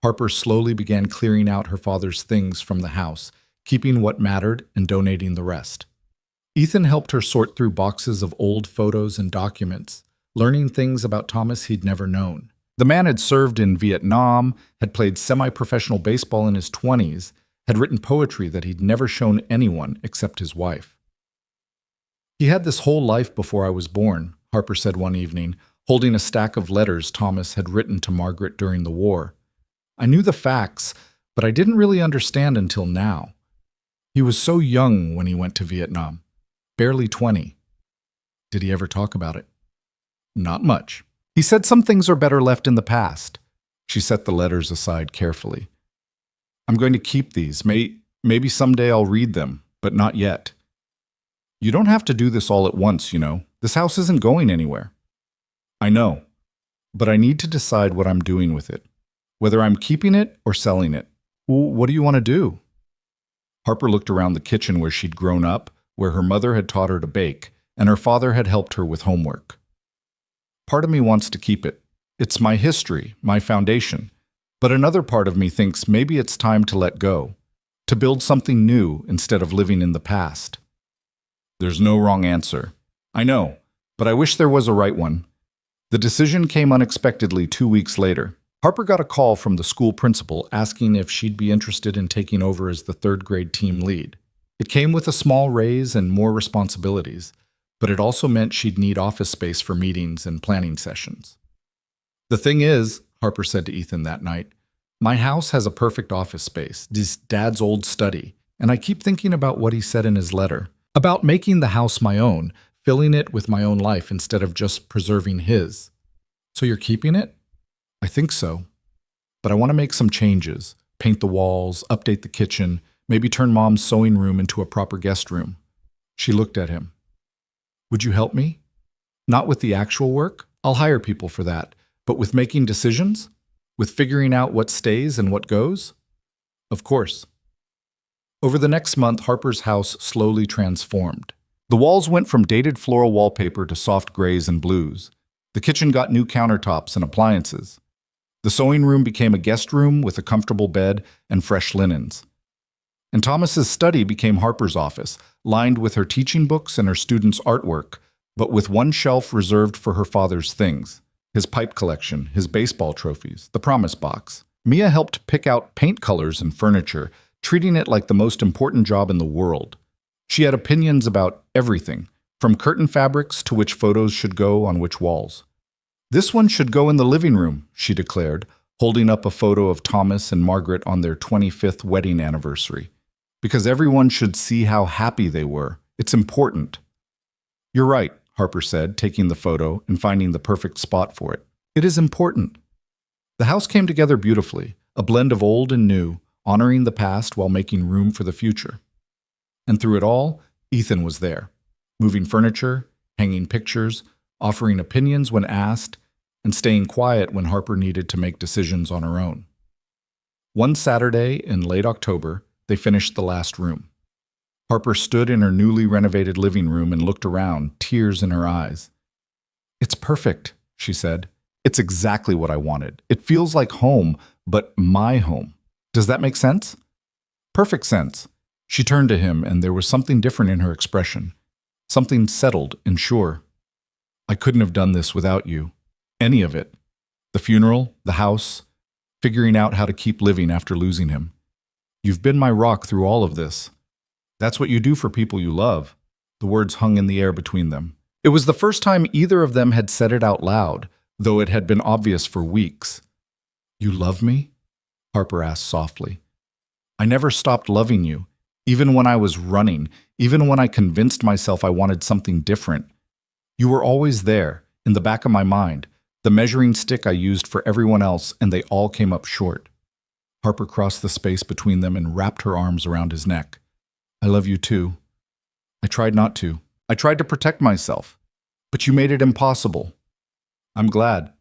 Harper slowly began clearing out her father's things from the house, keeping what mattered and donating the rest. Ethan helped her sort through boxes of old photos and documents, learning things about Thomas he'd never known. The man had served in Vietnam, had played semi-professional baseball in his 20s, had written poetry that he'd never shown anyone except his wife. He had this whole life before I was born, Harper said one evening, holding a stack of letters Thomas had written to Margaret during the war. I knew the facts, but I didn't really understand until now. He was so young when he went to Vietnam, barely 20. Did he ever talk about it? Not much. He said some things are better left in the past. She set the letters aside carefully. I'm going to keep these. Maybe someday I'll read them, but not yet. You don't have to do this all at once, you know. This house isn't going anywhere. I know, but I need to decide what I'm doing with it, whether I'm keeping it or selling it. What do you want to do? Harper looked around the kitchen where she'd grown up, where her mother had taught her to bake, and her father had helped her with homework. Part of me wants to keep it. It's my history, my foundation. But another part of me thinks maybe it's time to let go, to build something new instead of living in the past. There's no wrong answer. I know, but I wish there was a right one. The decision came unexpectedly 2 weeks later. Harper got a call from the school principal asking if she'd be interested in taking over as the third-grade team lead. It came with a small raise and more responsibilities, but it also meant she'd need office space for meetings and planning sessions. The thing is, Harper said to Ethan that night, my house has a perfect office space, this Dad's old study, and I keep thinking about what he said in his letter, about making the house my own, filling it with my own life instead of just preserving his. So you're keeping it? I think so. But I want to make some changes, paint the walls, update the kitchen, maybe turn Mom's sewing room into a proper guest room. She looked at him. Would you help me? Not with the actual work. I'll hire people for that. But with making decisions? With figuring out what stays and what goes? Of course. Over the next month, Harper's house slowly transformed. The walls went from dated floral wallpaper to soft grays and blues. The kitchen got new countertops and appliances. The sewing room became a guest room with a comfortable bed and fresh linens. And Thomas's study became Harper's office, lined with her teaching books and her students' artwork, but with one shelf reserved for her father's things. His pipe collection, his baseball trophies, the promise box. Mia helped pick out paint colors and furniture, treating it like the most important job in the world. She had opinions about everything, from curtain fabrics to which photos should go on which walls. This one should go in the living room, she declared, holding up a photo of Thomas and Margaret on their 25th wedding anniversary. Because everyone should see how happy they were. It's important. You're right, Harper said, taking the photo and finding the perfect spot for it. It is important. The house came together beautifully, a blend of old and new, honoring the past while making room for the future. And through it all, Ethan was there, moving furniture, hanging pictures, offering opinions when asked, and staying quiet when Harper needed to make decisions on her own. One Saturday in late October, they finished the last room. Harper stood in her newly renovated living room and looked around, tears in her eyes. "It's perfect," she said. "It's exactly what I wanted. It feels like home, but my home. Does that make sense?" "Perfect sense." She turned to him, and there was something different in her expression. Something settled and sure. "I couldn't have done this without you. Any of it. The funeral, the house, figuring out how to keep living after losing him. You've been my rock through all of this. That's what you do for people you love." The words hung in the air between them. It was the first time either of them had said it out loud, though it had been obvious for weeks. "You love me?" Harper asked softly. "I never stopped loving you, even when I was running, even when I convinced myself I wanted something different. You were always there, in the back of my mind, the measuring stick I used for everyone else, and they all came up short." Harper crossed the space between them and wrapped her arms around his neck. "I love you too. I tried not to. I tried to protect myself, but you made it impossible." "I'm glad."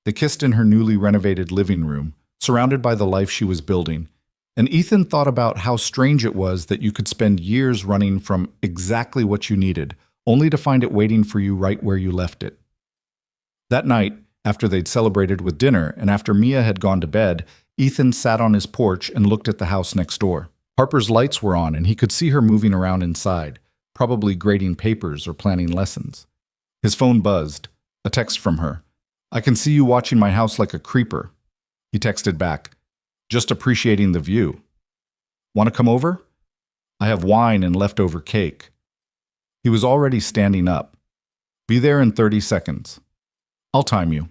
They kissed in her newly renovated living room, surrounded by the life she was building, and Ethan thought about how strange it was that you could spend years running from exactly what you needed, only to find it waiting for you right where you left it. That night, after they'd celebrated with dinner and after Mia had gone to bed, Ethan sat on his porch and looked at the house next door. Harper's lights were on and he could see her moving around inside, probably grading papers or planning lessons. His phone buzzed. A text from her. "I can see you watching my house like a creeper." He texted back, "Just appreciating the view. Want to come over? I have wine and leftover cake." He was already standing up. "Be there in 30 seconds. I'll time you."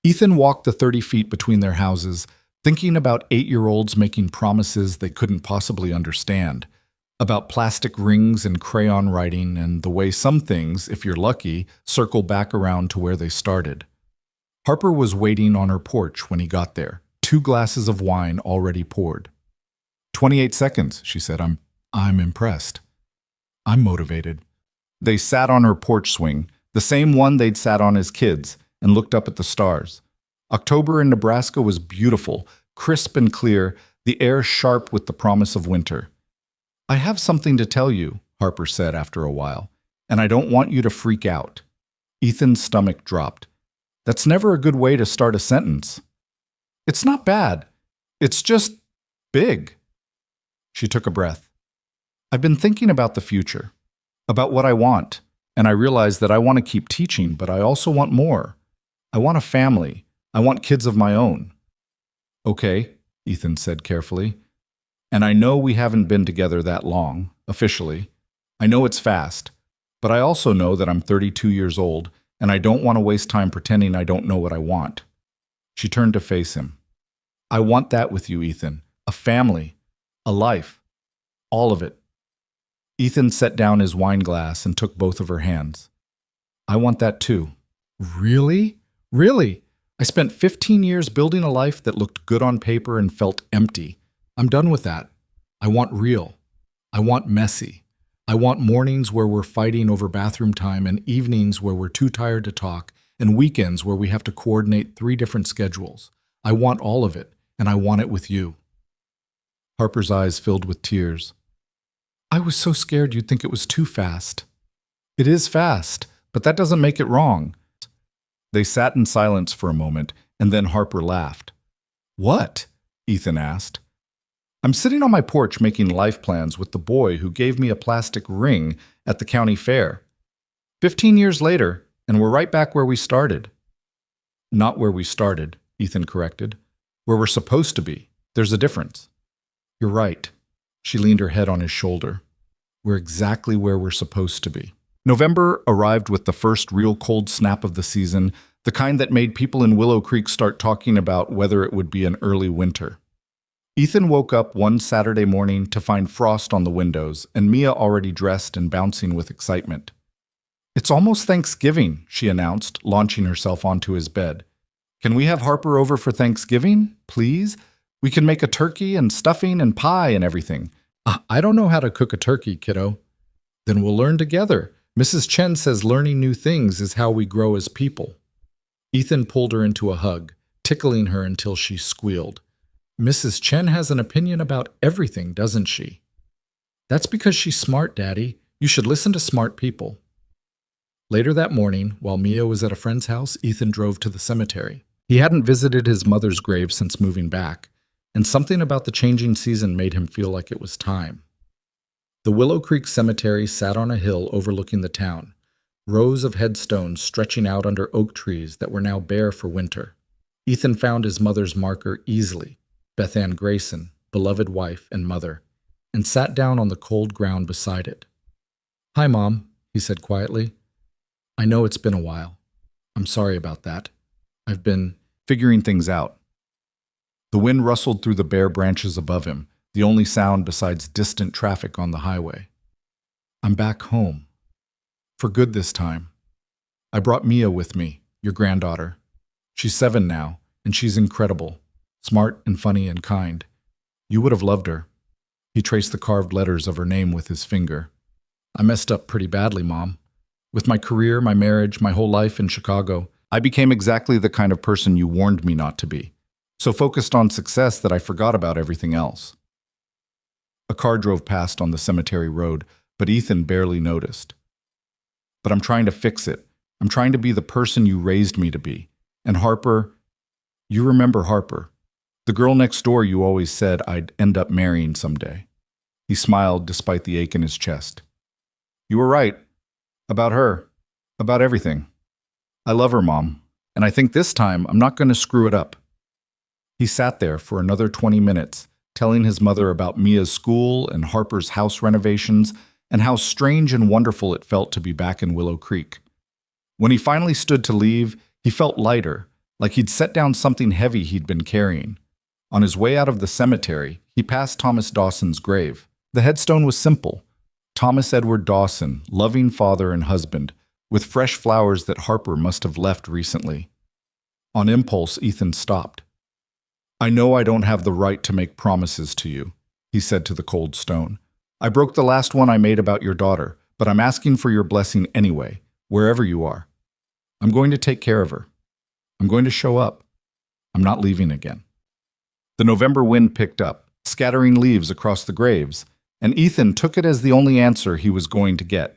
Ethan walked the 30 feet between their houses, thinking about 8-year-olds making promises they couldn't possibly understand, about plastic rings and crayon writing and the way some things, if you're lucky, circle back around to where they started. Harper was waiting on her porch when he got there, 2 glasses of wine already poured. 28 seconds, she said. I'm impressed. I'm motivated." They sat on her porch swing, the same one they'd sat on as kids, and looked up at the stars. October in Nebraska was beautiful, crisp and clear, the air sharp with the promise of winter. "I have something to tell you," Harper said after a while, "and I don't want you to freak out." Ethan's stomach dropped. That's never a good way to start a sentence. "It's not bad. It's just big." She took a breath. "I've been thinking about the future, about what I want, and I realize that I want to keep teaching, but I also want more. I want a family. I want kids of my own." "Okay," Ethan said carefully. "And I know we haven't been together that long, officially. I know it's fast, but I also know that I'm 32 years old, and I don't want to waste time pretending I don't know what I want." She turned to face him. "I want that with you, Ethan. A family. A life. All of it." Ethan set down his wine glass and took both of her hands. "I want that too." "Really? Really? I spent 15 years building a life that looked good on paper and felt empty. I'm done with that. I want real. I want messy. I want mornings where we're fighting over bathroom time and evenings where we're too tired to talk and weekends where we have to coordinate 3 different schedules. I want all of it, and I want it with you." Harper's eyes filled with tears. "I was so scared you'd think it was too fast." "It is fast, but that doesn't make it wrong." They sat in silence for a moment, and then Harper laughed. "What?" Ethan asked. "I'm sitting on my porch making life plans with the boy who gave me a plastic ring at the county fair. 15 years later, and we're right back where we started." "Not where we started," Ethan corrected. "Where we're supposed to be. There's a difference." "You're right." She leaned her head on his shoulder. "We're exactly where we're supposed to be." November arrived with the first real cold snap of the season, the kind that made people in Willow Creek start talking about whether it would be an early winter. Ethan woke up one Saturday morning to find frost on the windows and Mia already dressed and bouncing with excitement. "It's almost Thanksgiving," she announced, launching herself onto his bed. Can we have Harper over for Thanksgiving, please? We can make a turkey and stuffing and pie and everything. I don't know how to cook a turkey, kiddo. Then we'll learn together. Mrs. Chen says learning new things is how we grow as people. Ethan pulled her into a hug, tickling her until she squealed. Mrs. Chen has an opinion about everything, doesn't she? That's because she's smart, Daddy. You should listen to smart people. Later that morning, while Mia was at a friend's house, Ethan drove to the cemetery. He hadn't visited his mother's grave since moving back, and something about the changing season made him feel like it was time. The Willow Creek Cemetery sat on a hill overlooking the town, rows of headstones stretching out under oak trees that were now bare for winter. Ethan found his mother's marker easily, Beth Ann Grayson, beloved wife and mother, and sat down on the cold ground beside it. Hi, Mom, he said quietly. I know it's been a while. I'm sorry about that. I've been figuring things out. The wind rustled through the bare branches above him, the only sound besides distant traffic on the highway. I'm back home. For good this time. I brought Mia with me, your granddaughter. She's 7 now, and she's incredible, smart and funny and kind. You would have loved her. He traced the carved letters of her name with his finger. I messed up pretty badly, Mom. With my career, my marriage, my whole life in Chicago, I became exactly the kind of person you warned me not to be. So focused on success that I forgot about everything else. A car drove past on the cemetery road, but Ethan barely noticed. But I'm trying to fix it. I'm trying to be the person you raised me to be. And Harper, you remember Harper, the girl next door you always said I'd end up marrying someday. He smiled despite the ache in his chest. You were right. About her. About everything. I love her, Mom. And I think this time I'm not going to screw it up. He sat there for another 20 minutes, telling his mother about Mia's school and Harper's house renovations and how strange and wonderful it felt to be back in Willow Creek. When he finally stood to leave, he felt lighter, like he'd set down something heavy he'd been carrying. On his way out of the cemetery, he passed Thomas Dawson's grave. The headstone was simple. Thomas Edward Dawson, loving father and husband, with fresh flowers that Harper must have left recently. On impulse, Ethan stopped. I know I don't have the right to make promises to you, he said to the cold stone. I broke the last one I made about your daughter, but I'm asking for your blessing anyway, wherever you are. I'm going to take care of her. I'm going to show up. I'm not leaving again. The November wind picked up, scattering leaves across the graves, and Ethan took it as the only answer he was going to get.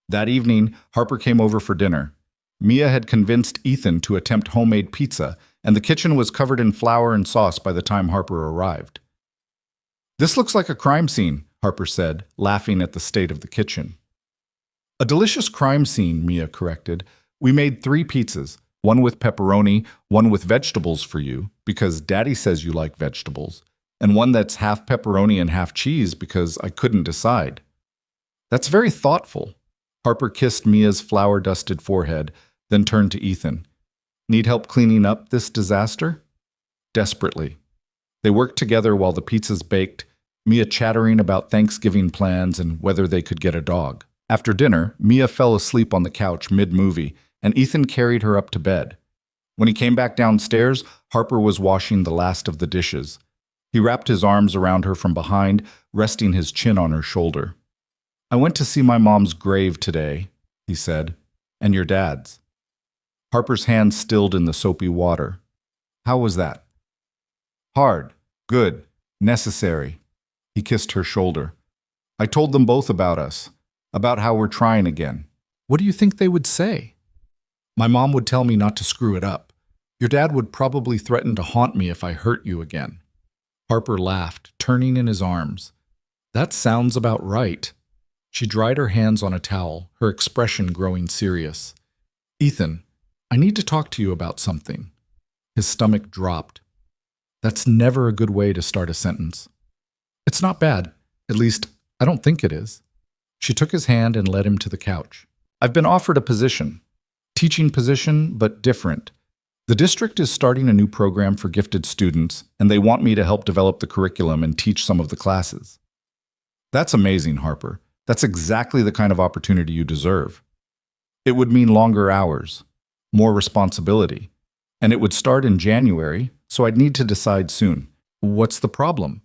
That evening, Harper came over for dinner. Mia had convinced Ethan to attempt homemade pizza, and the kitchen was covered in flour and sauce by the time Harper arrived. This looks like a crime scene, Harper said, laughing at the state of the kitchen. A delicious crime scene, Mia corrected. We made 3 pizzas, one with pepperoni, one with vegetables for you, because Daddy says you like vegetables, and one that's half pepperoni and half cheese because I couldn't decide. That's very thoughtful. Harper kissed Mia's flour-dusted forehead, then turned to Ethan. Need help cleaning up this disaster? Desperately. They worked together while the pizzas baked, Mia chattering about Thanksgiving plans and whether they could get a dog. After dinner, Mia fell asleep on the couch mid-movie, and Ethan carried her up to bed. When he came back downstairs, Harper was washing the last of the dishes. He wrapped his arms around her from behind, resting his chin on her shoulder. I went to see my mom's grave today, he said, and your dad's. Harper's hand stilled in the soapy water. How was that? Hard, good, necessary. He kissed her shoulder. I told them both about us, about how we're trying again. What do you think they would say? My mom would tell me not to screw it up. Your dad would probably threaten to haunt me if I hurt you again. Harper laughed, turning in his arms. That sounds about right. She dried her hands on a towel, her expression growing serious. Ethan, I need to talk to you about something. His stomach dropped. That's never a good way to start a sentence. It's not bad. At least, I don't think it is. She took his hand and led him to the couch. I've been offered a position. Teaching position, but different. The district is starting a new program for gifted students, and they want me to help develop the curriculum and teach some of the classes. That's amazing, Harper. That's exactly the kind of opportunity you deserve. It would mean longer hours, more responsibility, And it would start in January, so I'd need to decide soon. What's the problem?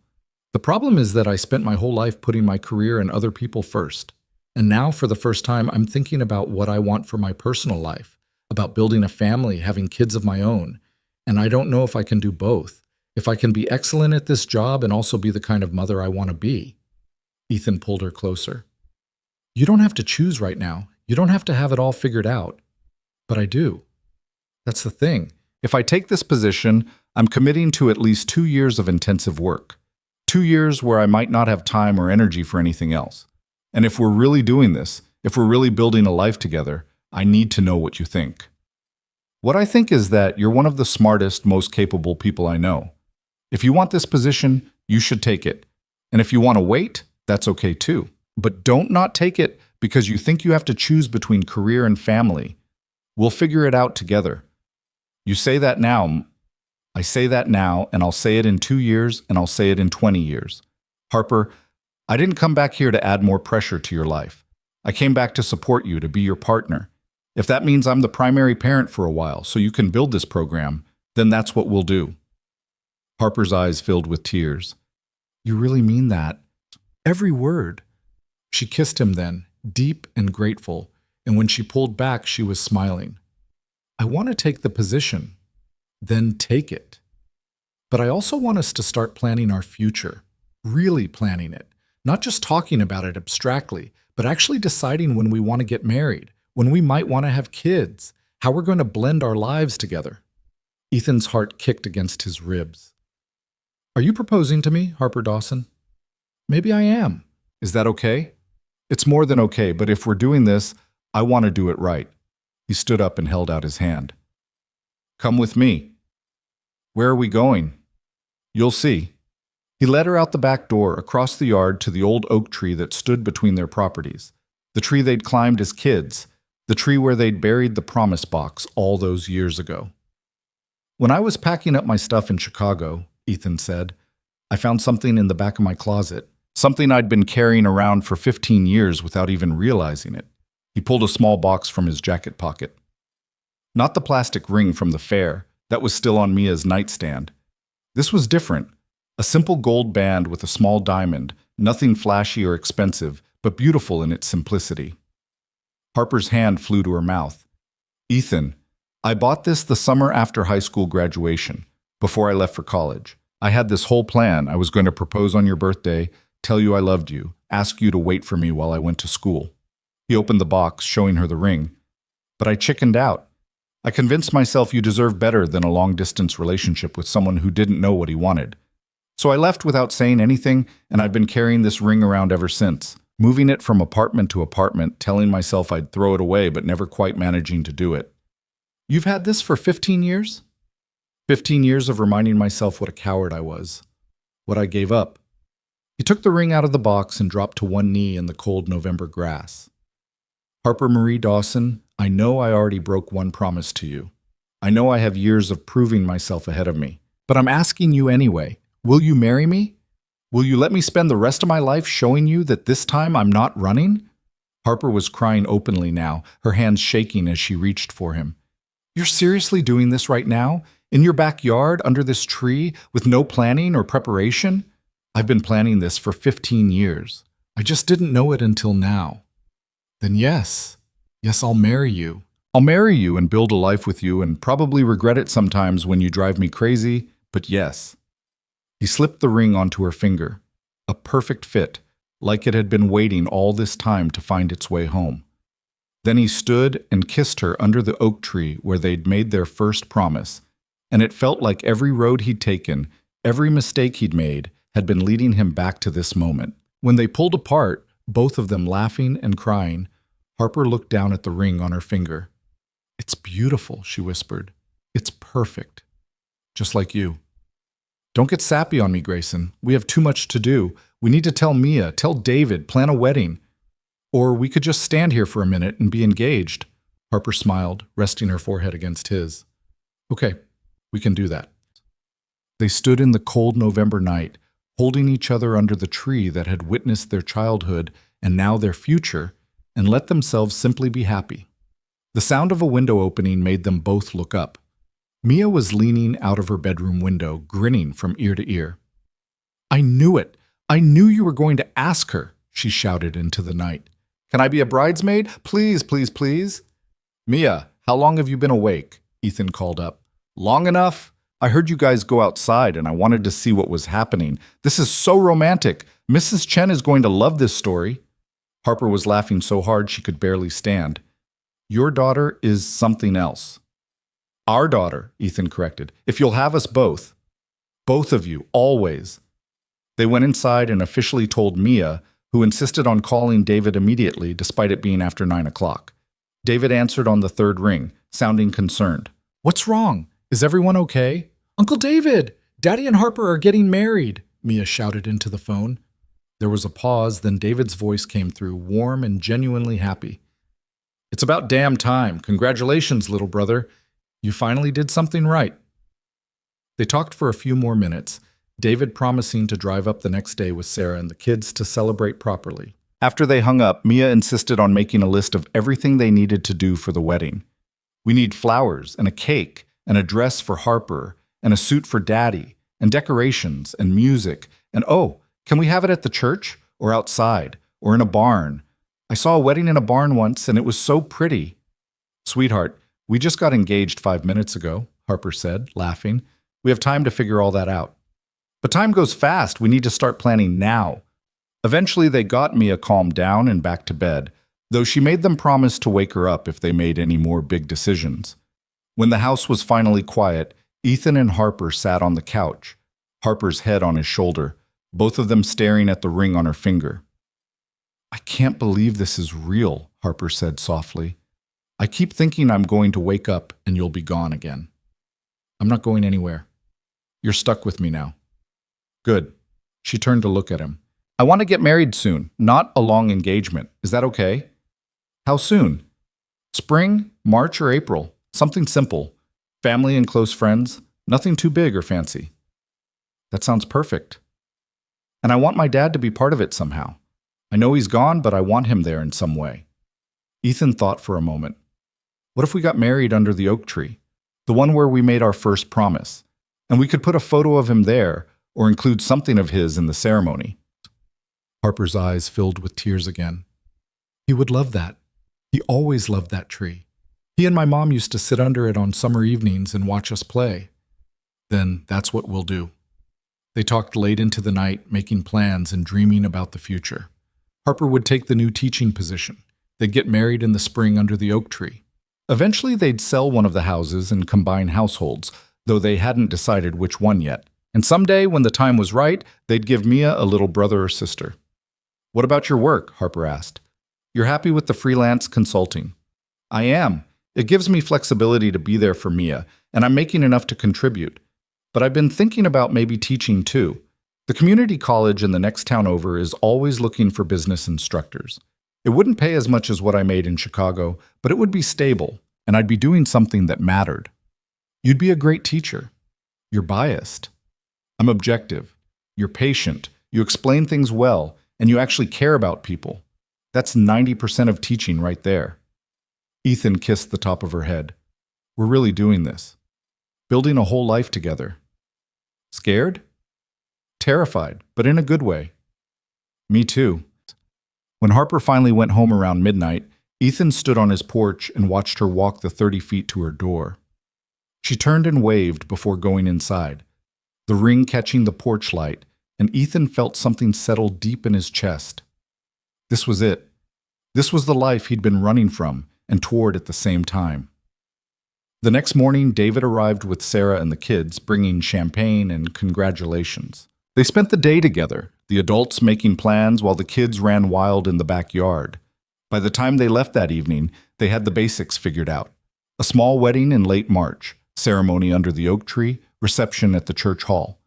The problem is that I spent my whole life putting my career and other people first. And now, for the first time, I'm thinking about what I want for my personal life, about building a family, having kids of my own. And I don't know if I can do both, if I can be excellent at this job and also be the kind of mother I want to be. Ethan pulled her closer. You don't have to choose right now. You don't have to have it all figured out. But I do. That's the thing. If I take this position, I'm committing to at least 2 years of intensive work. 2 years where I might not have time or energy for anything else. And if we're really doing this, if we're really building a life together, I need to know what you think. What I think is that you're one of the smartest, most capable people I know. If you want this position, you should take it. And if you want to wait, that's okay too. But don't not take it because you think you have to choose between career and family. We'll figure it out together. You say that now. I say that now, and I'll say it in 2 years, and I'll say it in 20 years. Harper, I didn't come back here to add more pressure to your life. I came back to support you, to be your partner. If that means I'm the primary parent for a while so you can build this program, then that's what we'll do. Harper's eyes filled with tears. You really mean that? Every word. She kissed him then, deep and grateful, and when she pulled back, she was smiling. I want to take the position. Then take it. But I also want us to start planning our future, really planning it, not just talking about it abstractly, but actually deciding when we want to get married, when we might want to have kids, how we're going to blend our lives together. Ethan's heart kicked against his ribs. Are you proposing to me, Harper Dawson? Maybe I am. Is that okay? It's more than okay, but if we're doing this, I want to do it right. He stood up and held out his hand. Come with me. Where are we going? You'll see. He led her out the back door, across the yard to the old oak tree that stood between their properties. The tree they'd climbed as kids, the tree where they'd buried the promise box all those years ago. When I was packing up my stuff in Chicago, Ethan said, I found something in the back of my closet, something I'd been carrying around for 15 years without even realizing it. He pulled a small box from his jacket pocket. Not the plastic ring from the fair that was still on Mia's nightstand. This was different. A simple gold band with a small diamond, nothing flashy or expensive, but beautiful in its simplicity. Harper's hand flew to her mouth. Ethan, I bought this the summer after high school graduation, before I left for college. I had this whole plan. I was going to propose on your birthday, tell you I loved you, ask you to wait for me while I went to school. He opened the box, showing her the ring. But I chickened out. I convinced myself you deserve better than a long-distance relationship with someone who didn't know what he wanted. So I left without saying anything, and I've been carrying this ring around ever since, moving it from apartment to apartment, telling myself I'd throw it away but never quite managing to do it. You've had this for 15 years? 15 years of reminding myself what a coward I was, what I gave up. He took the ring out of the box and dropped to one knee in the cold November grass. Harper Marie Dawson, I know I already broke one promise to you. I know I have years of proving myself ahead of me. But I'm asking you anyway, will you marry me? Will you let me spend the rest of my life showing you that this time I'm not running? Harper was crying openly now, her hands shaking as she reached for him. You're seriously doing this right now? In your backyard, under this tree, with no planning or preparation? I've been planning this for 15 years. I just didn't know it until now. Then yes, I'll marry you. I'll marry you and build a life with you and probably regret it sometimes when you drive me crazy, but yes. He slipped the ring onto her finger, a perfect fit, like it had been waiting all this time to find its way home. Then he stood and kissed her under the oak tree where they'd made their first promise, and it felt like every road he'd taken, every mistake he'd made, had been leading him back to this moment. When they pulled apart, both of them laughing and crying, Harper looked down at the ring on her finger. It's beautiful, she whispered. It's perfect. Just like you. Don't get sappy on me, Grayson. We have too much to do. We need to tell Mia, tell David, plan a wedding. Or we could just stand here for a minute and be engaged. Harper smiled, resting her forehead against his. Okay, we can do that. They stood in the cold November night, holding each other under the tree that had witnessed their childhood and now their future, and let themselves simply be happy. The sound of a window opening made them both look up. Mia was leaning out of her bedroom window, grinning from ear to ear. I knew it. I knew you were going to ask her, she shouted into the night. Can I be a bridesmaid? Please, please, please. Mia, how long have you been awake? Ethan called up. Long enough? I heard you guys go outside and I wanted to see what was happening. This is so romantic. Mrs. Chen is going to love this story. Harper was laughing so hard she could barely stand. Your daughter is something else. Our daughter, Ethan corrected. If you'll have us both. Both of you, always. They went inside and officially told Mia, who insisted on calling David immediately despite it being after 9 o'clock. David answered on the third ring, sounding concerned. What's wrong? Is everyone okay? Uncle David! Daddy and Harper are getting married, Mia shouted into the phone. There was a pause, then David's voice came through, warm and genuinely happy. It's about damn time. Congratulations, little brother. You finally did something right. They talked for a few more minutes, David promising to drive up the next day with Sarah and the kids to celebrate properly. After they hung up, Mia insisted on making a list of everything they needed to do for the wedding. We need flowers and a cake and a dress for Harper and a suit for Daddy and decorations and music and can we have it at the church or outside or in a barn? I saw a wedding in a barn once and it was so pretty. Sweetheart, we just got engaged 5 minutes ago, Harper said, laughing. We have time to figure all that out. But time goes fast. We need to start planning now. Eventually, they got Mia calmed down and back to bed, though she made them promise to wake her up if they made any more big decisions. When the house was finally quiet, Ethan and Harper sat on the couch, Harper's head on his shoulder, both of them staring at the ring on her finger. I can't believe this is real, Harper said softly. I keep thinking I'm going to wake up and you'll be gone again. I'm not going anywhere. You're stuck with me now. Good. She turned to look at him. I want to get married soon, not a long engagement. Is that okay? How soon? Spring, March, or April. Something simple. Family and close friends. Nothing too big or fancy. That sounds perfect. And I want my dad to be part of it somehow. I know he's gone, but I want him there in some way. Ethan thought for a moment. What if we got married under the oak tree? The one where we made our first promise. And we could put a photo of him there, or include something of his in the ceremony. Harper's eyes filled with tears again. He would love that. He always loved that tree. He and my mom used to sit under it on summer evenings and watch us play. Then that's what we'll do. They talked late into the night, making plans and dreaming about the future. Harper would take the new teaching position. They'd get married in the spring under the oak tree. Eventually, they'd sell one of the houses and combine households, though they hadn't decided which one yet. And someday, when the time was right, they'd give Mia a little brother or sister. What about your work? Harper asked. You're happy with the freelance consulting? I am. It gives me flexibility to be there for Mia, and I'm making enough to contribute. But I've been thinking about maybe teaching too. The community college in the next town over is always looking for business instructors. It wouldn't pay as much as what I made in Chicago, but it would be stable, and I'd be doing something that mattered. You'd be a great teacher. You're biased. I'm objective. You're patient. You explain things well, and you actually care about people. That's 90% of teaching right there. Ethan kissed the top of her head. We're really doing this. Building a whole life together. Scared? Terrified, but in a good way. Me too. When Harper finally went home around midnight, Ethan stood on his porch and watched her walk the 30 feet to her door. She turned and waved before going inside, the ring catching the porch light, and Ethan felt something settle deep in his chest. This was it. This was the life he'd been running from and toward at the same time. The next morning, David arrived with Sarah and the kids, bringing champagne and congratulations. They spent the day together, the adults making plans while the kids ran wild in the backyard. By the time they left that evening, they had the basics figured out. A small wedding in late March, ceremony under the oak tree, reception at the church hall.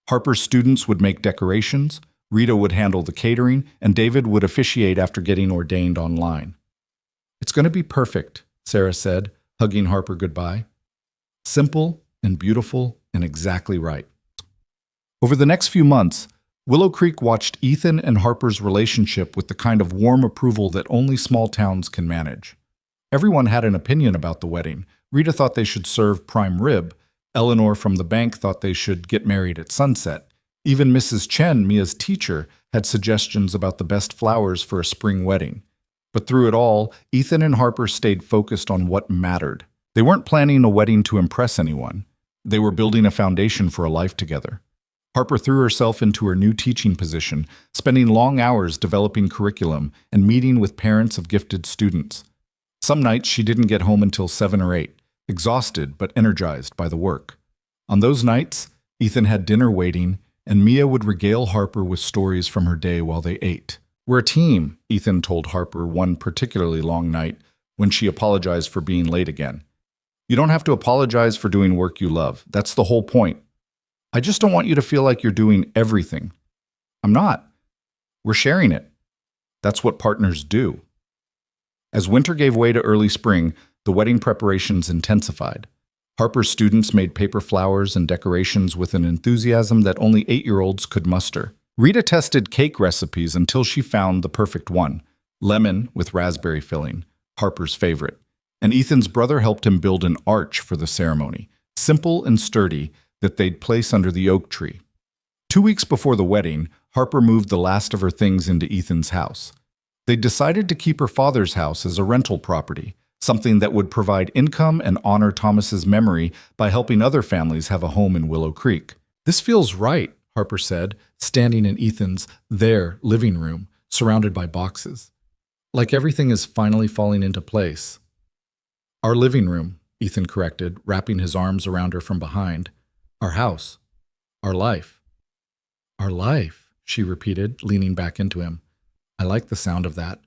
Harper's students would make decorations, Rita would handle the catering, and David would officiate after getting ordained online. It's going to be perfect, Sarah said, hugging Harper goodbye. Simple and beautiful and exactly right. Over the next few months, Willow Creek watched Ethan and Harper's relationship with the kind of warm approval that only small towns can manage. Everyone had an opinion about the wedding. Rita thought they should serve prime rib, Eleanor from the bank thought they should get married at sunset. Even Mrs. Chen, Mia's teacher, had suggestions about the best flowers for a spring wedding. But through it all, Ethan and Harper stayed focused on what mattered. They weren't planning a wedding to impress anyone. They were building a foundation for a life together. Harper threw herself into her new teaching position, spending long hours developing curriculum and meeting with parents of gifted students. Some nights she didn't get home until 7 or 8, exhausted but energized by the work. On those nights, Ethan had dinner waiting, and Mia would regale Harper with stories from her day while they ate. "We're a team," Ethan told Harper one particularly long night when she apologized for being late again. "You don't have to apologize for doing work you love. That's the whole point. I just don't want you to feel like you're doing everything." "I'm not. We're sharing it. That's what partners do." As winter gave way to early spring, the wedding preparations intensified. Harper's students made paper flowers and decorations with an enthusiasm that only 8-year-olds could muster. Rita tested cake recipes until she found the perfect one, lemon with raspberry filling, Harper's favorite. And Ethan's brother helped him build an arch for the ceremony, simple and sturdy, that they'd place under the oak tree. 2 weeks before the wedding, Harper moved the last of her things into Ethan's house. They decided to keep her father's house as a rental property, something that would provide income and honor Thomas's memory by helping other families have a home in Willow Creek. "This feels right," Harper said, standing in Ethan's, their living room, surrounded by boxes. "Like everything is finally falling into place." "Our living room," Ethan corrected, wrapping his arms around her from behind. "Our house. Our life." "Our life," she repeated, leaning back into him. "I like the sound of that."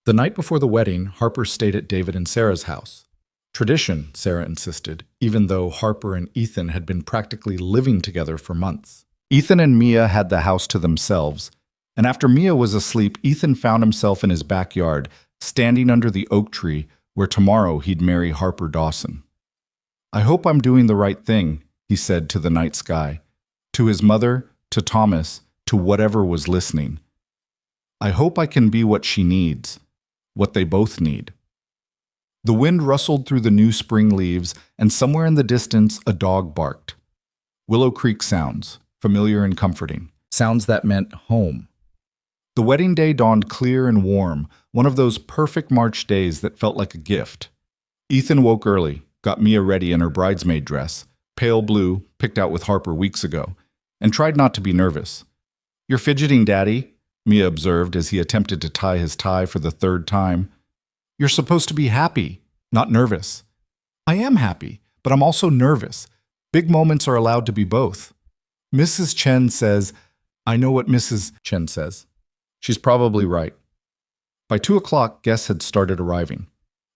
The night before the wedding, Harper stayed at David and Sarah's house. Tradition, Sarah insisted, even though Harper and Ethan had been practically living together for months. Ethan and Mia had the house to themselves, and after Mia was asleep, Ethan found himself in his backyard, standing under the oak tree where tomorrow he'd marry Harper Dawson. "I hope I'm doing the right thing," he said to the night sky, to his mother, to Thomas, to whatever was listening. "I hope I can be what she needs, what they both need." The wind rustled through the new spring leaves, and somewhere in the distance a dog barked. Willow Creek sounds, familiar and comforting, sounds that meant home. The wedding day dawned clear and warm, one of those perfect March days that felt like a gift. Ethan woke early, got Mia ready in her bridesmaid dress, pale blue, picked out with Harper weeks ago, and tried not to be nervous. "You're fidgeting, Daddy," Mia observed as he attempted to tie his tie for the 3rd time. "You're supposed to be happy, not nervous." "I am happy, but I'm also nervous. Big moments are allowed to be both." Mrs. Chen says, "I know what Mrs. Chen says." She's probably right. By 2 o'clock, guests had started arriving.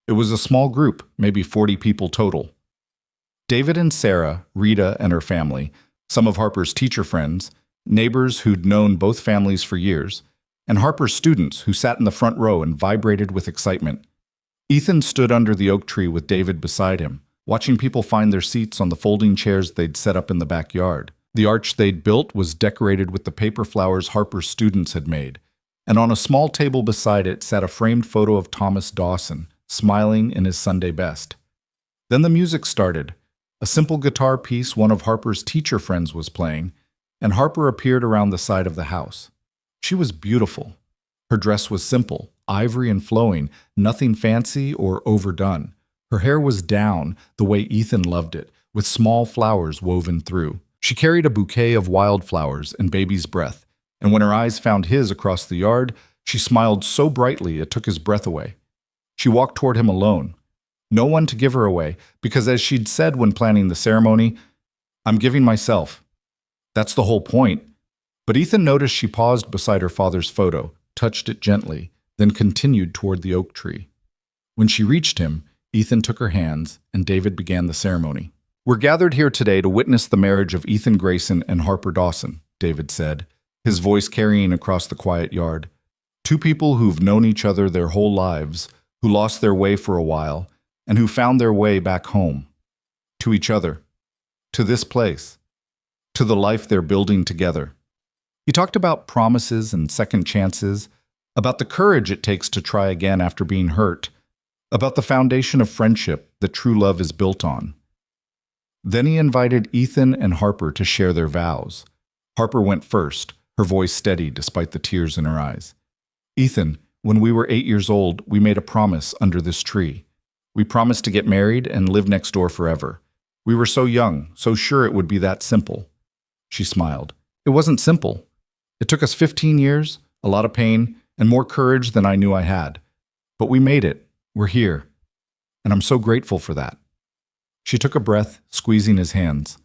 It was a small group, maybe 40 people total. David and Sarah, Rita and her family, some of Harper's teacher friends, neighbors who'd known both families for years, and Harper's students who sat in the front row and vibrated with excitement. Ethan stood under the oak tree with David beside him, watching people find their seats on the folding chairs they'd set up in the backyard. The arch they'd built was decorated with the paper flowers Harper's students had made, and on a small table beside it sat a framed photo of Thomas Dawson, smiling in his Sunday best. Then the music started, a simple guitar piece one of Harper's teacher friends was playing, and Harper appeared around the side of the house. She was beautiful. Her dress was simple, ivory and flowing, nothing fancy or overdone. Her hair was down, the way Ethan loved it, with small flowers woven through. She carried a bouquet of wildflowers and baby's breath, and when her eyes found his across the yard, she smiled so brightly it took his breath away. She walked toward him alone. No one to give her away, because as she'd said when planning the ceremony, "I'm giving myself. That's the whole point." But Ethan noticed she paused beside her father's photo, touched it gently, then continued toward the oak tree. When she reached him, Ethan took her hands, and David began the ceremony. "We're gathered here today to witness the marriage of Ethan Grayson and Harper Dawson," David said, his voice carrying across the quiet yard. "Two people who've known each other their whole lives, who lost their way for a while, and who found their way back home. To each other. To this place. To the life they're building together." He talked about promises and second chances, about the courage it takes to try again after being hurt, about the foundation of friendship that true love is built on. Then he invited Ethan and Harper to share their vows. Harper went first, her voice steady despite the tears in her eyes. Ethan, when we were 8 years old, we made a promise under this tree. We promised to get married and live next door forever. We were so young, so sure it would be that simple. She smiled. It wasn't simple. It took us 15 years, a lot of pain, and more courage than I knew I had. But we made it. We're here. And I'm so grateful for that. She took a breath, squeezing his hands.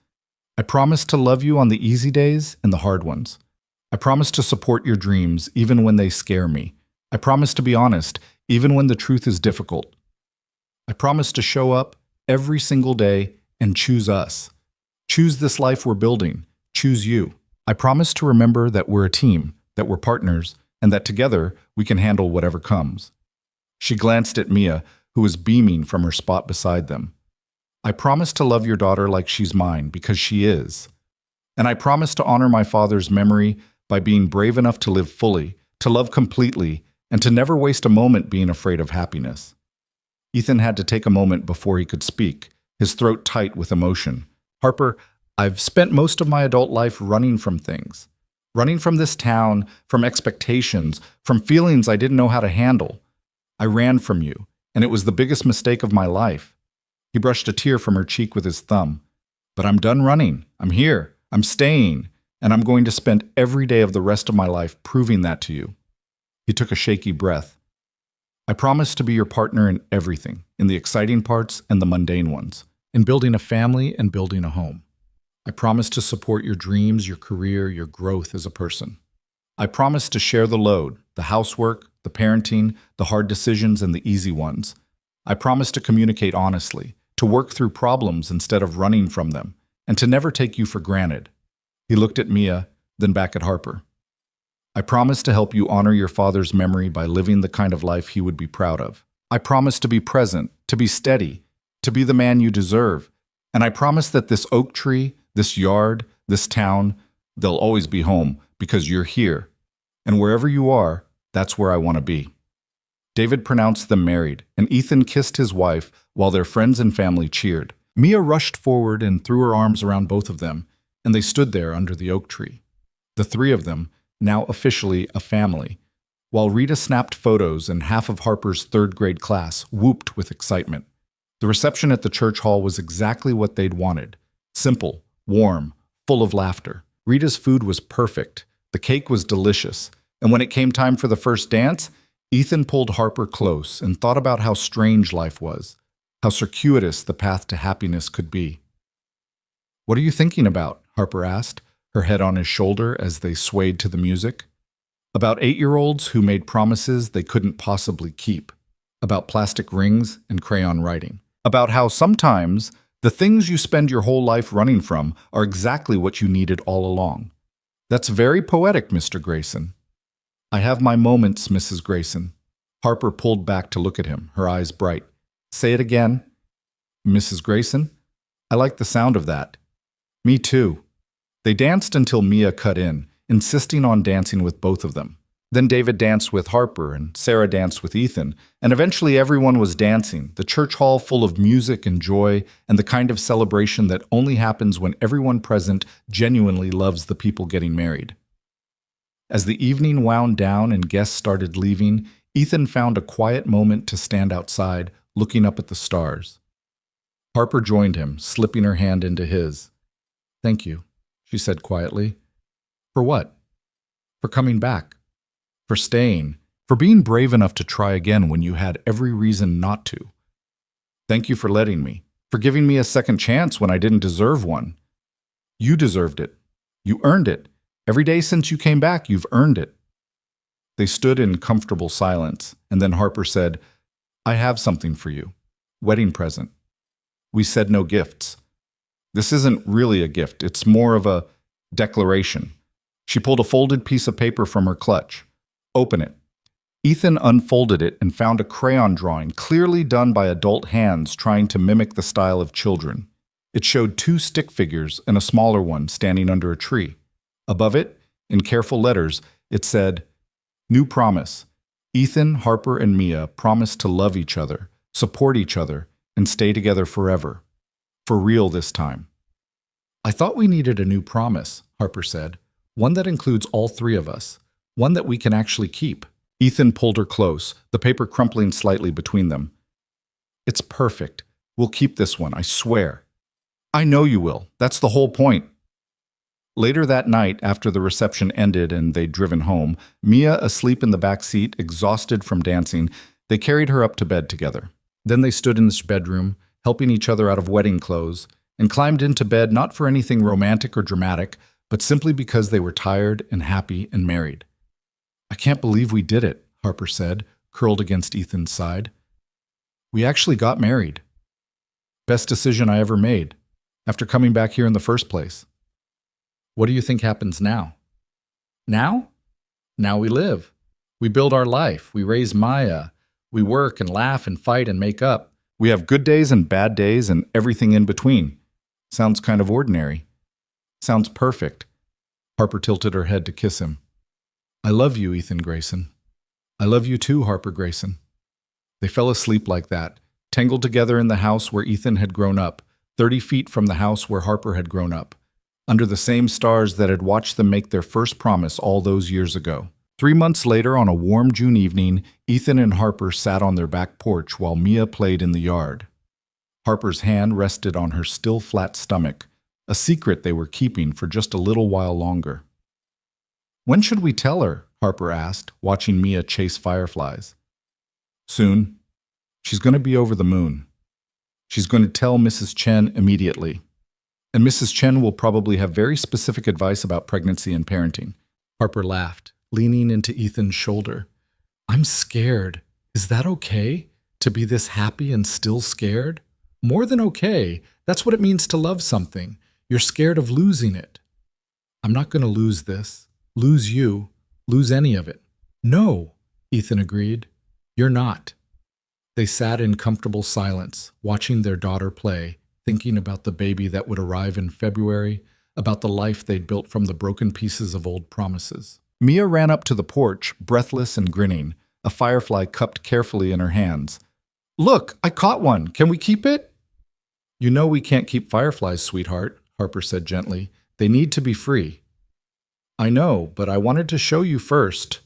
I promise to love you on the easy days and the hard ones. I promise to support your dreams even when they scare me. I promise to be honest even when the truth is difficult. I promise to show up every single day and choose us. Choose this life we're building. Choose you. I promise to remember that we're a team, that we're partners, and that together we can handle whatever comes. She glanced at Mia, who was beaming from her spot beside them. I promise to love your daughter like she's mine, because she is. And I promise to honor my father's memory by being brave enough to live fully, to love completely, and to never waste a moment being afraid of happiness. Ethan had to take a moment before he could speak, his throat tight with emotion. Harper, I've spent most of my adult life running from things. Running from this town, from expectations, from feelings I didn't know how to handle. I ran from you, and it was the biggest mistake of my life. He brushed a tear from her cheek with his thumb. But I'm done running. I'm here. I'm staying. And I'm going to spend every day of the rest of my life proving that to you. He took a shaky breath. I promise to be your partner in everything, in the exciting parts and the mundane ones, in building a family and building a home. I promise to support your dreams, your career, your growth as a person. I promise to share the load, the housework, the parenting, the hard decisions, and the easy ones. I promise to communicate honestly, to work through problems instead of running from them, and to never take you for granted. He looked at Mia, then back at Harper. I promise to help you honor your father's memory by living the kind of life he would be proud of. I promise to be present, to be steady, to be the man you deserve. And I promise that this oak tree, this yard, this town, they'll always be home because you're here. And wherever you are, that's where I want to be. David pronounced them married, and Ethan kissed his wife while their friends and family cheered. Mia rushed forward and threw her arms around both of them, and they stood there under the oak tree. The three of them, now officially a family, while Rita snapped photos and half of Harper's third-grade class whooped with excitement. The reception at the church hall was exactly what they'd wanted. Simple, warm, full of laughter. Rita's food was perfect. The cake was delicious. And when it came time for the first dance, Ethan pulled Harper close and thought about how strange life was, how circuitous the path to happiness could be. What are you thinking about? Harper asked, her head on his shoulder as they swayed to the music. About 8-year-olds who made promises they couldn't possibly keep. About plastic rings and crayon writing. About how sometimes the things you spend your whole life running from are exactly what you needed all along. That's very poetic, Mr. Grayson. I have my moments, Mrs. Grayson. Harper pulled back to look at him, her eyes bright. Say it again. Mrs. Grayson? I like the sound of that. Me too. They danced until Mia cut in, insisting on dancing with both of them. Then David danced with Harper and Sarah danced with Ethan, and eventually everyone was dancing, the church hall full of music and joy and the kind of celebration that only happens when everyone present genuinely loves the people getting married. As the evening wound down and guests started leaving, Ethan found a quiet moment to stand outside, looking up at the stars. Harper joined him, slipping her hand into his. Thank you, she said quietly. For what? For coming back. For staying. For being brave enough to try again when you had every reason not to. Thank you for letting me. For giving me a second chance when I didn't deserve one. You deserved it. You earned it. Every day since you came back, you've earned it. They stood in comfortable silence, and then Harper said, I have something for you. Wedding present. We said no gifts. This isn't really a gift. It's more of a declaration. She pulled a folded piece of paper from her clutch. Open it. Ethan unfolded it and found a crayon drawing clearly done by adult hands trying to mimic the style of children. It showed 2 stick figures and a smaller one standing under a tree. Above it, in careful letters, it said, New promise. Ethan, Harper, and Mia promise to love each other, support each other, and stay together forever. For real this time. I thought we needed a new promise, Harper said. One that includes all three of us. One that we can actually keep. Ethan pulled her close, the paper crumpling slightly between them. It's perfect. We'll keep this one, I swear. I know you will. That's the whole point. Later that night, after the reception ended and they'd driven home, Mia asleep in the back seat, exhausted from dancing, they carried her up to bed together. Then they stood in this bedroom, helping each other out of wedding clothes, and climbed into bed not for anything romantic or dramatic, but simply because they were tired and happy and married. I can't believe we did it, Harper said, curled against Ethan's side. We actually got married. Best decision I ever made, after coming back here in the first place. What do you think happens now? Now? Now we live. We build our life. We raise Maya. We work and laugh and fight and make up. We have good days and bad days and everything in between. Sounds kind of ordinary. Sounds perfect. Harper tilted her head to kiss him. I love you, Ethan Grayson. I love you too, Harper Grayson. They fell asleep like that, tangled together in the house where Ethan had grown up, 30 feet from the house where Harper had grown up, under the same stars that had watched them make their first promise all those years ago. 3 months later, on a warm June evening, Ethan and Harper sat on their back porch while Mia played in the yard. Harper's hand rested on her still flat stomach, a secret they were keeping for just a little while longer. When should we tell her? Harper asked, watching Mia chase fireflies. Soon. She's going to be over the moon. She's going to tell Mrs. Chen immediately. And Mrs. Chen will probably have very specific advice about pregnancy and parenting. Harper laughed, leaning into Ethan's shoulder. I'm scared. Is that okay? To be this happy and still scared? More than okay. That's what it means to love something. You're scared of losing it. I'm not going to lose this. Lose you. Lose any of it. No, Ethan agreed. You're not. They sat in comfortable silence, watching their daughter play, thinking about the baby that would arrive in February, about the life they'd built from the broken pieces of old promises. Mia ran up to the porch, breathless and grinning, a firefly cupped carefully in her hands. Look, I caught one. Can we keep it? You know we can't keep fireflies, sweetheart, Harper said gently. They need to be free. I know, but I wanted to show you first.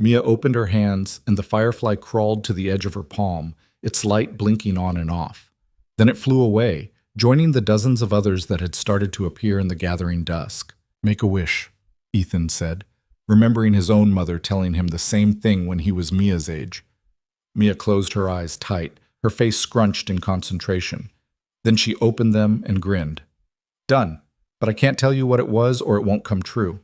Mia opened her hands, and the firefly crawled to the edge of her palm, its light blinking on and off. Then it flew away, joining the dozens of others that had started to appear in the gathering dusk. Make a wish, Ethan said, remembering his own mother telling him the same thing when he was Mia's age. Mia closed her eyes tight, her face scrunched in concentration. Then she opened them and grinned. Done, but I can't tell you what it was or it won't come true.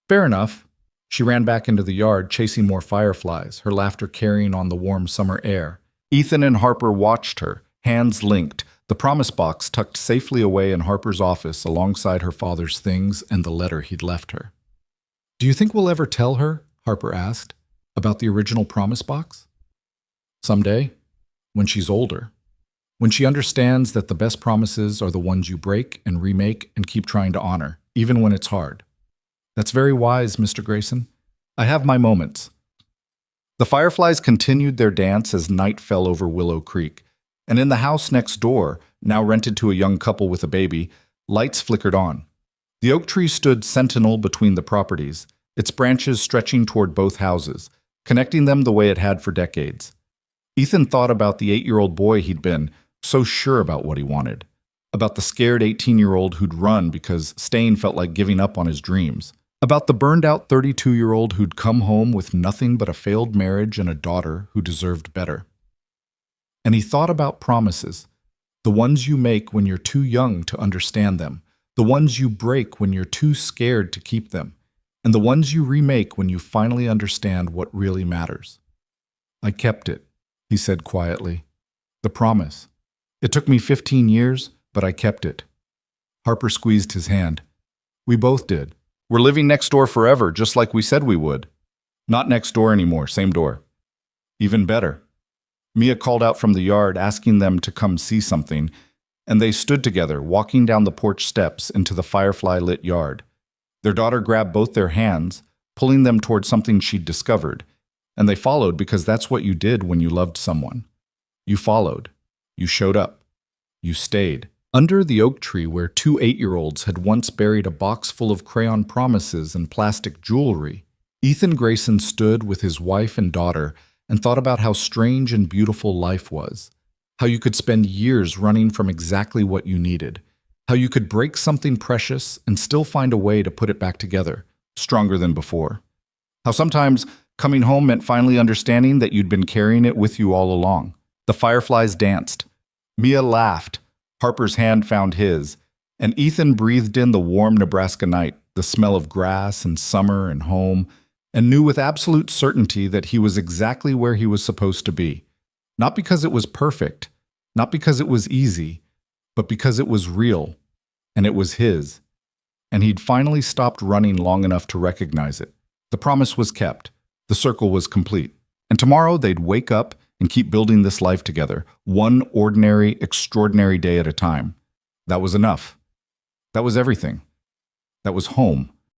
Fair enough. She ran back into the yard, chasing more fireflies, her laughter carrying on the warm summer air. Ethan and Harper watched her, hands linked, the promise box tucked safely away in Harper's office alongside her father's things and the letter he'd left her. Do you think we'll ever tell her, Harper asked, about the original promise box? Someday, when she's older. When she understands that the best promises are the ones you break and remake and keep trying to honor, even when it's hard. That's very wise, Mr. Grayson. I have my moments. The fireflies continued their dance as night fell over Willow Creek, and in the house next door, now rented to a young couple with a baby, lights flickered on. The oak tree stood sentinel between the properties, its branches stretching toward both houses, connecting them the way it had for decades. Ethan thought about the 8-year-old boy he'd been, so sure about what he wanted, about the scared 18-year-old who'd run because staying felt like giving up on his dreams, about the burned-out 32-year-old who'd come home with nothing but a failed marriage and a daughter who deserved better. And he thought about promises, the ones you make when you're too young to understand them, the ones you break when you're too scared to keep them, and the ones you remake when you finally understand what really matters. I kept it, he said quietly. The promise. It took me 15 years, but I kept it. Harper squeezed his hand. We both did. We're living next door forever, just like we said we would. Not next door anymore, same door. Even better. Mia called out from the yard, asking them to come see something, and they stood together, walking down the porch steps into the firefly-lit yard. Their daughter grabbed both their hands, pulling them toward something she'd discovered, and they followed because that's what you did when you loved someone. You followed. You showed up. You stayed. Under the oak tree where two 8-year-olds had once buried a box full of crayon promises and plastic jewelry, Ethan Grayson stood with his wife and daughter and thought about how strange and beautiful life was, how you could spend years running from exactly what you needed, how you could break something precious and still find a way to put it back together, stronger than before. How sometimes coming home meant finally understanding that you'd been carrying it with you all along. The fireflies danced. Mia laughed. Harper's hand found his, and Ethan breathed in the warm Nebraska night, the smell of grass and summer and home, and knew with absolute certainty that he was exactly where he was supposed to be. Not because it was perfect, not because it was easy, but because it was real, and it was his. And he'd finally stopped running long enough to recognize it. The promise was kept. The circle was complete. And tomorrow they'd wake up and keep building this life together, one ordinary, extraordinary day at a time. That was enough. That was everything. That was home.